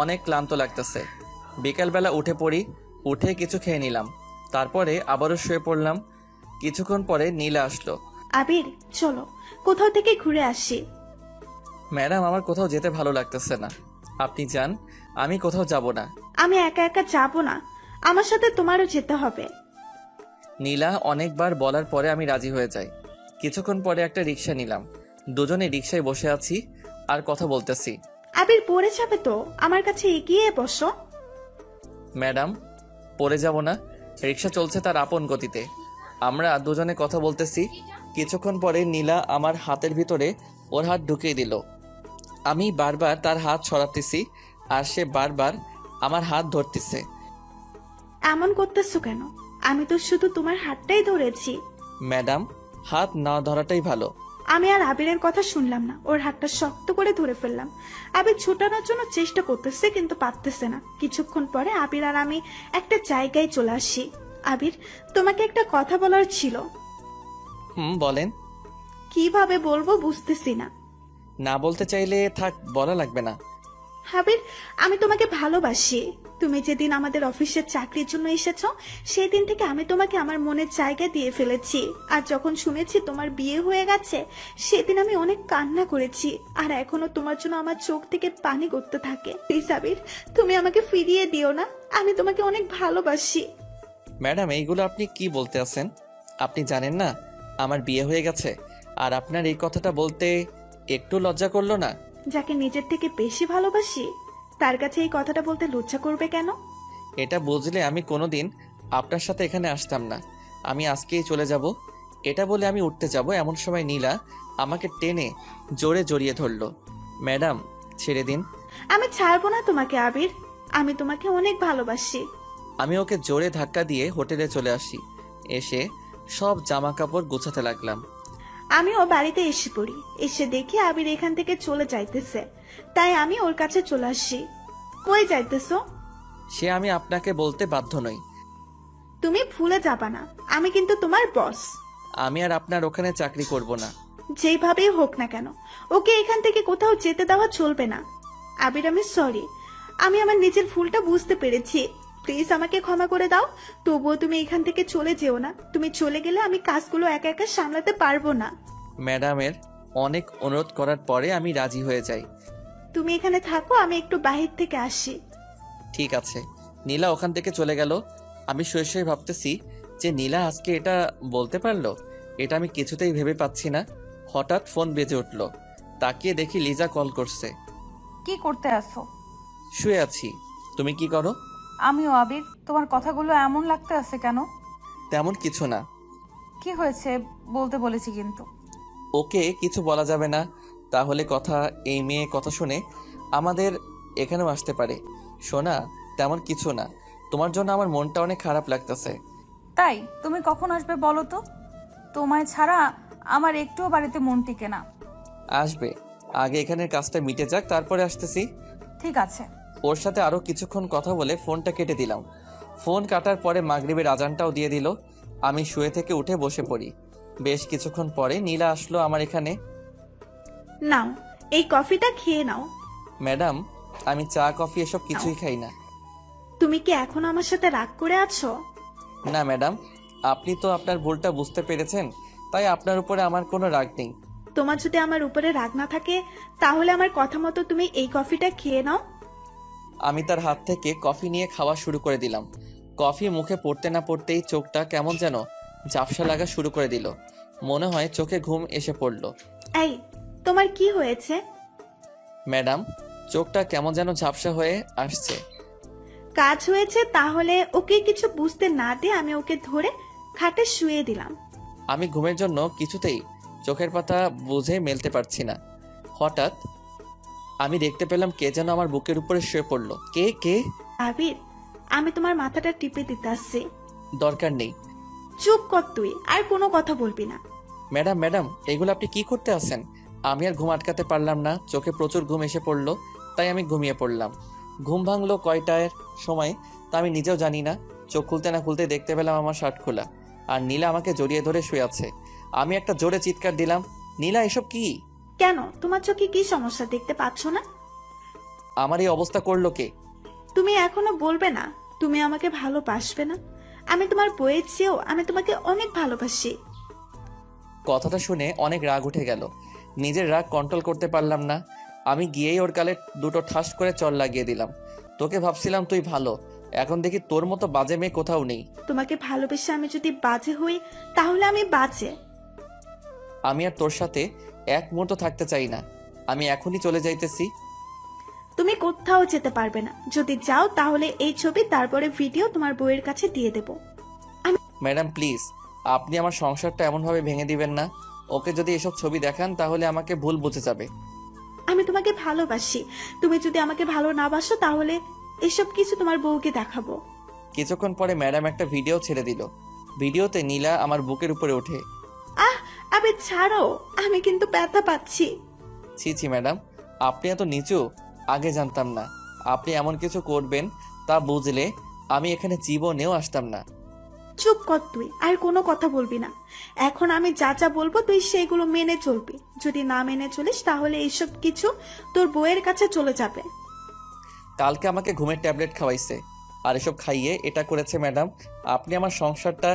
অনেক ক্লান্ত লাগতেছে। বিকালবেলা উঠে পড়ি, উঠে কিছু খেয়ে নিলাম। তারপরে আবারও শুয়ে পড়লাম। কিছুক্ষণ পরে নীলা আসলো। আবির, চলো কোথাও থেকে ঘুরে আসি। ম্যাডাম, আমার কোথাও যেতে ভালো লাগতেছে না। আপনি যান, আমি কোথাও যাব না। আমি একা একা যাব না, আমার সাথে তোমারও যেতে হবে। নীলা অনেকবার বলার পরে আমি রাজি হয়ে যাই। কিছুক্ষণ পরে একটা রিক্সা নিলাম। দুজনে রিক্সায় বসে আছি আর কথা বলতেছি। আবির, পড়ে যাবে তো, আমার কাছে এগিয়ে বসো। ম্যাডাম, পড়ে যাব না। রিক্সা চলছে তার আপন গতিতে। আমরা দুজনে কথা বলতেছি। কিছুক্ষণ পরে নীলা আমার হাতের ভিতরে ওর হাত ঢুকিয়ে দিল। আমি বারবার তার হাত সরাতেছি আর সে বারবার আমার হাত ধরতেছে। এমন করতেছো কেন? আমি তো শুধু তোমার হাতটাই ধরেছি। ম্যাডাম, হাত না ধরাটাই ভালো। আমি আর আবিরের কথা শুনলাম না, ওর হাতটা শক্ত করে ধরে ফেললাম। আবির ছুটানোর জন্য চেষ্টা করতেছে কিন্তু পারতেছে না। কিছুক্ষণ পরে আবির আর আমি একটা জায়গায় চলে আসি। আবির, তোমাকে একটা কথা বলার ছিল। বলেন। কিভাবে বলবো বুঝতেছি না। না বলতে চাইলে থাক, বলা লাগবে না। আবির, আমি তোমাকে ভালোবাসি। তুমি যেদিন আমাদের অফিসের চাকরির জন্য এসেছো, সেই দিন থেকে আমি তোমাকে আমার মনের জায়গা দিয়ে ফেলেছি। আর যখন শুনেছি তোমার বিয়ে হয়ে গেছে, সেদিন আমি অনেক কান্না করেছি। আর এখনো তোমার জন্য আমার চোখ থেকে পানি গড়তে থাকে। প্লিজ আবির, তুমি আমাকে ফিরিয়ে দিও না। আমি তোমাকে অনেক ভালোবাসি। ম্যাডাম, এইগুলো আপনি কি বলতে আছেন? আপনি জানেন না আমার বিয়ে হয়ে গেছে? আর আপনার এই কথাটা বলতে একটু লজ্জা করলো না? যাকে নিজের থেকে বেশি ভালোবাসি, তার কাছে এই কথাটা বলতে লজ্জা করবে কেন? এটা বুঝলে আমি কোনোদিন আপনার সাথে এখানে আসতাম না। আমি আজকেই চলে যাব। এটা বলে আমি উঠতে যাব, এমন সময় নীলা আমাকে টেনে জোরে জড়িয়ে ধরলো। ম্যাডাম, ছেড়ে দিন। আমি ছাড়বো না তোমাকে আবির, আমি তোমাকে অনেক ভালোবাসি। আমি ওকে জোরে ধাক্কা দিয়ে হোটেলে চলে আসি। এসে সব জামা কাপড় গোছাতে লাগলাম। আমিও বাড়িতে এসে পড়ি। এসে দেখি আবির এখান থেকে চলে যাইতেছে, তাই আমি ওর কাছে চলে আসি। কই যাইতেছো? সে আমি আপনাকে বলতে বাধ্য নই। তুমি ভুলে যাবা না, আমি কিন্তু তোমার বস। আমি আর আপনার ওখানে চাকরি করব না। যেভাবেই হোক না কেন, ওকে এখান থেকে কোথাও যেতে দেওয়া চলবে না। আবির, আমি সরি, আমি আমার নিজের ভুলটা বুঝতে পেরেছি। প্লিজ আমাকে ক্ষমা করে দাও। তবুও তুমি এখান থেকে চলে যেও না। তুমি চলে গেলে আমি কাজগুলো একা একা সামলাতে পারবো না। ম্যাডামের অনেক অনুরোধ করার পরে আমি রাজি হয়ে যাই। তুমি এখানে থাকো, আমি একটু বাহির থেকে আসি। ঠিক আছে। নীলা ওখান থেকে চলে গেল। আমি শুয়ে শুয়ে ভাবতেছি যে নীলা আজকে এটা বলতে পারলো, এটা আমি কিছুতেই ভেবে পাচ্ছি না। হঠাৎ ফোন বেজে উঠল, তাকিয়ে দেখি লিজা কল করছে। কি করতে আসো? শুয়ে আছি। তুমি কি করো? আমিও। আবির, তোমার কথাগুলো এমন লাগতে আছে কেন? তেমন কিছু না। কি হয়েছে বলতে বলেছি কিন্তু। ওকে কিছু বলা যাবে না, তাহলে কথা এই মেয়ে কথা শুনে আমাদের এখানেও আসতে পারে। শোনা, তেমন কিছু না, তোমার জন্য আমার মনটা অনেক খারাপ লাগতেছে। তাই তুমি কখন আসবে বলো তো? তোমায় ছাড়া আমার একটুও বাড়িতে মন টিকে না। আসবে, আগে এখানের কাজটা মিটে যাক, তারপরে আসতেছি। ঠিক আছে। ওর সাথে আরো কিছুক্ষণ কথা বলে ফোনটা কেটে দিলাম। ফোন কাটার পরে মাগরিবের আজানটাও দিয়ে দিল। আমি শুয়ে থেকে উঠে বসে পড়ি। বেশ কিছুক্ষণ পরে নীলা আসলো আমার এখানে। নাও, এই কফিটা খেয়ে নাও। ম্যাডাম, আমি চা কফি এসব কিছুই খাই না। তুমি কি এখন আমার সাথে রাগ করে আছো? না ম্যাডাম, আপনি তো আপনার ভুলটা বুঝতে পেরেছেন, তাই আপনার উপরে আমার কোনো রাগ নেই। তোমার যদি আমার উপরে রাগ না থাকে তাহলে আমার কথা মতো তুমি এই কফিটা খেয়ে নাও। আমি তার হাত থেকে কফি নিয়ে খাওয়া শুরু করে দিলাম। কফি মুখে পড়তে না পড়তেই চোখটা কেমন যেন ঝাপসা লাগা শুরু করে দিল। মনে হয় চোখে ঘুম এসে পড়ল। এই, তোমার কি হয়েছে? ম্যাডাম, চোখটা কেমন যেন ঝাপসা হয়ে আসছে। কাজ হয়েছে, তাহলে ওকে কিছু বুঝতে না দিয়ে আমি ওকে ধরে খাটে শুয়ে দিলাম। আমি ঘুমের জন্য কিছুতেই চোখের পাতা বুঝে মেলতে পারছি না। হঠাৎ আমি দেখতে পেলাম কে যেন আমার বুকের উপরে শুয়ে পড়লো। কে কে? আবির, আমি তোমার মাথাটা টিপে দিতে আসছি। দরকার নেই। চুপ কর তুই, আর কোনো কথা বলবি না। ম্যাডাম ম্যাডাম, এগুলো আপনি কি করতে আছেন? আমি আর ঘুম আটকাতে পারলাম না, চোখে প্রচুর ঘুম এসে পড়লো, তাই আমি ঘুমিয়ে পড়লাম। ঘুম ভাঙলো কয়টার সময় তা আমি নিজেও জানি না। চোখ খুলতে না খুলতে দেখতে পেলাম আমার শার্ট খোলা, আর নীলা আমাকে জড়িয়ে ধরে শুয়ে আছে। আমি একটা জোরে চিৎকার দিলাম, নীলা এসব কি? কেন, তোমার চোখে কি সমস্যা, দেখতে পাচ্ছ না? আমার এই অবস্থা করলো কে? তুমি এখনো বলবে না তুমি আমাকে ভালোবাসবে না? আমি তোমার বইয়ের চেয়েও আমি তোমাকে অনেক ভালোবাসি। কথাটা শুনে অনেক রাগ উঠে গেল। নিজের রাগ কন্ট্রোল করতে পারলাম না। আমি গিয়েই ওর গালে দুটো ঠাস করে চড় লাগিয়ে দিলাম। তোকে ভাবছিলাম তুই ভালো, এখন দেখি তোর মতো বাজে মেয়ে কোথাও নেই। তোমাকে ভালোবেসে আমি যদি বাজে হই তাহলে আমি বাজে। আমি আর তোর সাথে এক মুহূর্ত থাকতে চাই না। আমি এখনই চলে যাইতেছি। তুমি কোথাও যেতে পারবে না। যদি যাও তাহলে এই ছবি তারপরে ভিডিও তোমার বইয়ের কাছে দিয়ে দেব। ম্যাডাম প্লিজ, আপনি আমার সংসারটা এমনভাবে ভেঙে দিবেন না। ওকে যদি এসব ছবি দেখান তাহলে আমাকে ভুল বুঝে যাবে। আমি তোমাকে ভালোবাসি। তুমি যদি আমাকে ভালো না বাসো তাহলে এসব কিছু তোমার বউকে দেখাবো। কিছুক্ষণ পরে ম্যাডাম একটা ভিডিও ছেড়ে দিল। ভিডিওতে নীলা আমার বুকের উপরে ওঠে। আহ, আবে ছাড়ো, আমি কিন্তু ব্যথা পাচ্ছি। ছি ছি ম্যাডাম, আপনি এত নিচু আগে জানতাম না। আপনি এমন কিছু করবেন তা বুঝলে আমি এখানে জীবনেও আসতাম না। চুপ কর তুই, আর কোনো কথা বলবি না। এখন আমি যা যা বলবো তুই সেগুলো মেনে চলবি। যদি না মেনে চলিস তাহলে এইসব কিছু তোর বউয়ের কাছে চলে যাবে। কালকে আমাকে ঘুমের ট্যাবলেট খাওয়াইছে, আর এসব খাইয়ে এটা করেছে। ম্যাডাম, আপনি আমার সংসারটা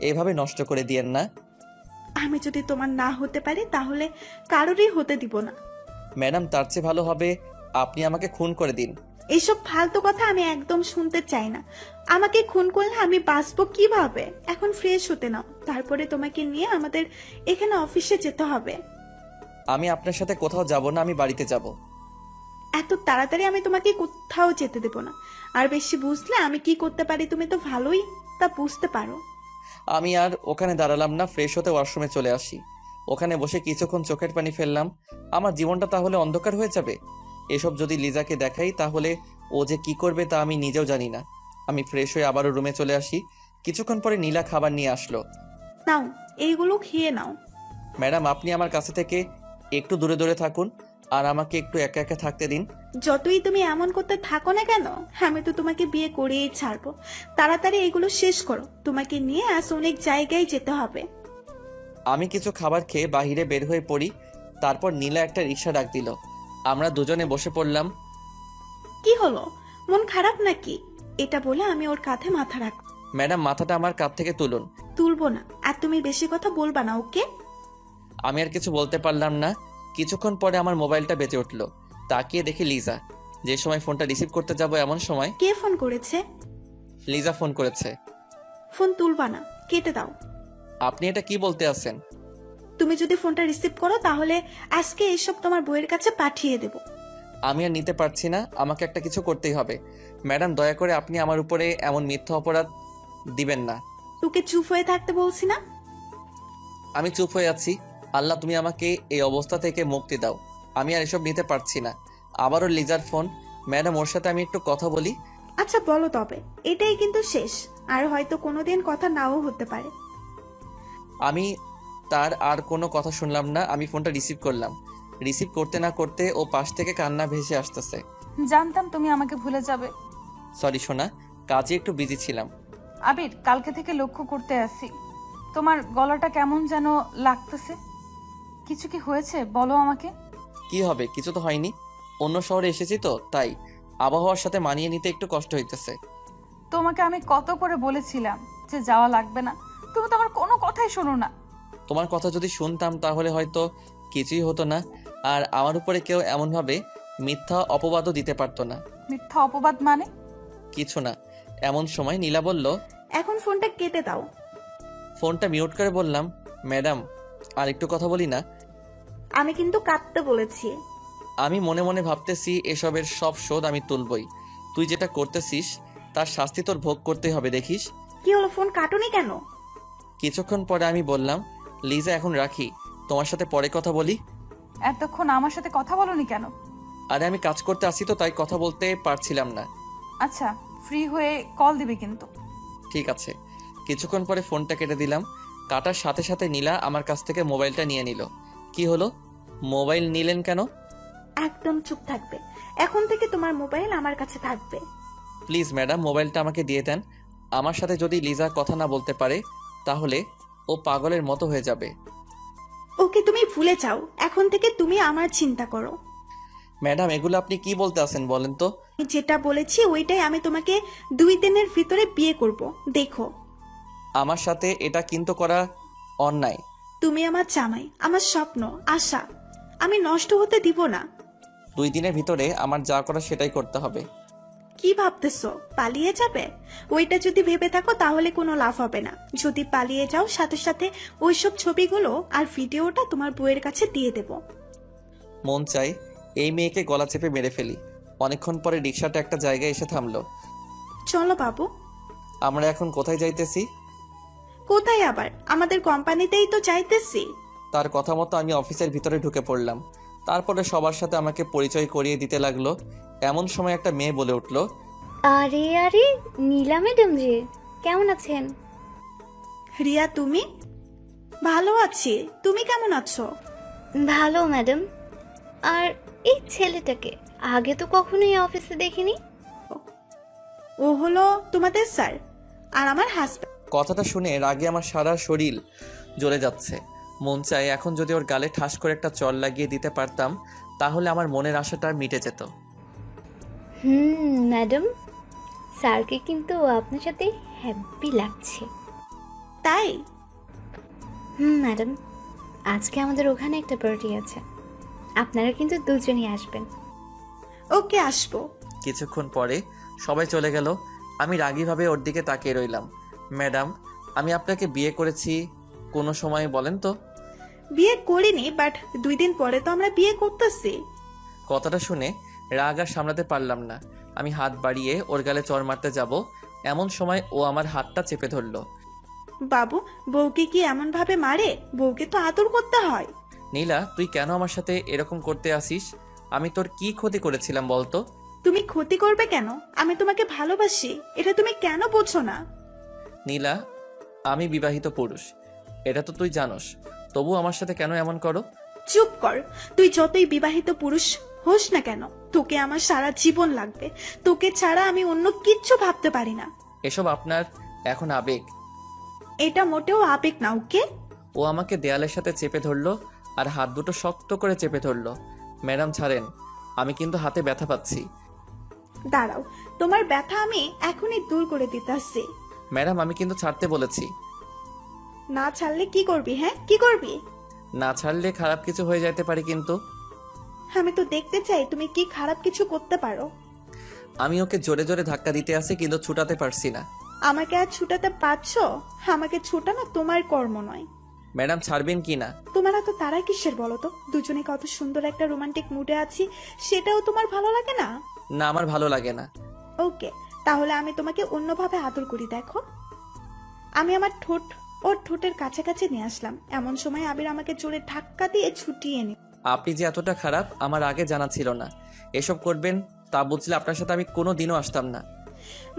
এভাবে নষ্ট করে দিয়েন না। আমি যদি তোমার না হতে পারি তাহলে কারোরই হতে দিব না। ম্যাডাম, তার চেয়ে ভালো হবে আপনি আমাকে খুন করে দিন। এইসব ফালতু কথা আমি একদম শুনতে চাই না। আমাকে খুন করলে আমি বাঁচবো কিভাবে? এখন ফ্রেশ হতে নাও, তারপরে তোমাকে নিয়ে আমাদের এখানে অফিসে যেতে হবে। আমি আপনার সাথে কোথাও যাব না, আমি বাড়িতে যাব। এত তাড়াতাড়ি আমি তোমাকে কোথাও যেতে দেব না। আর বেশি বুঝলে আমি কি করতে পারি তুমি তো ভালোই তা বুঝতে পারো। আমি আর ওখানে দাঁড়ালাম না, ফ্রেশ হতে ওয়াশরুমে চলে আসি। ওখানে বসে কিছুক্ষণ চোখের পানি ফেললাম। আমার জীবনটা তাহলে অন্ধকার হয়ে যাবে। এসব যদি লিজাকে দেখাই তাহলে ও যে কি করবে তা আমি নিজেও জানি না। আমি ফ্রেশ হয়ে আবারও রুমে চলে আসি। কিছুক্ষণ পরে নীলা খাবার নিয়ে আসলো। নাও, এইগুলো খেয়ে নাও। ম্যাডাম, আপনি আমার কাছে থেকে একটু দূরে দূরে থাকুন, আর আমাকে একটু একা একা থাকতে দিন। যতই তুমি এমন করতে থাকো না কেন, আমি তো তোমাকে বিয়ে করেই ছাড়বো। তাড়াতাড়ি এগুলো শেষ করো, তোমাকে নিয়ে আজ অনেক জায়গায় যেতে হবে। আমি কিছু খাবার খেয়ে বাহিরে বের হয়ে পড়ি। তারপর নীলা একটা রিক্সা ডাক দিল। আমরা দুজনে বসে পড়লাম। কি হলো, মন খারাপ নাকি? এটা বলে আমি ওর কাঁধে মাথা রাখ। ম্যাডাম, মাথাটা আমার কাঁধ থেকে তুলুন। তুলবো না, আর তুমি বেশি কথা বলবা না, ওকে? আমি আর কিছু বলতে পারলাম না। কিছুক্ষণ পরে আমার মোবাইলটা বেজে উঠলো। তাকিয়ে দেখি লিজা। যে সময় ফোনটা রিসিভ করতে যাব এমন সময় কে ফোন করেছে? লিজা ফোন করেছে। ফোন তুলবা না, কেটে দাও। আপনি এটা কি বলতে আছেন? তুমি যদি ফোনটা রিসিভ করো তাহলে আজকে এইসব তোমার বইয়ের কাছে পাঠিয়ে দেব। আমি আর নিতে পারছি না, আমাকে একটা কিছু করতেই হবে। ম্যাডাম, দয়া করে আপনি আমার উপরে এমন মিথ্যা অপরাধ দিবেন না। তোকে চুপ হয়ে থাকতে বলছি না? আমি চুপ হয়ে আছি। আল্লাহ, তুমি আমাকে এই অবস্থা থেকে মুক্তি দাও। আমি আর এসব নিতে পারছি না। আবারও লিজার ফোন। ম্যাডাম, ওর সাথে আমি একটু কথা বলি। আচ্ছা বলো তবে, এটাই কিন্তু শেষ, আর হয়তো কোনোদিন কথা নাও হতে পারে। আমি তার আর কোনো কথা শুনলাম না। আমি ফোনটা রিসিভ করলাম। রিসিভ করতে না করতে ও পাশ থেকে কান্না ভেসে আসতেছে। জানতাম তুমি আমাকে ভুলে যাবে। সরি সোনা, কাজে একটু বিজি ছিলাম। আবির, কালকে থেকে লক্ষ্য করতে আসি, তোমার গলাটা কেমন যেন লাগতেছে। কিছু কি হয়েছে বলো আমাকে। কি হবে? কিছু তো হয়নি। অন্য শহরে এসেছি তো, তাই আবহাওয়ার সাথে মানিয়ে নিতে একটু কষ্ট হইতেছে। তোমাকে আমি কত করে বলেছিলাম যে যাওয়া লাগবে না, তুমি তো আমার কোনো কথাই শোনো না। তোমার কথা যদি শুনতাম তাহলে হয়তো কিছুই হতো না, আর আমার উপরে কেউ এমনভাবে মিথ্যা অপবাদও দিতে পারতো না। মিথ্যা অপবাদ মানে? কিছু না। এমন সময় নীলা বলল, এখন ফোনটা কেটে দাও। ফোনটা মিউট করে বললাম, ম্যাডাম আর একটু কথা বলি না? আমি কিন্তু কাটতে বলেছি। আমি মনে মনে ভাবতেছি এসবের সব শোধ আমি তুলবই। তুই যেটা করতেছিস তার শাস্তি তোর ভোগ করতেই হবে, দেখিস। কি হলো, ফোন কাটুনি কেন? কিছুক্ষণ পরে আমি বললাম, লিজা এখন রাখি, তোমার সাথে পরে কথা বলি। এতক্ষণ আমার সাথে কথা বলনি কেন? আরে আমি কাজ করতে আসি তো, তাই কথা বলতে পারছিলাম না। আচ্ছা, ফ্রি হয়ে কল দিবে কিন্তু। ঠিক আছে। কিছুক্ষণ পরে ফোনটা কেটে দিলাম। কাটার সাথে সাথে নীলা আমার কাছ থেকে মোবাইলটা নিয়ে নিল। কি হলো, মোবাইল নিলেন কেন? একদম চুপ থাকবে। এখন থেকে তোমার মোবাইল আমার কাছে থাকবে। প্লিজ ম্যাডাম, মোবাইলটা আমাকে দিয়ে দেন। আমার সাথে যদি লিজা কথা না বলতে পারে তাহলে ও পাগলের মতো হয়ে যাবে। ওকে তুমি ভুলে যাও, এখন থেকে তুমি আমার চিন্তা করো। ম্যাডাম, এগুলো আপনি কি বলতে আছেন বলেন তো? আমি যেটা বলেছি ওইটাই, আমি তোমাকে 2 দিনের ভিতরে বিয়ে করব, দেখো। আমার সাথে এটা কিন্তু করা অন্যায়। তুমি আমার জামাই, আমার স্বপ্ন, আশা, আমি নষ্ট হতে দিব না। 2 দিনের ভিতরে আমার যা করা সেটাই করতে হবে। কি ভাবতেছো, পালিয়ে যাবে? ওইটা যদি ভেবে থাকো তাহলে কোনো লাভ হবে না। যদি পালিয়ে যাও, সাথে সাথে ওইসব ছবিগুলো আর ভিডিওটা তোমার বউয়ের কাছে দিয়ে দেব। মন চাই এই মেয়েকে গলা চেপে মেরে ফেলি। অনেকক্ষণ পরে রিক্সাটা একটা জায়গায় এসে থামলো। চলো বাবু। আমরা এখন কোথায় যাইতেছি? কোথায় আবার, আমাদের কোম্পানিতেই তো চাইতেছি। তার কথা মতো আমি অফিসের ভিতরে ঢুকে পড়লাম। তারপরে সবার সাথে আমাকে পরিচয় করিয়ে দিতে লাগলো। এমন সময় একটা মেয়ে বলে উঠল, আরে আরে, নীলা ম্যাডাম যে, কেমন আছেন? রিয়া, তুমি? ভালো আছি, তুমি কেমন আছো? ভালো ম্যাডাম। আর এই ছেলেটাকে আগে তো কখনোই অফিসে দেখিনি। ও হলো তোমাদের স্যার, আর আমার হাজব্যান্ড। কথাটা শুনে রাগে আমার সারা শরীর জ্বলে যাচ্ছে। মন চায় এখন যদি ওর গালে ঠাস করে একটা চড় লাগিয়ে দিতে পারতাম তাহলে আমার মনের আশাটা মিটে যেত। ম্যাডাম, স্যারকে কিন্তু আপনার সাথে হ্যাপি লাগছে। তাই? ম্যাডাম, আজকে আমাদের ওখানে একটা পার্টি আছে, আপনারা কিন্তু দুজনই আসবেন। ওকে, আসবো। কিছুক্ষণ পরে সবাই চলে গেল। আমি রাগীভাবে ওর দিকে তাকিয়ে রইলাম। ম্যাডাম, আমি আপনাকে বিয়ে করেছি কোনো সময় বলেন তো? বিয়ে করিনি, বাট 2 দিন পরে তো আমরা বিয়ে করতেছি। কথাটা শুনে রাগ আর সামলাতে পারলাম না। আমি হাত বাড়িয়ে ওর গালে চড় মারতে যাব, এমন সময় ও আমার হাতটা চেপে ধরলো। বাবু, বউকে কি এমন ভাবে মারে? বউকে তো আদর করতে হয়। নীলা, তুই কেন আমার সাথে এরকম করতে আসিস? আমি তোর কি ক্ষতি করেছিলাম বলতো? তুমি ক্ষতি করবে কেন? আমি তোমাকে ভালোবাসি, এটা তুমি কেন বোঝো না? নীলা, আমি বিবাহিত পুরুষ, এটা তো তুই জানোস, তবু আমার সাথে কেন এমন করো? চুপ কর। তুই যতই বিবাহিত পুরুষ হোস না কেন, তোকে আমার সারা জীবন লাগবে। তোকে ছাড়া আমি অন্য কিচ্ছু ভাবতে পারি না। এসব আপনার এখন আবেগ। এটা মোটেও আবেগ না, ওকে? ও আমাকে দেয়ালের সাথে চেপে ধরলো আর হাত দুটো শক্ত করে চেপে ধরলো। ম্যাডাম ছাড়েন, আমি কিন্তু হাতে ব্যথা পাচ্ছি। দাঁড়াও, তোমার ব্যথা আমি এখনই দূর করে দিতে আসছি। ম্যাডাম, আমি কিন্তু ছাড়তে বলেছি। না ছাড়লে কি করবি? হ্যাঁ, কি করবি? না ছাড়লে খারাপ কিছু হয়ে যেতে পারে কিন্তু। আমি তো দেখতে চাই তুমি কি খারাপ কিছু করতে পারো। আমি ওকে জোরে জোরে ধাক্কা দিতে আসি কিন্তু ছুটাতে পারছি না। আমাকে আর ছুটাতে পারছো? আমাকে ছুটানো তোমার কর্ম নয়। ম্যাডাম ছাড়বেন কি না? তোমার এত তারা কিসের বলো তো? দুজনে কত সুন্দর একটা রোমান্টিক মুডে আছি, সেটাও তোমার ভালো লাগে না? না, আমার ভালো লাগে না। ওকে, তাহলে আমি তোমাকে অন্যভাবে আদর করি। দেখো, আমি আমার ঠোঁট ওর ঠোঁটের কাছাকাছি নিয়ে আসলাম, এমন সময় আবির আমাকে জোরে ধাক্কা দিয়ে ছুটিয়ে নি। আপনি যে এতটা খারাপ আমার আগে জানা ছিল না। এসব করবেন তা বুঝলে আপনার সাথে আমি কোনো দিনও আসতাম না।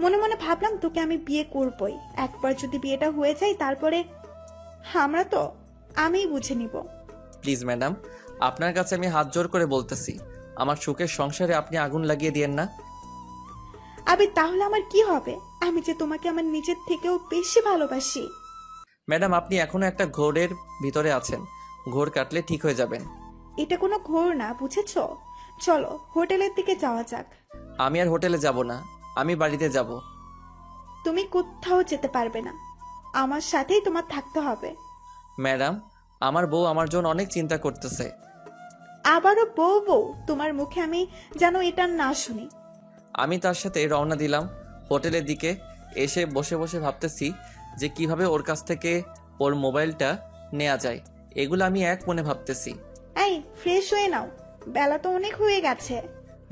মনে মনে ভাবলাম তোকে আমি বিয়ে করবই, একবার যদি বিয়েটা হয়ে যায় তারপরে আমরা তো আমিই বুঝে নিব। প্লিজ ম্যাডাম, আপনার কাছে আমি হাত জোর করে বলতেছি, আমার সুখের সংসারে আপনি আগুন লাগিয়ে দিয়েন না। আবির, তাহলে আমার কি হবে? আমি যে তোমাকে আমার নিজের থেকেও বেশি ভালোবাসি। ম্যাডাম, আপনি এখনো একটা ঘোরের ভিতরে আছেন। ঘোর কাটলে ঠিক হয়ে যাবেন। এটা কোনো ঘোর না, বুঝেছো? চলো হোটেলের দিকে যাওয়া যাক। আমি আর হোটেলে যাব না, আমি বাড়িতে যাব। তুমি কোথাও যেতে পারবে না, আমার সাথেই তোমার থাকতে হবে। ম্যাডাম, আমার বউ আমার জন্য অনেক চিন্তা করতেছে। আবারও বউ বউ? তোমার মুখে আমি যেন এটা না শুনি। আমি তার সাথে রওনা দিলাম হোটেলের দিকে। এসে বসে বসে ভাবতেছি যে কিভাবে ওর কাছ থেকে ওর মোবাইলটা নেওয়া যায়। এগুলো আমি এক মনে ভাবতেছি। এই, ফ্রেশ হয়ে নাও, বেলা তো অনেক হয়ে গেছে।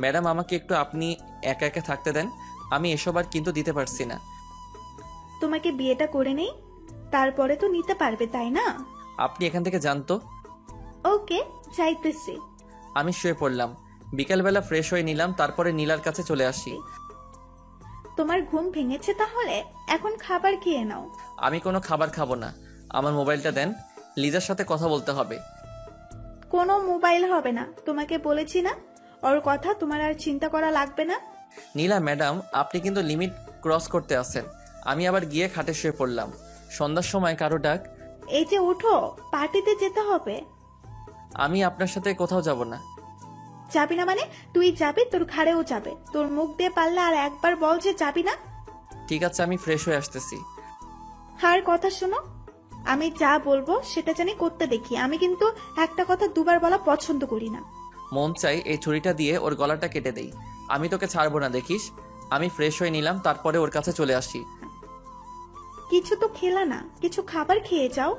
ম্যাডাম, আমাকে একটু আপনি একা একা থাকতে দেন। আমি এসব আর কিন্তু দিতে পারছি না। তোমাকে বিয়েটা করে নেই, তারপরে তো নিতে পারবে, তাই না? আপনি এখান থেকে জানতো। ওকে, চাইতেছি। আমি শুয়ে পড়লাম। বিকালবেলা ফ্রেশ হয়ে নিলাম, তারপরে নীলার কাছে চলে আসি। তোমার ঘুম ভেঙেছে তাহলে? এখন খাবার খেয়ে নাও। আমি কোনো খাবার খাবো না, আমার মোবাইলটা দেন। লিজার সাথে কথা বলতে হবে। কোনো মোবাইল হবে না, তোমাকে বলেছি না? ওর কথা তোমার আর চিন্তা করা লাগবে না। নীলা ম্যাডাম, আপনি কিন্তু লিমিট ক্রস করতে আসেন। আমি আবার গিয়ে খাটে শুয়ে পড়লাম। সন্ধ্যার সময় কারো ডাক। এই যে ওঠো, পার্টিতে যেতে হবে। আমি আপনার সাথে কোথাও যাব না। যাবি না মানে? তুই যাবি, তোর ঘাড়েও যাবে। তোর মুখ দিয়ে পারলে আর একবার বল যে যাবি না। ঠিক আছে, আমি ফ্রেশ হয়ে আসতেছি। আর কথা শোনো, আমি যা বলবো সেটা জানি করতে দেখি। আমি কিন্তু একটা কথা দুবার বলা পছন্দ করি না। মন চাই এই ছুরিটা দিয়ে ওর গলাটা কেটে দেই। আমি তোকে ছাড়বো না, দেখিস। আমি ফ্রেশ হয়ে নিলাম, তারপরে ওর কাছে চলে আসি। কিছু তো খেলা না, কিছু খাবার খেয়ে যাও।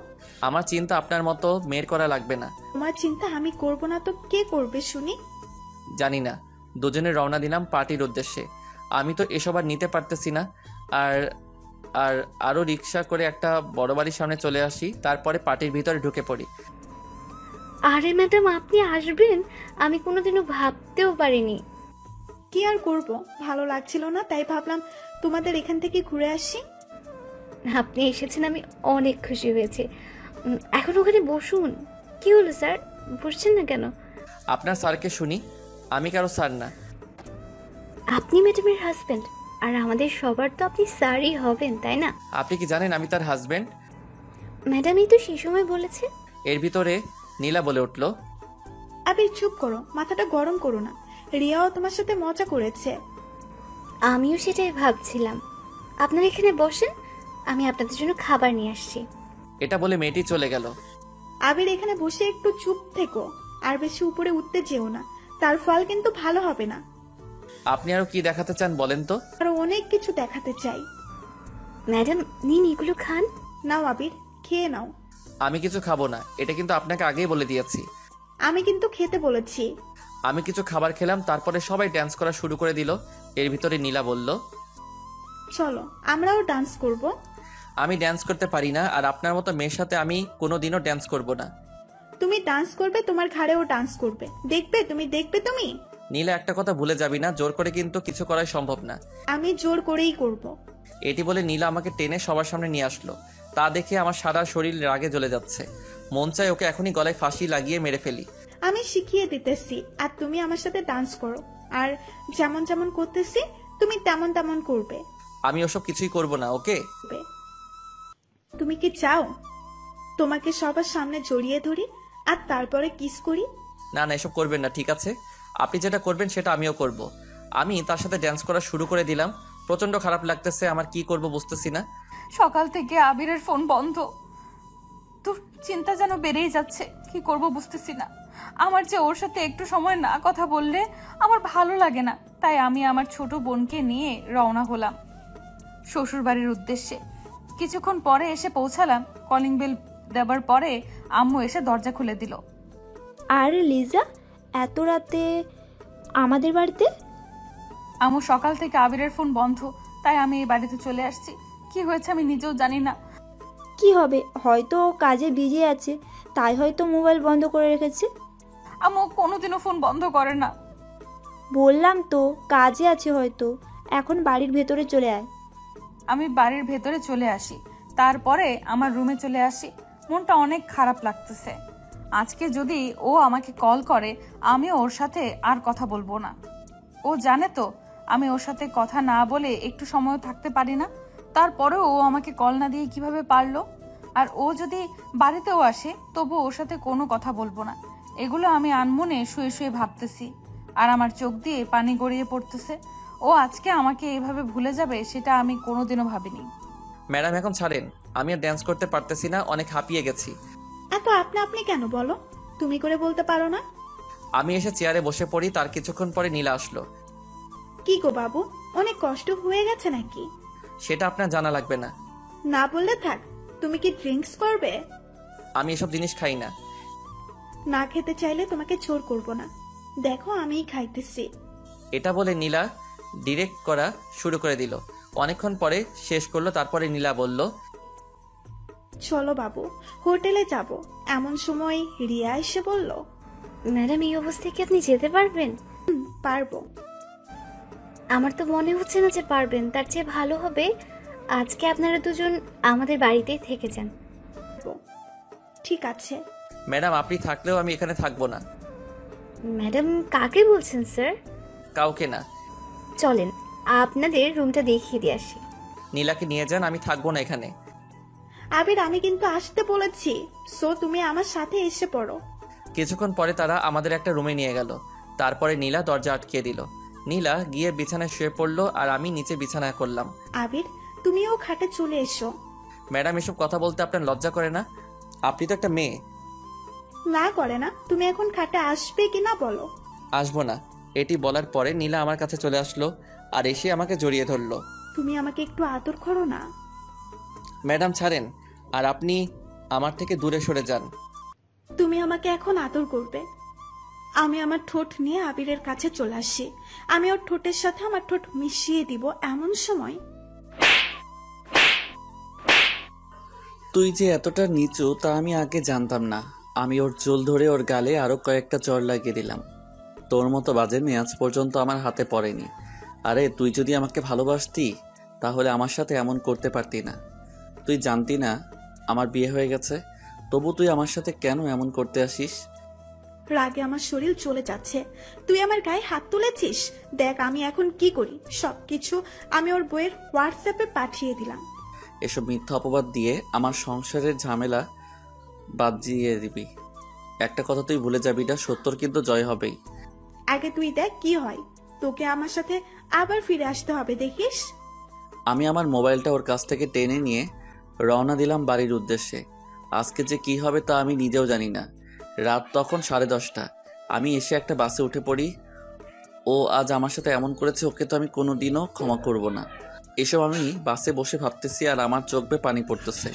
আমার চিন্তা আপনার মতো মেয়ের করা লাগবে না। তোমার চিন্তা আমি করব না তো কে করবে শুনি? জানি না। দুজনে রওনা দিলাম পার্টির উদ্দেশ্যে। আমি তো এসব আর নিতে পারতেছি না। আর আর আরও রিক্সা করে একটা বড় বাড়ির সামনে চলে আসি, তারপরে পার্টির ভিতরে ঢুকে পড়ি। আরে ম্যাডাম, আপনি আসবেন আমি কোনোদিনও ভাবতেও পারিনি। কি আর করব, ভালো লাগছিল না, তাই ভাবলাম তোমাদের এখান থেকে ঘুরে আসি। আপনি এসেছেন, আমি অনেক খুশি হয়েছি। এখন ওখানে বসুন। কি হলো স্যার, বসছেন না কেন? আপনার স্যারকে শুনি, আমি কারো স্যার না। আপনি ম্যাডামের হাজবেন্ড, আর আমাদের সবার তো আপনি স্যারই হবেন, তাই না? আপনি কি জানেন আমি তার হাজবেন্ড? ম্যাডাম এই তো সেই সময় বলেছে। এর ভিতরে নীলা বলে উঠল, আবির চুপ করো, মাথাটা গরম করো না। রিয়াও তোমার সাথে মজা করেছে। আমিও সেটাই ভাবছিলাম। আপনারা এখানে বসেন, আমি আপনাদের জন্য খাবার নিয়ে আসছি। এটা বলে মেয়েটি চলে গেল। আবির, এখানে বসে একটু চুপ থেকো, আর বেশি উপরে উঠতে যেও না, তার ফল কিন্তু ভালো হবে না। আপনি আরো কি দেখাতে চান বলেন তো? আরো অনেক কিছু দেখাতে চাই। ম্যাডাম নিন, এগুলো খান। নাও আবির, খেয়ে নাও। আমি কিছু খাবো না, এটা কিন্তু আপনাকে আগেই বলে দিয়েছি। আমি কিন্তু খেতে বলেছি। আমি কিছু খাবার খেলাম, তারপরে সবাই ডান্স করা শুরু করে দিল। এর ভিতরে নীলা বলল, চলো আমরাও ডান্স করব। আমি ডান্স করতে পারি না, আর আপনার মতো মেয়ের সাথে আমি কোনোদিনও ডান্স করব না। তুমি ডান্স করবে, তোমার ঘাড়েও ডান্স করবে, দেখবে তুমি, দেখবে তুমি। নীলা, একটা কথা ভুলে যাবি না, জোর করে কিন্তু কিছু করাই সম্ভব না। আমি জোর করেই করব। এটি বলে নীলা আমাকে টেনে সবার সামনে নিয়ে আসলো। তা দেখে আমার সারা শরীর রাগে জ্বলে যাচ্ছে। মন চায় ওকে এখনই গলায় ফাঁসি লাগিয়ে মেরে ফেলি। আমি শিখিয়ে দিতেছি, আর তুমি আমার সাথে ডান্স করো, আর যেমন যেমন করতেছি তুমি তেমন তেমন করবে। আমি ওসব কিছুই করব না, ওকে? তুমি কি চাও তোমাকে সবার সামনে জড়িয়ে ধরি আর তারপরে কিস করি? না না, এসব করবেন না, ঠিক আছে? আপনি যেটা করবেন সেটা আমিও করব। আমি তার সাথে ডান্স করা শুরু করে দিলাম। প্রচন্ড খারাপ লাগতেছে আমার, কি করব বুঝতেছি না। সকাল থেকে আবিরের ফোন বন্ধ, তোর চিন্তা যেন বেড়েই যাচ্ছে। কি করব বুঝতেছি না। আমার যে ওর সাথে একটু সময় না কথা বললে আমার ভালো লাগে না, তাই আমি আমার ছোট বোনকে নিয়ে রওনা হলাম। শ্বশুর বাড়ির উদ্দেশ্যে। কিছুক্ষণ পরে এসে পৌঁছালাম। কলিং বেল দেবার পরে আম্মু এসে দরজা খুলে দিল। আর লিজা, এত রাতে আমাদের বাড়িতে? আম্মু সকাল থেকে আবিরের ফোন বন্ধ, তাই আমি এই বাড়িতে চলে আসছি। কি হয়েছে আমি নিজেও জানি না। কি হবে, হয়তো ও কাজে বিজি আছে, তাই হয়তো মোবাইল বন্ধ করে রেখেছে। আম্মু কোনোদিনও ফোন বন্ধ করে না। বললাম তো কাজে আছে হয়তো। এখন বাড়ির ভেতরে চলে আয়। আমি বাড়ির ভেতরে চলে আসি, তারপরে আমার রুমে চলে আসি। মনটা অনেক খারাপ লাগতেছে। আজকে যদি ও আমাকে কল করে, আমি ওর সাথে আর কথা বলবো না। ও জানে তো আমি ওর সাথে কথা না বলে একটু সময় থাকতে পারি না। তারপরেও ও আমাকে কল না দিয়ে কিভাবে পারলো? আর ও যদি বাড়িতেও আসে, তবু ওর সাথে কোনো কথা বলবো না। এগুলো আমি আনমনে শুয়ে শুয়ে ভাবতেছি, আর আমার চোখ দিয়ে পানি গড়িয়ে পড়তেছে। ও আজকে আমাকে এইভাবে ভুলে যাবে, সেটা আমি কোনোদিনও ভাবিনি। ম্যাডাম এখন ছাড়েন, আমি আর ড্যান্স করতে পারতেছি না, অনেক হাঁপিয়ে গেছি। এত আপনি কেন বলো? তুমি করে বলতে পারো না? আমি এসে চেয়ারে বসে পড়ি, তার কিছুক্ষণ পরে নীলা আসলো। কি গো বাবু, অনেক কষ্ট হয়ে গেছে নাকি? সেটা আপনার জানা লাগবে না। না বললে থাক। তুমি কি ড্রিঙ্কস করবে? আমি এসব জিনিস খাই না। না খেতে চাইলে তোমাকে জোর করব না। দেখো আমিই খাইতেছি। এটা বলে নীলা ডিরেক্ট করা শুরু করে দিল। অনেকক্ষণ পরে শেষ করলো। তারপরে নীলা বলল, চলো বাবু, হোটেলে যাব। এমন সময় রিয়া এসে বলল, ম্যাডাম এই অবস্থায় কি আপনি যেতে পারবেন? পারবো। আমার তো মনে হচ্ছে না যে পারবেন। তার চেয়ে ভালো হবে আজকে আপনারা দুজন আমাদের বাড়িতেই থেকে যান। ঠিক আছে। ম্যাডাম আপনি থাকলেও আমি এখানে থাকবো না। ম্যাডাম কাকে বলছেন স্যার? কাউকে না। চলেন আপনাদের রুমটা দেখিয়ে দিয়ে আসি। নীলাকে নিয়ে যান, আমি থাকবো না এখানে। আবির, আমি কিন্তু আসতে বলেছি, সো তুমি আমার সাথে এসে পড়ো। কিছুক্ষণ পরে তারা আমাদের একটা রুমে নিয়ে গেল। তারপরে নীলা দরজা আটকিয়ে দিল। নীলা গিয়ে বিছানায় শুয়ে পড়লো, আর আমি নিচে বিছানায় করলাম। আবির, তুমিও খাটে চলে এসো। ম্যাডাম এসব কথা বলতে আপনার লজ্জা করে না? আপনি তো একটা মেয়ে। না করে না। তুমি এখন খাটে আসবে কিনা বলো? আসবো না। এটি বলার পরে নীলা আমার কাছে চলে আসলো আর এসে আমাকে জড়িয়ে ধরলো। তুমি আমাকে একটু আদর করো না। ম্যাডাম ছাড়েন, আর আপনি আমার থেকে দূরে সরে যান। তুমি আমাকে এখন আদর করবে। আমি আমার ঠোঁট নিয়ে আবিরের কাছে চলে আসি। আমি ওর ঠোঁটের সাথে আমার ঠোঁট মিশিয়ে দিব। এমন সময় তুই যে এতটা নিচু তা আমি আগে জানতাম না। আমি ওর চুল ধরে ওর গালে আরো কয়েকটা চড় লাগিয়ে দিলাম। তোর মতো বাজে মেয়ে আজ পর্যন্ত আমার হাতে পড়েনি। আরে তুই যদি আমাকে ভালোবাসতি তাহলে আমার সাথে এমন করতে পারতি না। তুই জানতি না আমার বিয়ে হয়ে গেছে, তবু তুই আমার সাথে কেন এমন করতে আসিস? রাগে আমার শরীর চলে যাচ্ছে। তুই আমার গায়ে হাত তুলেছিস। দেখ আমি এখন কি করি। সবকিছু আমি ওর বইয়ের হোয়াটসঅ্যাপে পাঠিয়ে দিলাম। এসব মিথ্যা অপবাদ দিয়ে আমার সংসারের ঝামেলা বাজিয়ে দিবি। একটা কথা তুই ভুলে যাবি না, সত্যর কিন্তু জয় হবেই। আগে তুই দেখ কি হয়। তোকে আমার সাথে আবার ফিরে আসতে হবে, দেখিস। আমি আমার মোবাইলটা ওর কাছ থেকে টেনে নিয়ে রওনা দিলাম বাড়ির উদ্দেশ্যে। আজকে যে কি হবে তা আমি নিজেও জানি না। রাত তখন 10:30। আমি এসে একটা বাসে উঠে পড়ি। ও আজ আমার সাথে এমন করেছে, ওকে তো আমি কোনোদিনও ক্ষমা করব না। এসব আমি বাসে বসে ভাবতেছি আর আমার চোখ বেয়ে পানি পড়তেছে।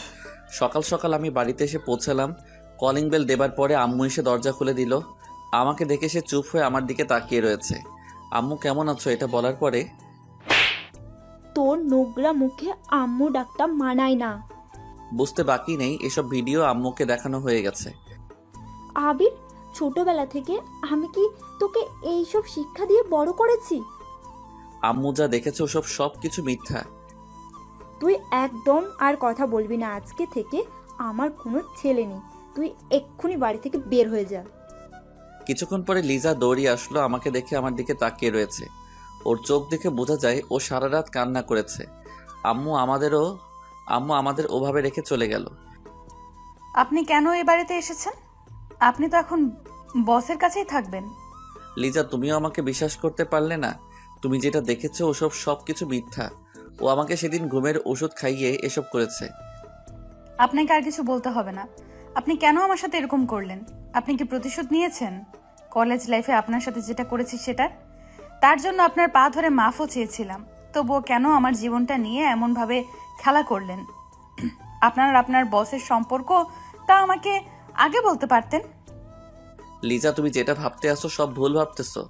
সকাল সকাল আমি বাড়িতে এসে পৌঁছালাম। কলিং বেল দেবার পরে আম্মু এসে দরজা খুলে দিল। আমাকে দেখে সে চুপ হয়ে আমার দিকে তাকিয়ে রয়েছে। আম্মু কেমন আছো এটা বলার পরে, তোর নোংরা মুখে আম্মু ডাকটা মানায় না। বুঝতে বাকি নেই এসব ভিডিও আম্মুকে দেখানো হয়ে গেছে। আবির, ছোটবেলা থেকে আমি কি তোকে এইসব শিক্ষা দিয়ে বড় করেছি? আম্মু যা দেখেছে ওসব সব কিছু মিথ্যা। তুই একদম আর কথা বলবি না। আজকে থেকে আমার কোনো ছেলে নেই। তুই এক্ষুনি বাড়ি থেকে বের হয়ে যা। কিছুক্ষণ পরে লিজা দৌড়িয়ে আসলো। আমাকে দেখে আমার দিকে তাকিয়ে রয়েছে। ওর চোখ দেখে বোঝা যায় ও সারা রাত কান্না করেছে। আম্মু আমাদের ওভাবে রেখে চলে গেল। আপনি কেন এই বাড়িতে এসেছেন? আপনি তো এখন বসের কাছেই থাকবেন। লিজা তুমিও আমাকে বিশ্বাস করতে পারলে না? তুমি যেটা দেখেছো ওসব সব কিছু মিথ্যা। ও আমাকে সেদিন ঘুমের ওষুধ খাইয়ে এসব করেছে। আপনাকে আর কিছু বলতে হবে না। আপনি কেন আমার সাথে এরকম করলেন? আপনি কি প্রতিশোধ নিয়েছেন কলেজ লাইফে আপনার সাথে যেটা করেছি সেটা? তার জন্য আপনার পা ধরে মাফও চেয়েছিলাম। তবুও কেন আমার জীবনটা নিয়ে এমনভাবে খেলা করলেন? আপনার আর আপনার বসের সম্পর্ক তা আমাকে আগে বলতে পারতেন। লিজা, তুমি যেটা ভাবতে আসো সব ভুল ভাবতেছো।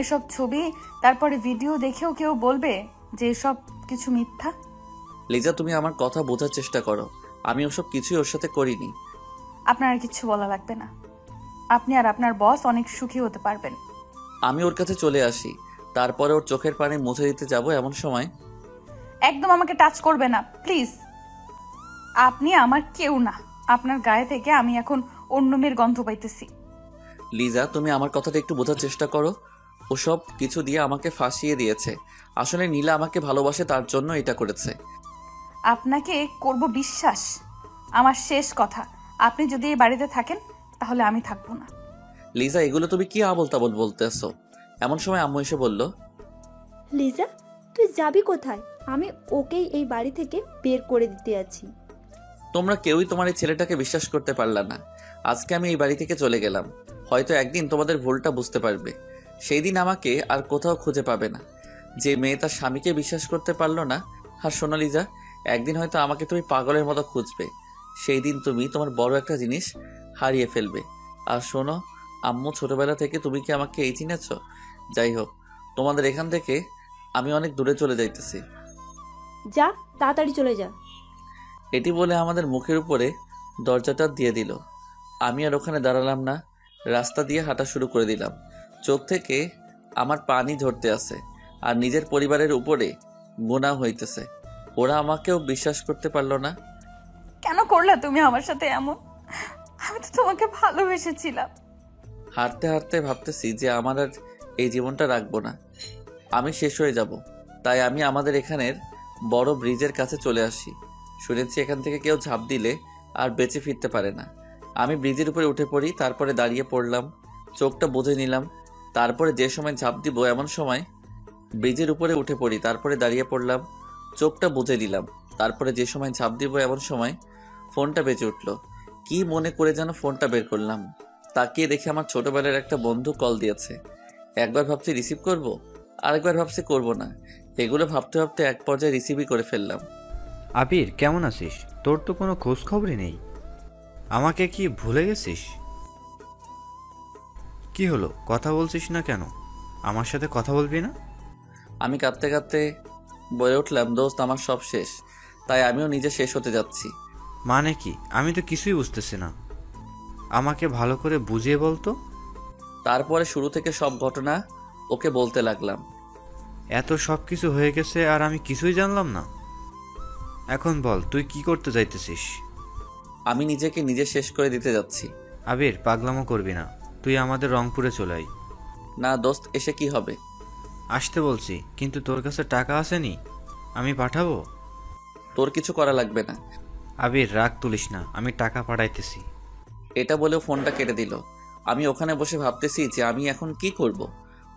এসব ছবি তারপরে ভিডিও দেখেও কেউ বলবে যে এসব কিছু মিথ্যা। লিজা, তুমি আমার কথা বোঝার চেষ্টা করো। আমি ওসব কিছুই ওর সাথে করিনি। আপনার আর কিচ্ছু বলা লাগবে না। আপনি আর আপনার বস অনেক সুখী হতে পারবেন। আমি ওর কাছে চলে আসি, তারপরে ওর চোখের পানি মুছে দিতে যাব, এমন সময় একদম আমাকে টাচ করবে না প্লিজ। আপনি আমার কেউ না। আপনার গায়ে থেকে আমি এখন অন্য মেয়ের গন্ধ পাইতেছি। লিজা, তুমি আমার কথাটা একটু বোঝার চেষ্টা করো। ওসব কিছু দিয়ে আমাকে ফাঁসিয়ে দিয়েছে। আসলে নীলা আমাকে ভালোবাসে, তার জন্য এটা করেছে। আপনাকে করব বিশ্বাস? আমার শেষ কথা, আপনি যদি এই বাড়িতে থাকেন তাহলে আমি থাকবো না। লিজা, এগুলো তুমি কি আবোল তাবোল বলতেছো? এমন সময় আম্মু এসে বলল, লিজা, তুই যাবি কোথায়? আমি ওকেই এই বাড়ি থেকে বের করে দিতে আছি। তোমরা কেউই তোমার এই ছেলেটাকে বিশ্বাস করতে পারলা না। আজকে আমি এই বাড়ি থেকে চলে গেলাম। হয়তো একদিন তোমাদের ভুলটা বুঝতে পারবে। সেই দিন আমাকে আর কোথাও খুঁজে পাবে না। যে মেয়ে তার স্বামীকে বিশ্বাস করতে পারলো না। আর শোনো লিজা, একদিন হয়তো আমাকে তুমি পাগলের মতো খুঁজবে। সেই দিন তুমি তোমার বড় একটা জিনিস হারিয়ে ফেলবে। আর শোনো আম্মু, ছোটবেলা থেকে তুমি কি আমাকে এই চিনেছ? যাই হোক, তোমাদের এখান থেকে আমি অনেক দূরে চলে যাইতেছি। যা, তাড়াতাড়ি চলে যা। এটি বলে আমাদের মুখের উপরে দরজাটা দিয়ে দিল। আমি আর ওখানে দাঁড়ালাম না, রাস্তা দিয়ে হাঁটা শুরু করে দিলাম। চোখ থেকে আমার পানি ঝরতে আছে, আর নিজের পরিবারের উপরে গুনাহ হইতেছে। ওরা আমাকেও বিশ্বাস করতে পারলো না। কেন করলে তুমি আমার সাথে এমন? আমি তো তোমাকে ভালোবেসেছিলাম। হাঁটতে হাঁটতে ভাবতেছি যে আমার আর এই জীবনটা রাখবো না, আমি শেষ হয়ে যাব। তাই আমি আমাদের এখানের বড় ব্রিজের কাছে চলে আসি। শুনেছি এখান থেকে কেউ ঝাঁপ দিলে আর বেঁচে ফিরতে পারে না। আমি ব্রিজের উপরে উঠে পড়ি, তারপরে দাঁড়িয়ে পড়লাম, চোখটা বুজে নিলাম। তারপরে যে সময় ঝাঁপ দিব এমন সময় ব্রিজের উপরে উঠে পড়ি, তারপরে দাঁড়িয়ে পড়লাম, চোখটা বুজে নিলাম। তারপরে যে সময় ঝাঁপ দিব এমন সময় ফোনটা বেজে উঠল। কি মনে করে যেন ফোনটা বের করলাম, তাকিয়ে দেখে আমার ছোটবেলার একটা বন্ধু কল দিয়েছে। একবার ভাবছি রিসিভ করব, আরেকবার ভাবছি করব না। এগুলো ভাবতে ভাবতে এক পর্যায়ে রিসিভই করে ফেললাম। আবির, কেমন আছিস? তোর তো কোনো খোঁজ খবরই নেই। আমাকে কি ভুলে গেছিস? কি হলো, কথা বলছিস না কেন? আমার সাথে কথা বলবি না? আমি কাঁদতে কাঁদতে বলে উঠলাম, দোস্ত আমার সব শেষ, তাই আমিও নিজে শেষ হতে যাচ্ছি। মানে কি? আমি তো কিছুই বুঝতেছি না। আমাকে ভালো করে বুঝিয়ে বলতো। তারপরে শুরু থেকে সব ঘটনা ওকে বলতে লাগলাম। এত সব কিছু হয়ে গেছে আর আমি কিছুই জানলাম না। এখন বল, তুই কি করতে চাইতেছিস? আমি নিজেকে নিজে শেষ করে দিতে যাচ্ছি। আবির, পাগলামো করবি না। তুই আমাদের রংপুরে চলে আয়। না দোস্ত, এসে কি হবে? আসতে বলছি, কিন্তু তোর কাছে টাকা আসেনি, আমি পাঠাবো। তোর কিছু করা লাগবে না। আবির, রাগ তুলিস না, আমি টাকা পাঠাইতেছি। এটা বলেও ফোনটা কেটে দিল। আমি ওখানে বসে ভাবতেছি যে আমি এখন কি করব।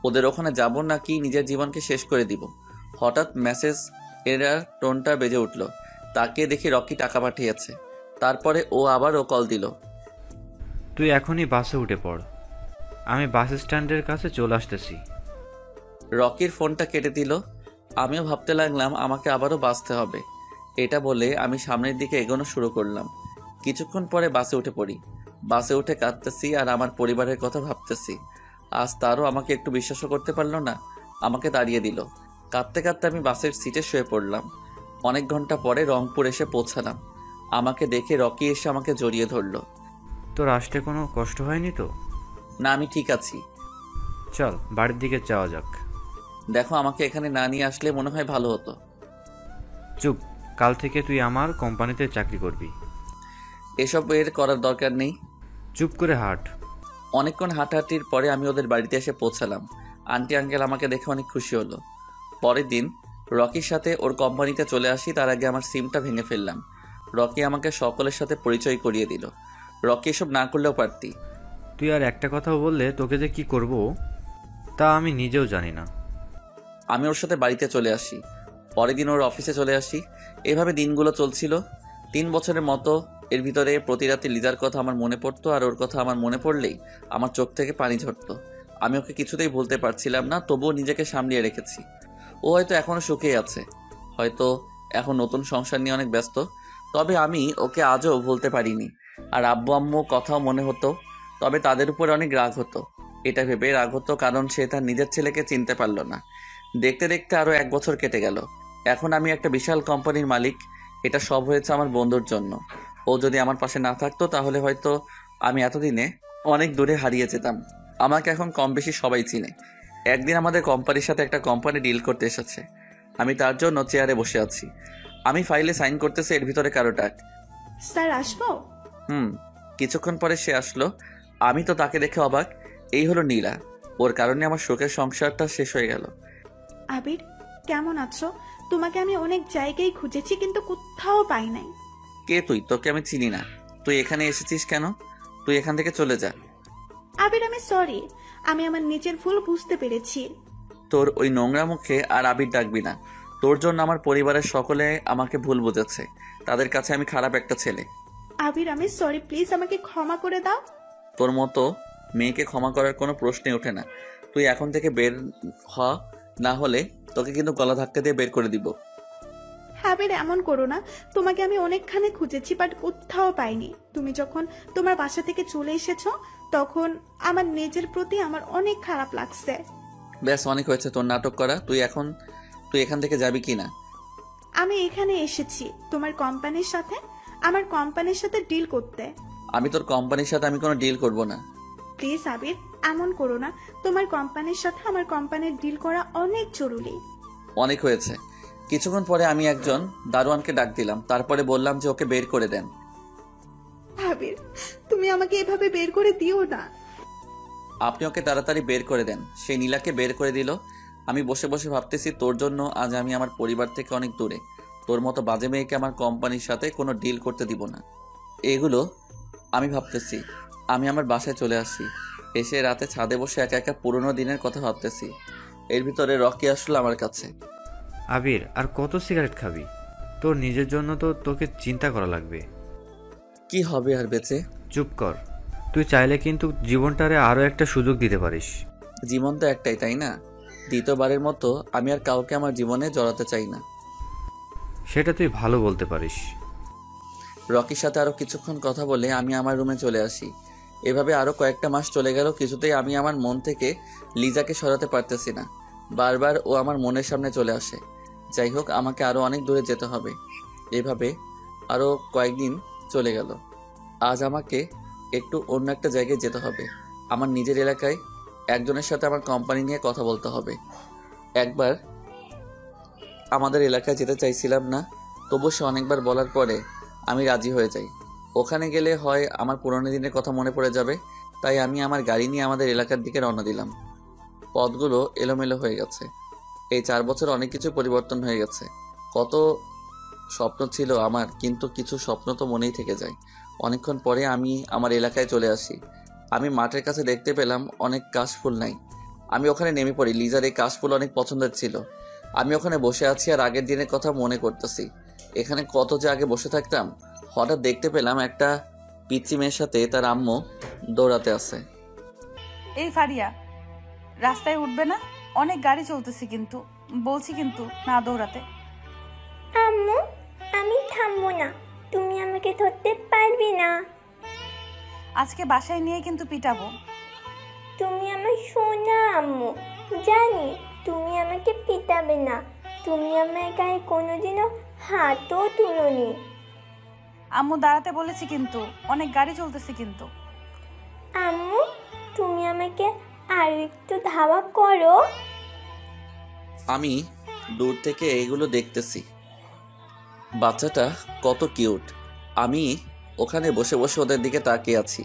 ওদের ওখানে যাব নাকি নিজের জীবনকে শেষ করে দিব। হঠাৎ মেসেজ এর টোনটা বেজে উঠল। তাকিয়ে দেখি রকি টাকা পাঠিয়েছে। তারপরে ও আবারও কল দিল। তুই এখনই বাসে উঠে পড়, আমি বাস স্ট্যান্ডের কাছে চলে আসতেছি। রকির ফোনটা কেটে দিল। আমিও ভাবতে লাগলাম আমাকে আবারও বাঁচতে হবে। এটা বলে আমি সামনের দিকে এগোনো শুরু করলাম। কিছুক্ষণ পরে বাসে উঠে পড়ি। বাসে উঠে কাঁদতেছি আর আমার পরিবারের কথা ভাবতেছি। আজ তারও আমাকে একটু বিশ্বাসও করতে পারলো না, আমাকে তাড়িয়ে দিল। কাঁদতে কাঁদতে আমি বাসের সিটে শুয়ে পড়লাম। অনেক ঘন্টা পরে রংপুর এসে পৌঁছালাম। আমাকে দেখে রকি এসে আমাকে জড়িয়ে ধরলো। তোর আসতে কোনো কষ্ট হয়নি তো? না, আমি ঠিক আছি। চল বাড়ির দিকে যাওয়া যাক। দেখো, আমাকে এখানে না নিয়ে আসলে মনে হয় ভালো হতো। চুপ, কাল থেকে তুই আমার কোম্পানিতে চাকরি করবি। এসব এর করার দরকার নেই। চুপ করে হাঁট। অনেকক্ষণ হাঁটাহাঁটির পরে আমি ওদের বাড়িতে এসে পৌঁছালাম। আন্টি আঙ্কেল আমাকে দেখে অনেক খুশি হলো। পরের দিন রকির সাথে ওর কোম্পানিতে চলে আসি। তার আগে আমার সিমটা ভেঙে ফেললাম। রকি আমাকে সকলের সাথে পরিচয় করিয়ে দিল। রকি এসব না করলেও পারতি। তুই আর একটা কথাও বললে তোকে যে কি করব তা আমি নিজেও জানি না। আমি ওর সাথে বাড়িতে চলে আসি। পরের দিন ওর অফিসে চলে আসি। এভাবে দিনগুলো চলছিল 3 বছরের মতো। এর ভিতরে প্রতি রাতে লিজার কথা আমার মনে পড়তো, আর ওর কথা আমার মনে পড়লেই আমার চোখ থেকে পানি ঝরতো। আমি ওকে কিছুতেই ভুলতে পারছিলাম না, তবুও নিজেকে সামলিয়ে রেখেছি। ও হয়তো এখনও সুখেই আছে, হয়তো এখন নতুন সংসার নিয়ে অনেক ব্যস্ত। তবে আমি ওকে আজও ভুলতে পারিনি। আর আব্বু আম্মু কথাও মনে হতো, তবে তাদের উপর অনেক রাগ হতো। এটা ভেবে রাগ হতো কারণ সে তার নিজের ছেলেকে চিনতে পারল না। দেখতে দেখতে আরও 1 বছর কেটে গেল। এখন আমি একটা বিশাল কোম্পানির মালিক। এটা সব হয়েছে আমার বন্ধুর জন্য। ও যদি আমার পাশে না থাকতো তাহলে হয়তো আমি এতদিনে অনেক দূরে হারিয়ে যেতাম। আমাকে এখন কম বেশি সবাই চিনে। একদিন আমাদের কোম্পানির সাথে একটা কোম্পানি ডিল করতে এসেছে। আমি তার জন্য চেয়ারে বসে আছি। আমি ফাইলে সাইন করতেছি, এর ভিতরে কারো ডাক। স্যার আসবো? কিছুক্ষণ পরে সে আসলো। আমি তো তাকে দেখে অবাক। এই হলো নীলা। ওর কারণে আমার শোকের সংসারটা শেষ হয়ে গেল। আবির, কেমন আছো? তোমাকে আমি অনেক জায়গায় খুঁজেছি কিন্তু কোথাও পাই নাই। কে তুই? তোকে আমি চিনি না। তুই এখানে এসেছিস কেন? তুই এখান থেকে চলে যা। আবির, আমি সরি। আমি আমার নিজের ভুল বুঝতে পেরেছি। তোর ওই নোংরা মুখে আর আবির ডাকবি না। তোর জন্য আমার পরিবারের সকলে আমাকে ভুল বুঝেছে। তাদের কাছে আমি খারাপ একটা ছেলে। আবির, আমি সরি, প্লিজ আমাকে ক্ষমা করে দাও। তোর মতো মেয়েকে ক্ষমা করার কোনো প্রশ্নই ওঠে না। তুই এখন থেকে বের হ, না হলে তোকে কিন্তু গলা ধাক্কা দিয়ে বের করে দিব। আবির, এমন করো না। তোমাকে আমি অনেকখানে খুঁজেছি বাট কোথাও পাইনি। তুমি যখন তোমার বাসা থেকে চলে এসেছো তখন আমার নিজের প্রতি আমার অনেক খারাপ লাগছে। ব্যাস, অনেক হয়েছে তোর নাটক করা। তুই এখান থেকে যাবি কি না? আমি এখানে এসেছি তোমার কোম্পানির সাথে, আমার কোম্পানির সাথে ডিল করতে। আমি তোর কোম্পানির সাথে আমি কোনো ডিল করব না। প্লিজ আবির, এমন করো না। তোমার কোম্পানির সাথে আমার কোম্পানির ডিল করা অনেক জরুরি। অনেক হয়েছে। কিছুক্ষণ পরে আমি একজন দারোয়ানকে ডাক দিলাম। তারপরে বললাম যে ওকে বের করে দেন। আবির, তুমি আমাকে এভাবে বের করে দিও না। আপনি ওকে তাড়াতাড়ি বের করে দেন। সে নীলাকে বের করে দিল। আমি বসে বসে ভাবতেছি, তোর জন্য আজ আমি আমার পরিবার থেকে অনেক দূরে। তোর মতো বাজে মেয়েকে আমার কোম্পানির সাথে কোনো ডিল করতে দিব না। এগুলো আমি ভাবতেছি। আমি আমার বাসায় চলে আসি। এসে রাতে ছাদে বসে একা একা পুরোনো দিনের কথা ভাবতেছি। এর ভিতরে রকি আসলো আমার কাছে। আবির, আর কত সিগারেট খাবি? তোর নিজের জন্য তো তোকে চিন্তা করা লাগবে। কি হবে আর বেঁচে? চুপ কর। তুই চাইলে কিন্তু জীবনটারে আরও একটা সুযোগ দিতে পারিস। জীবন তো একটাই, তাই না? দ্বিতীয়বারের মতো আমি আর কাউকে আমার জীবনে জড়াতে চাই না। সেটা তুই ভালো বলতে পারিস। রকির সাথে আরো কিছুক্ষণ কথা বলে আমি আমার রুমে চলে আসি। এভাবে আরো কয়েকটা মাস চলে গেল। কিছুতেই আমি আমার মন থেকে লিজাকে সরাতে পারতেছি না। বারবার ও আমার মনের সামনে চলে আসে। যাই হোক, আমাকে আরো অনেক দূরে যেতে হবে। এভাবে আরো কয়েকদিন চলে গেল। আজ আমাকে একটু অন্য একটা জায়গায় যেতে হবে। আমার নিজের এলাকায় একজনের সাথে আমার কোম্পানি নিয়ে কথা বলতে হবে। একবার আমাদের এলাকায় যেতে চাইছিলাম না, তবু সে অনেকবার বলার পরে আমি রাজি হয়ে যাই। ওখানে গেলে হয় আমার পুরনো দিনের কথা মনে পড়ে যাবে। তাই আমি আমার গাড়ি নিয়ে আমাদের এলাকার দিকে রওনা দিলাম। পথগুলো এলোমেলো হয়ে গেছে। এই 4 বছর অনেক কিছু পরিবর্তন হয়ে গেছে। কত স্বপ্ন ছিল আমার, কিন্তু কিছু স্বপ্ন তো মনেই থেকে যায়। অনেকক্ষণ পরে আমি আমার এলাকায় চলে আসি। আমি মাঠের কাছে দেখতে পেলাম অনেক কাশফুল নাই। আমি ওখানে নেমে পড়ি। লিজার এই কাশফুল অনেক পছন্দের ছিল। আমি ওখানে বসে আছি আর আগের দিনের কথা মনে করতেছি। এখানে কত যে আগে বসে থাকতাম। হঠাৎ দেখতে পেলাম একটা পিচ্চি মেয়ের সাথে তার আম্মু দৌড়াতে আছে। এই ফারিয়া, রাস্তায় উঠবে না? অনেক গাড়ি চলতেছে কিন্তু। বলছি কিন্তু না দৌড়াতে। আম্মু, আমি থামবো না। তুমি আমাকে ধরতে পারবে না। আজকে বাসায় নিয়ে কিন্তু পিটাবো। তুমি আমার সোনা আম্মু। জানি তুমি আমাকে পিটাবে না। তুমি আমার গায়ে কোনোদিনও হাতও তুলোনি। আম্মু দাঁড়াতে বলেছি কিন্তু, অনেক গাড়ি চলতেছে কিন্তু। আম্মু, তুমি আমাকে আরো একটু ধাওয়া করো। আমি দূর থেকে এইগুলো দেখতেছি। বাচ্চাটা কত কিউট। আমি ওখানে বসে বসে ওদের দিকে তাকিয়ে আছি।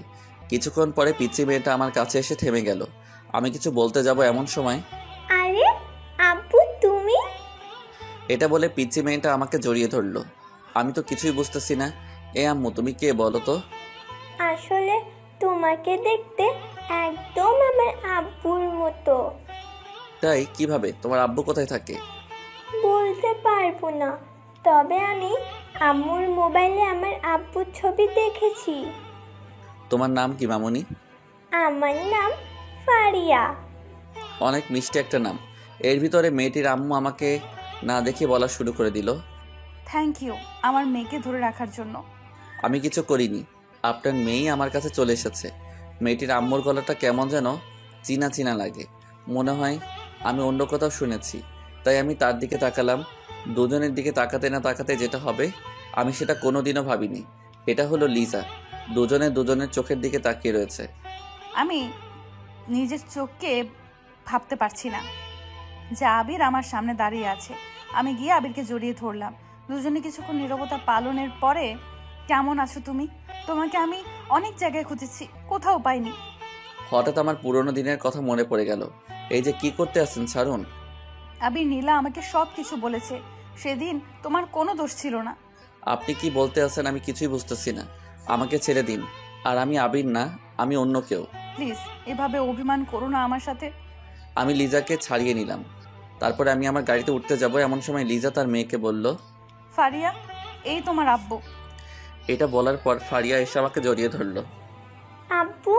কিছুক্ষণ পরে পিচ্চি মেয়েটা আমার কাছে এসে থেমে গেল। আমি কিছু বলতে যাব এমন সময়, আরে আব্বু, তুমি? এটা বলে পিচ্চি মেয়েটা আমাকে জড়িয়ে ধরলো। আমি তো কিছুই বুঝতেছি না। এ আম্মু, তুমি কে বলো তো? আসলে তোমাকে দেখতে একদম আমার আব্বুর মতো। তাই? কিভাবে? তোমার আব্বু কোথায় থাকে? বলতে পারবো না, তবে আমি আম্মুর মোবাইলে আমার আব্বুর ছবি দেখেছি। তোমার নাম কি মামুনি? আমার নাম ফারিয়া। অনেক মিষ্টি একটা নাম। এর ভিতরে মেয়েটির আম্মু আমাকে না দেখে বলা শুরু করে দিল, থ্যাংক ইউ আমার মেয়েকে ধরে রাখার জন্য। আমি কিছু করিনি, আপনার মেয়েই আমার কাছে চলে এসেছে। মেয়েটির আম্মুর গলাটা কেমন যেন চিনা চিনা লাগে, মনে হয় আমি অন্য কোথাও শুনেছি। তাই আমি তার দিকে তাকালাম। দুজনের দিকে তাকাতে না তাকাতে যেটা হবে আমি সেটা কোনোদিনও ভাবিনি। এটা হলো লিজা। দুজনের চোখের দিকে তাকিয়ে রয়েছে। আমি নিজের চোখকে ভাবতে পারছি না যে আবির আমার সামনে দাঁড়িয়ে আছে। আমি গিয়ে আবিরকে জড়িয়ে ধরলাম। দুজনে কিছুক্ষণ নীরবতা পালনের পরে, কেমন আছো তুমি? তোমাকে আমি অনেক জায়গায় খুঁজেছি, কোথাও পাইনি। হঠাৎ আমার পুরনো দিনের কথা মনে পড়ে গেল। এই যে কি করতে আসছেন, ছাড়ুন। আবির নীলা আমাকে সব কিছু বলেছে। সেদিন তোমার কোনো দোষ ছিল না। আপনি কি বলতে আছেন আমি কিছুই বুঝতেছি না। আমাকে ছেড়ে দিন। আর আমি আবির না, আমি অন্য কেউ। প্লিজ এভাবে অভিমান করো না আমার সাথে। আমি লিজাকে ছাড়িয়ে নিলাম। তারপরে আমি আমার গাড়িতে উঠতে যাব, এমন সময় লিজা তার মেয়েকে বলল, ফারিয়া, এই তোমার আব্বু। এটা বলার পর ফারিয়া এসে আমাকে জড়িয়ে ধরল। আব্বু,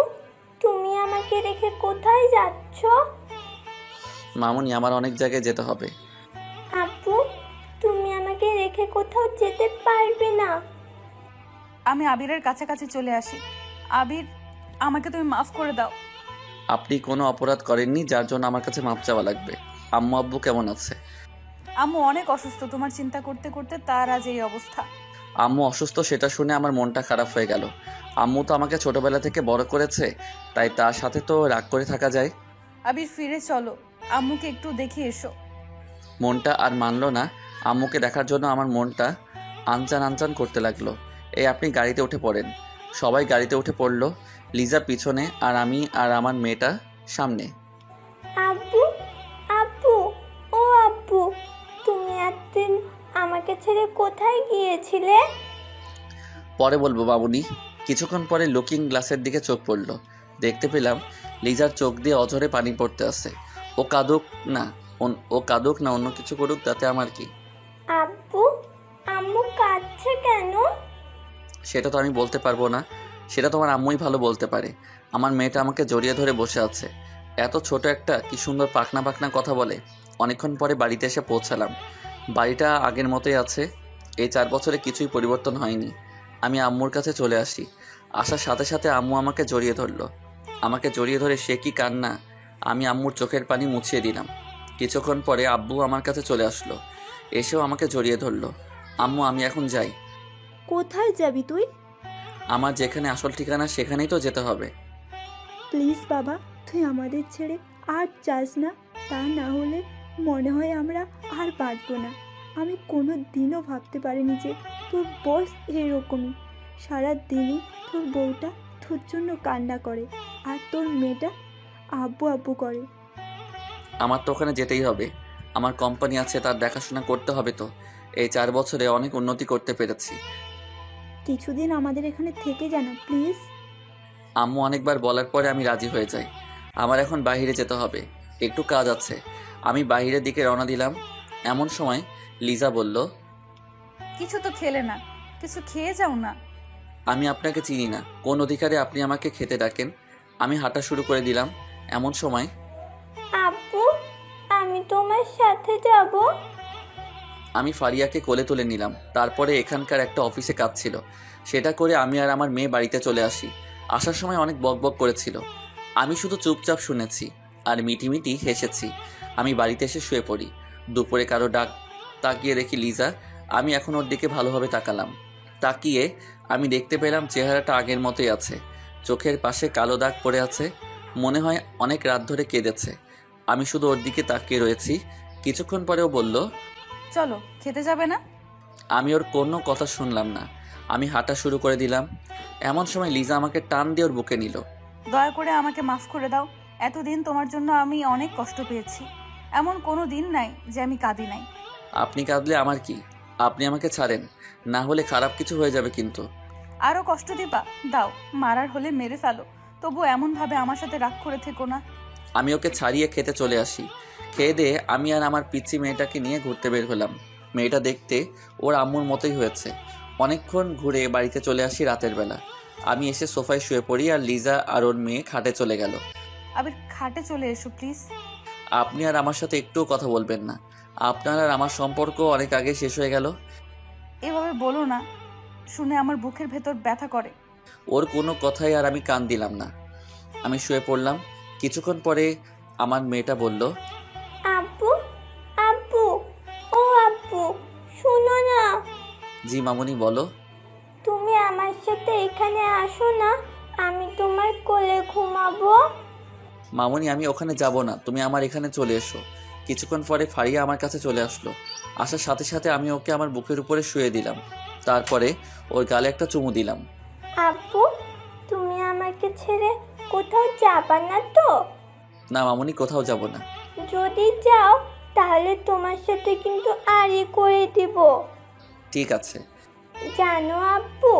তুমি আমাকে রেখে কোথায় যাচ্ছ? মামুনি, আমার অনেক জায়গায় যেতে হবে। আব্বু, তুমি আমাকে রেখে কোথাও যেতে পারবে না। আমি আবিরের কাছাকাছি চলে আসি। আবির, আমাকে তুমি মাফ করে দাও। আপনি কোনো অপরাধ করেননি যার জন্য আমার কাছে মাপ চাওয়া লাগবে। আম্মু আব্বু কেমন আছে? আম্মু অনেক অসুস্থ, তোমার চিন্তা করতে করতে তার আজ এই অবস্থা। আম্মু অসুস্থ সেটা শুনে আমার মনটা খারাপ হয়ে গেল। আম্মু তো আমাকে ছোটবেলা থেকে বড় করেছে, তাই তার সাথে তো রাগ করে থাকা যায়। আবির, ফিরে চলো, আম্মুকে একটু দেখে এসো। মনটা আর মানলো না। আম্মুকে দেখার জন্য আমার মনটা আনচান আনচান করতে লাগলো। এই আপনি গাড়িতে উঠে পড়েন। সবাই গাড়িতে উঠে পড়লো। লিজা পিছনে আর আমি আর আমার মেয়েটা সামনে। আব্বু, আব্বু, ও আব্বু, তুমি একদিন আমাকে ছেড়ে কোথায় গিয়েছিলে? পরে বলবো মামুনি। কিছুক্ষণ পরে লুকিং গ্লাসের দিকে চোখ পড়লো। দেখতে পেলাম লিজার চোখ দিয়ে অঝরে পানি পড়তে আছে। ও কাঁদুক না অন্য কিছু করুক, তাতে আমার কি? আব্বু, আম্মু কাঁদছে কেন? সেটা তো আমি বলতে পারবো না, সেটা তোমার আম্মুই ভালো বলতে পারে। আমার মেয়েটা আমাকে জড়িয়ে ধরে বসে আছে। এত ছোট একটা, কি সুন্দর পাখনা পাখনা কথা বলে। অনেকক্ষণ পরে বাড়িতে এসে পৌঁছালাম। বাড়িটা আগের মতোই আছে। এই 4 বছরে কিছুই পরিবর্তন হয়নি। আমি আম্মুর কাছে চলে আসি। আসার সাথে সাথে আম্মু আমাকে জড়িয়ে ধরলো। আমাকে জড়িয়ে ধরে সে কি কান্না! আমি আম্মুর চোখের পানি মুছিয়ে দিলাম। কিছুক্ষণ পরে আব্বু আমার কাছে চলে আসলো। এসেও আমাকে জড়িয়ে ধরলো। আম্মু, আমি এখন যাই। কোথায় যাবি তুই? আমার যেখানে আসল ঠিকানা সেখানেই তো যেতে হবে। প্লিজ বাবা, তুই আমাদের ছেড়ে আর যাস না। তা না হলে মনে হয় আমরা আর বাঁচবো না। আমি কোনো দিনও ভাবতে পারিনি যে তোর বস এরকমই। সারা দিনই তোর বউটা তোর জন্য কান্না করে, আর তোর মেয়েটা আব্বু আব্বু করে। আমার তো ওখানে যেতেই হবে। আমার কোম্পানি আছে, তার দেখাশোনা করতে হবে তো। এই 4 বছরে অনেক উন্নতি করতে পেরেছি। কিছুদিন আমাদের এখানে থেকে যা না প্লিজ। আম্মু অনেকবার বলার পরে আমি রাজি হয়ে যাই। আমার এখন বাইরে যেতে হবে, একটু কাজ আছে। আমি বাইরের দিকে রওনা দিলাম। এমন সময় লিজা বলল, কিছু তো খেলে না, কিছু খেয়ে যাও না। আমি আপনাকে চিনি না, কোন অধিকারে আপনি আমাকে খেতে ডাকেন? আমি হাঁটা শুরু করে দিলাম। এমন সময়, আব্বু, আমি তোমার সাথে যাব। আমি ফারিয়াকে কোলে তুলে নিলাম। তারপরে এখানকার একটা অফিসে কাজ ছিল, সেটা করে আমি আর আমার মেয়ে বাড়িতে চলে আসি। আসার সময় অনেক বকবক করেছিল, আমি শুধু চুপচাপ শুনেছি আর মিটিমিটি হেসেছি। আমি বাড়িতে এসে শুয়ে পড়ি। দুপুরে কারো ডাক, তাকিয়ে দেখি লিজা। আমি এখন ওর দিকে ভালোভাবে তাকালাম। তাকিয়ে আমি দেখতে পেলাম চেহারাটা আগের মতোই আছে। চোখের পাশে কালো দাগ পড়ে আছে, মনে হয় অনেক রাত ধরে কেঁদেছে। আমি শুধু ওর দিকে তাকিয়ে রয়েছি। কিছুক্ষণ পরেও বলল, চলো, খেতে যাবে না? আমি ওর কোনো কথা শুনলাম না। আমি হাঁটা শুরু করে দিলাম। এমন সময় লিজা আমাকে টান দিয়ে ওর বুকে নিল। দয়া করে আমাকে মাফ করে দাও। এতদিন তোমার জন্য আমি অনেক কষ্ট পেয়েছি। এমন কোনো দিন নাই যে আমি কাঁদি নাই। আপনি কাঁদলে আমার কি? আপনি আমাকে ছাড়েন, না হলে খারাপ কিছু হয়ে যাবে কিন্তু। আরো কষ্ট দিবা? দাও, মারার হলে মেরে ফেলো, তবু এমনভাবে আমার সাথে রাগ করে থেকো না। আমি ওকে ছাড়িয়ে খেতে চলে আসি। খেয়ে দিয়ে আমি আর আমার পিচ্চি মেয়েটাকে নিয়ে ঘুরতে বের হলাম। মেয়েটা দেখতে ওর আম্মুর মতোই হয়েছে। অনেকক্ষণ ঘুরে বাড়িতে চলে আসি রাতের বেলা। আমি এসে সোফায় শুয়ে পড়ি আর লিজা আর ওর মেয়ে খাটে চলে গেল। আবির, খাটে চলে এসো প্লিজ। আপনি আর আমার সাথে একটুও কথা বলবেন না। আপনার আর আমার সম্পর্ক অনেক আগে শেষ হয়ে গেল। এভাবে বলো না, শুনে আমার বুকের ভেতর ব্যথা করে। ওর কোনো কথাই আর আমি কান দিলাম না। আমি শুয়ে পড়লাম। কিছুক্ষণ পরে আমার মেয়েটা বলল, আপু আপু ও আপু শোনো না, জি মামুনি বলো। তুমি আমার সাথে এখানে আসো না, আমি তোমার কোলে ঘুমাবো। মামুনি আমি ওখানে যাব না, তুমি আমার এখানে চলে এসো। কিছুক্ষণ পরে ফারিয়া আমার কাছে চলে আসলো। আসার সাথে সাথে আমি ওকে আমার বুকের উপরে শুয়ে দিলাম। তারপরে ওর গালে একটা চুমু দিলাম। আপু তুমি আমাকে ছেড়ে কোথাও যাবা না তো? না মামুনি, কোথাও যাব না। যদি যাও তাহলে তোমার সাথে কিন্তু আড়ি করে দিব। ঠিক আছে। জানো আপু,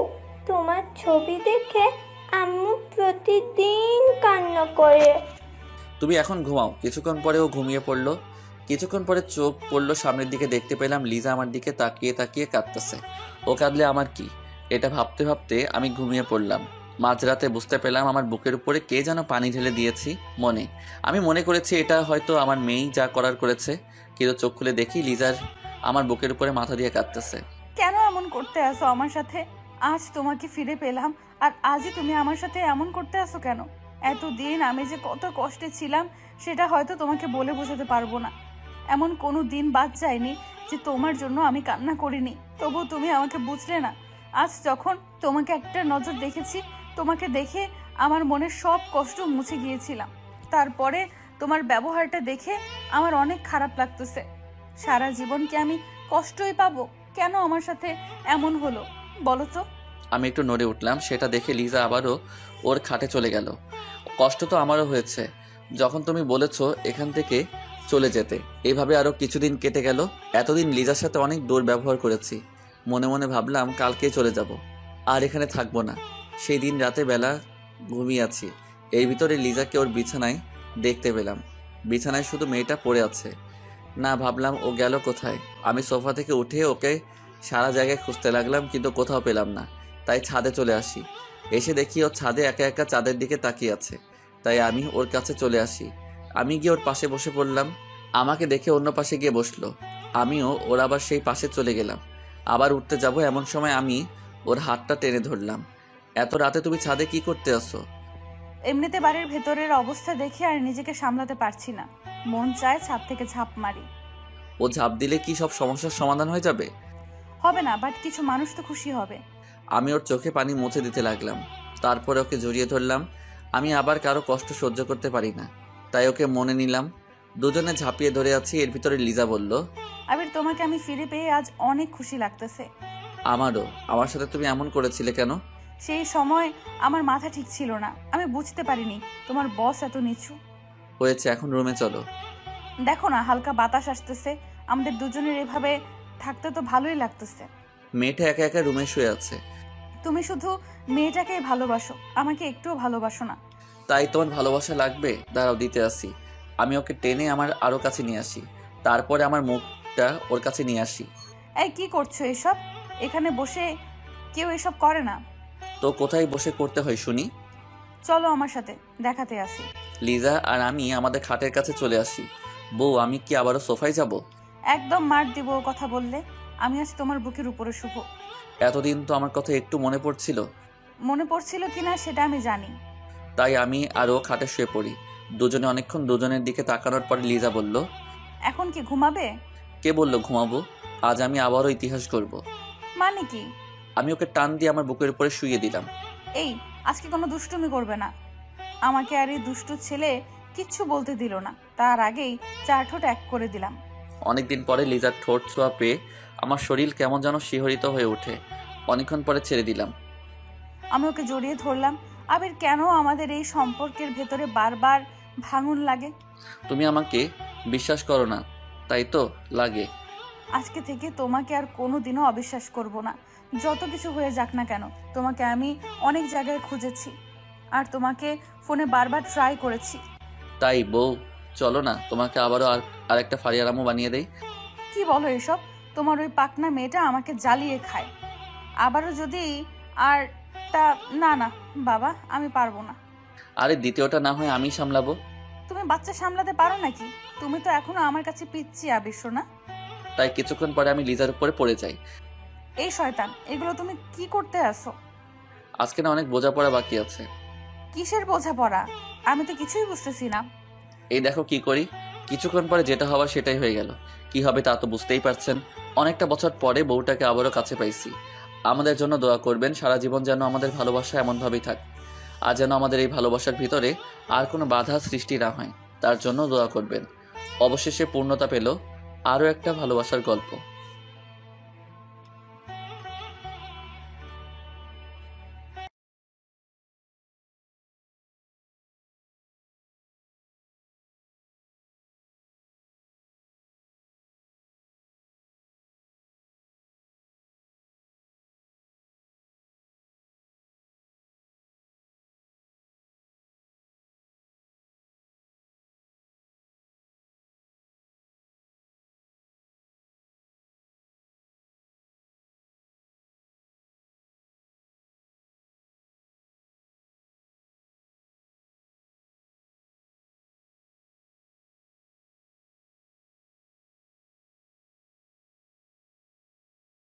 তোমার ছবি দেখে আম্মু প্রতিদিন কান্না করে। তুমি এখন ঘুমাও। কিছুক্ষণ পরে ও ঘুমিয়ে পড়লো। কিছুক্ষণ পরে চোখ পড়লো সামনের দিকে, দেখতে পেলাম লিজা আমার দিকে তাকিয়ে তাকিয়ে কাঁদতেছে। ও কাঁদলে আমার কি, এটা ভাবতে ভাবতে আমি ঘুমিয়ে পড়লাম। মাঝরাতে বুঝতে পেলাম আমার বুকের উপরে কে যেন পানি ঢেলে দিয়েছি। আমি মনে করেছি এটা হয়তো আমার মেয়েই যা করার করেছে, কিন্তু চোখ খুলে দেখি লিজার আমার বুকের উপরে মাথা দিয়ে কাঁদতেছে। কেন এমন করতে আসো আমার সাথে? আজ তোমাকে ফিরে পেলাম আর আজই তুমি আমার সাথে এমন করতে আসো কেন? এতদিন আমি যে কত কষ্টে ছিলাম সেটা হয়তো তোমাকে বলে বোঝাতে পারবো না। এমন কোনো দিন বাদ যায়নি যে তোমার জন্য আমি কান্না করিনি, তবুও তুমি আমাকে বুঝলে না। আজ যখন তোমাকে একটা নজর দেখেছি, তোমাকে দেখে আমার মনের সব কষ্ট মুছে গিয়েছিলাম। তারপরে তোমার ব্যবহারটা দেখে আমার অনেক খারাপ লাগতেছে। সারা জীবন কি আমি কষ্টই পাবো? কেন আমার সাথে এমন হলো বলো তো? আমি একটু নড়ে উঠলাম। সেটা দেখে লিজা আবারও ওর খাটে চলে গেল। কষ্ট তো আমারও হয়েছে যখন তুমি বলেছো এখান থেকে চলে যেতে। এইভাবে আরও কিছুদিন কেটে গেল। এতদিন লিজার সাথে অনেক দুর্ব্যবহার করেছি। মনে মনে ভাবলাম কালকেই চলে যাব, আর এখানে থাকবো না। সেই দিন রাতে বেলা ঘুমিয়ে আছি, এর ভিতরে লিজাকে ওর বিছানায় দেখতে পেলাম। বিছানায় শুধু মেয়েটা পড়ে আছে। না, ভাবলাম ও গেল কোথায়। আমি সোফা থেকে উঠে ওকে সারা জায়গায় খুঁজতে লাগলাম, কিন্তু কোথাও পেলাম না। তাই ছাদে চলে আসি। এসে দেখি ও ছাদে একা একা চাঁদের দিকে তাকিয়ে আছে। তাই আমি ওর কাছে চলে আসি। আমি গিয়ে ওর পাশে বসে পড়লাম। আমাকে দেখে অন্য পাশে গিয়ে বসলো। আমিও ওর আবার সেই পাশে চলে গেলাম। আবার উঠতে যাব, এমন সময় আমি ওর হাতটা টেনে ধরলাম। এত রাতে তুমি ছাদে কি করতে আসো? এমনিতে বাড়ির ভেতরের অবস্থা দেখে আর নিজেকে সামলাতে পারছি না, মন চায় ছাদ থেকে ঝাঁপ মারি। ও ঝাঁপ দিলে কি সব সমস্যার সমাধান হয়ে যাবে? হবে না, বাট কিছু মানুষ তো খুশি হবে। আমি ওর চোখে পানি মুছে দিতে লাগলাম। তারপরে ওকে জড়িয়ে ধরলাম। আমি আবার কারো কষ্ট সহ্য করতে পারি না, তাই ওকে মনে নিলাম। দুজনে ঝাঁপিয়ে ধরে আছি। এর ভিতরে লিজা বলল, আবির তোমাকে আমি ফিরে পেয়ে আজ অনেক খুশি লাগতেছে। আমারও। আমার সাথে তুমি এমন করেছিলে কেন? সেই সময় আমার মাথা ঠিক ছিল না, আমি বুঝতে পারিনি তোমার বস এত নিচু। হয়েছে, এখন রুমে চলো। দেখো না, হালকা বাতাস আসতেছে, আমাদের দুজনের এভাবে থাকতে তো ভালোই লাগতেছে। মেয়েটা একা একা রুমে শুয়ে আছে। তুমি শুধু মেয়েটাকেই ভালোবাসো, আমাকে একটুও ভালোবাসো না। তাই তোমার ভালোবাসা লাগবে? দাঁড়াও, দিতে আসি। আমি ওকে টেনে আমার আরো কাছে নিয়ে আসি। তারপরে আমার মুখটা ওর কাছে নিয়ে আসি। এই কি করছো এসব? এখানে বসে কেউ এসব করে না। তো কোথায় বসে করতে হয় শুনি? চলো আমার সাথে, দেখাতে আসি। লিজা আর আমি আমাদের খাটের কাছে চলে আসি। বউ, আমি কি আবারও সোফায় যাব? একদম মার দিব ও কথা বললে। আমি আজ তোমার বুকের উপরে শুভ। এতদিন তো আমার কথা একটু মনে পড়ছিল। মনে পড়ছিল কিনা সেটা আমি জানি। তাই আমি আরও খাটে শুয়ে পড়ি। দুজনে অনেকক্ষণ দুজনের দিকে তাকানোর পরে লিজা বলল, এখন কি ঘুমাবে? কে বলল ঘুমাবো? আজ আমি আবারও ইতিহাস করব। মানে কি? আমি ওকে টান দিয়ে আমার বুকের উপরে শুইয়ে দিলাম। এই, আজকে কোনো দুষ্টুমি করবে না। আমাকে আর এই দুষ্টু ছেলে কিচ্ছু বলতে দিল না, তার আগেই চার ঠোঁট এক করে দিলাম। অনেকদিন পরে লিজার ঠোঁট ছোঁয়া পেয়ে আমার শরীর কেমন যেন শিহরিত হয়ে ওঠে। অনেকক্ষণ পরে ছেড়ে দিলাম। আমি ওকে জড়িয়ে ধরলাম। আবির, কেন আমাদের এই সম্পর্কের ভেতরে বারবার ভাঙন লাগে? তুমি আমাকে বিশ্বাস করো না, তাই তো লাগে। আজকে থেকে তোমাকে আর কোনোদিনও অবিশ্বাস করব না। যত কিছু হয়ে যাক না কেন, তোমাকে আমি অনেক জায়গায় খুঁজেছি আর তোমাকে ফোনে বারবার ট্রাই করেছি। তাই বউ, চলো না, তোমাকে আবারও আরেকটা ফারিয়ারামও বানিয়ে দেই। কি বলো এসব? তোমার ওই পাকনা মেয়েটা আমাকে জ্বালিয়ে খায়। আবারও যদি আর তা না না বাবা, আমি পারবো না। আরে দ্বিতীয়টা না হয় আমি সামলাবো। তুমি বাচ্চা সামলাতে পারো নাকি? তুমি তো এখনো আমার কাছে পিচ্ছি আবির সোনা। তাই কিছুক্ষণ পরে আমি লিজার উপরে পড়ে যাই। এই শয়তান, এগুলো তুমি কি করতে আসো? আজকে না অনেক বোঝাপড়া বাকি আছে। কিসের বোঝাপড়া? আমি তো কিছুই বুঝতেছি না। এই দেখো কি করি। কিছুক্ষণ পরে যেটা হওয়ার সেটাই হয়ে গেল। কি হবে তা তো বুঝতেই পারছেন। অনেকটা বছর পরে বউটাকে আবারও কাছে পাইছি। আমাদের জন্য দোয়া করবেন, সারা জীবন যেন আমাদের ভালোবাসা এমনভাবেই থাকে, আর যেন আমাদের এই ভালোবাসার ভিতরে আর কোনো বাধা সৃষ্টি না হয়, তার জন্য দোয়া করবেন। অবশেষে পূর্ণতা পেল আরও একটা ভালোবাসার গল্প।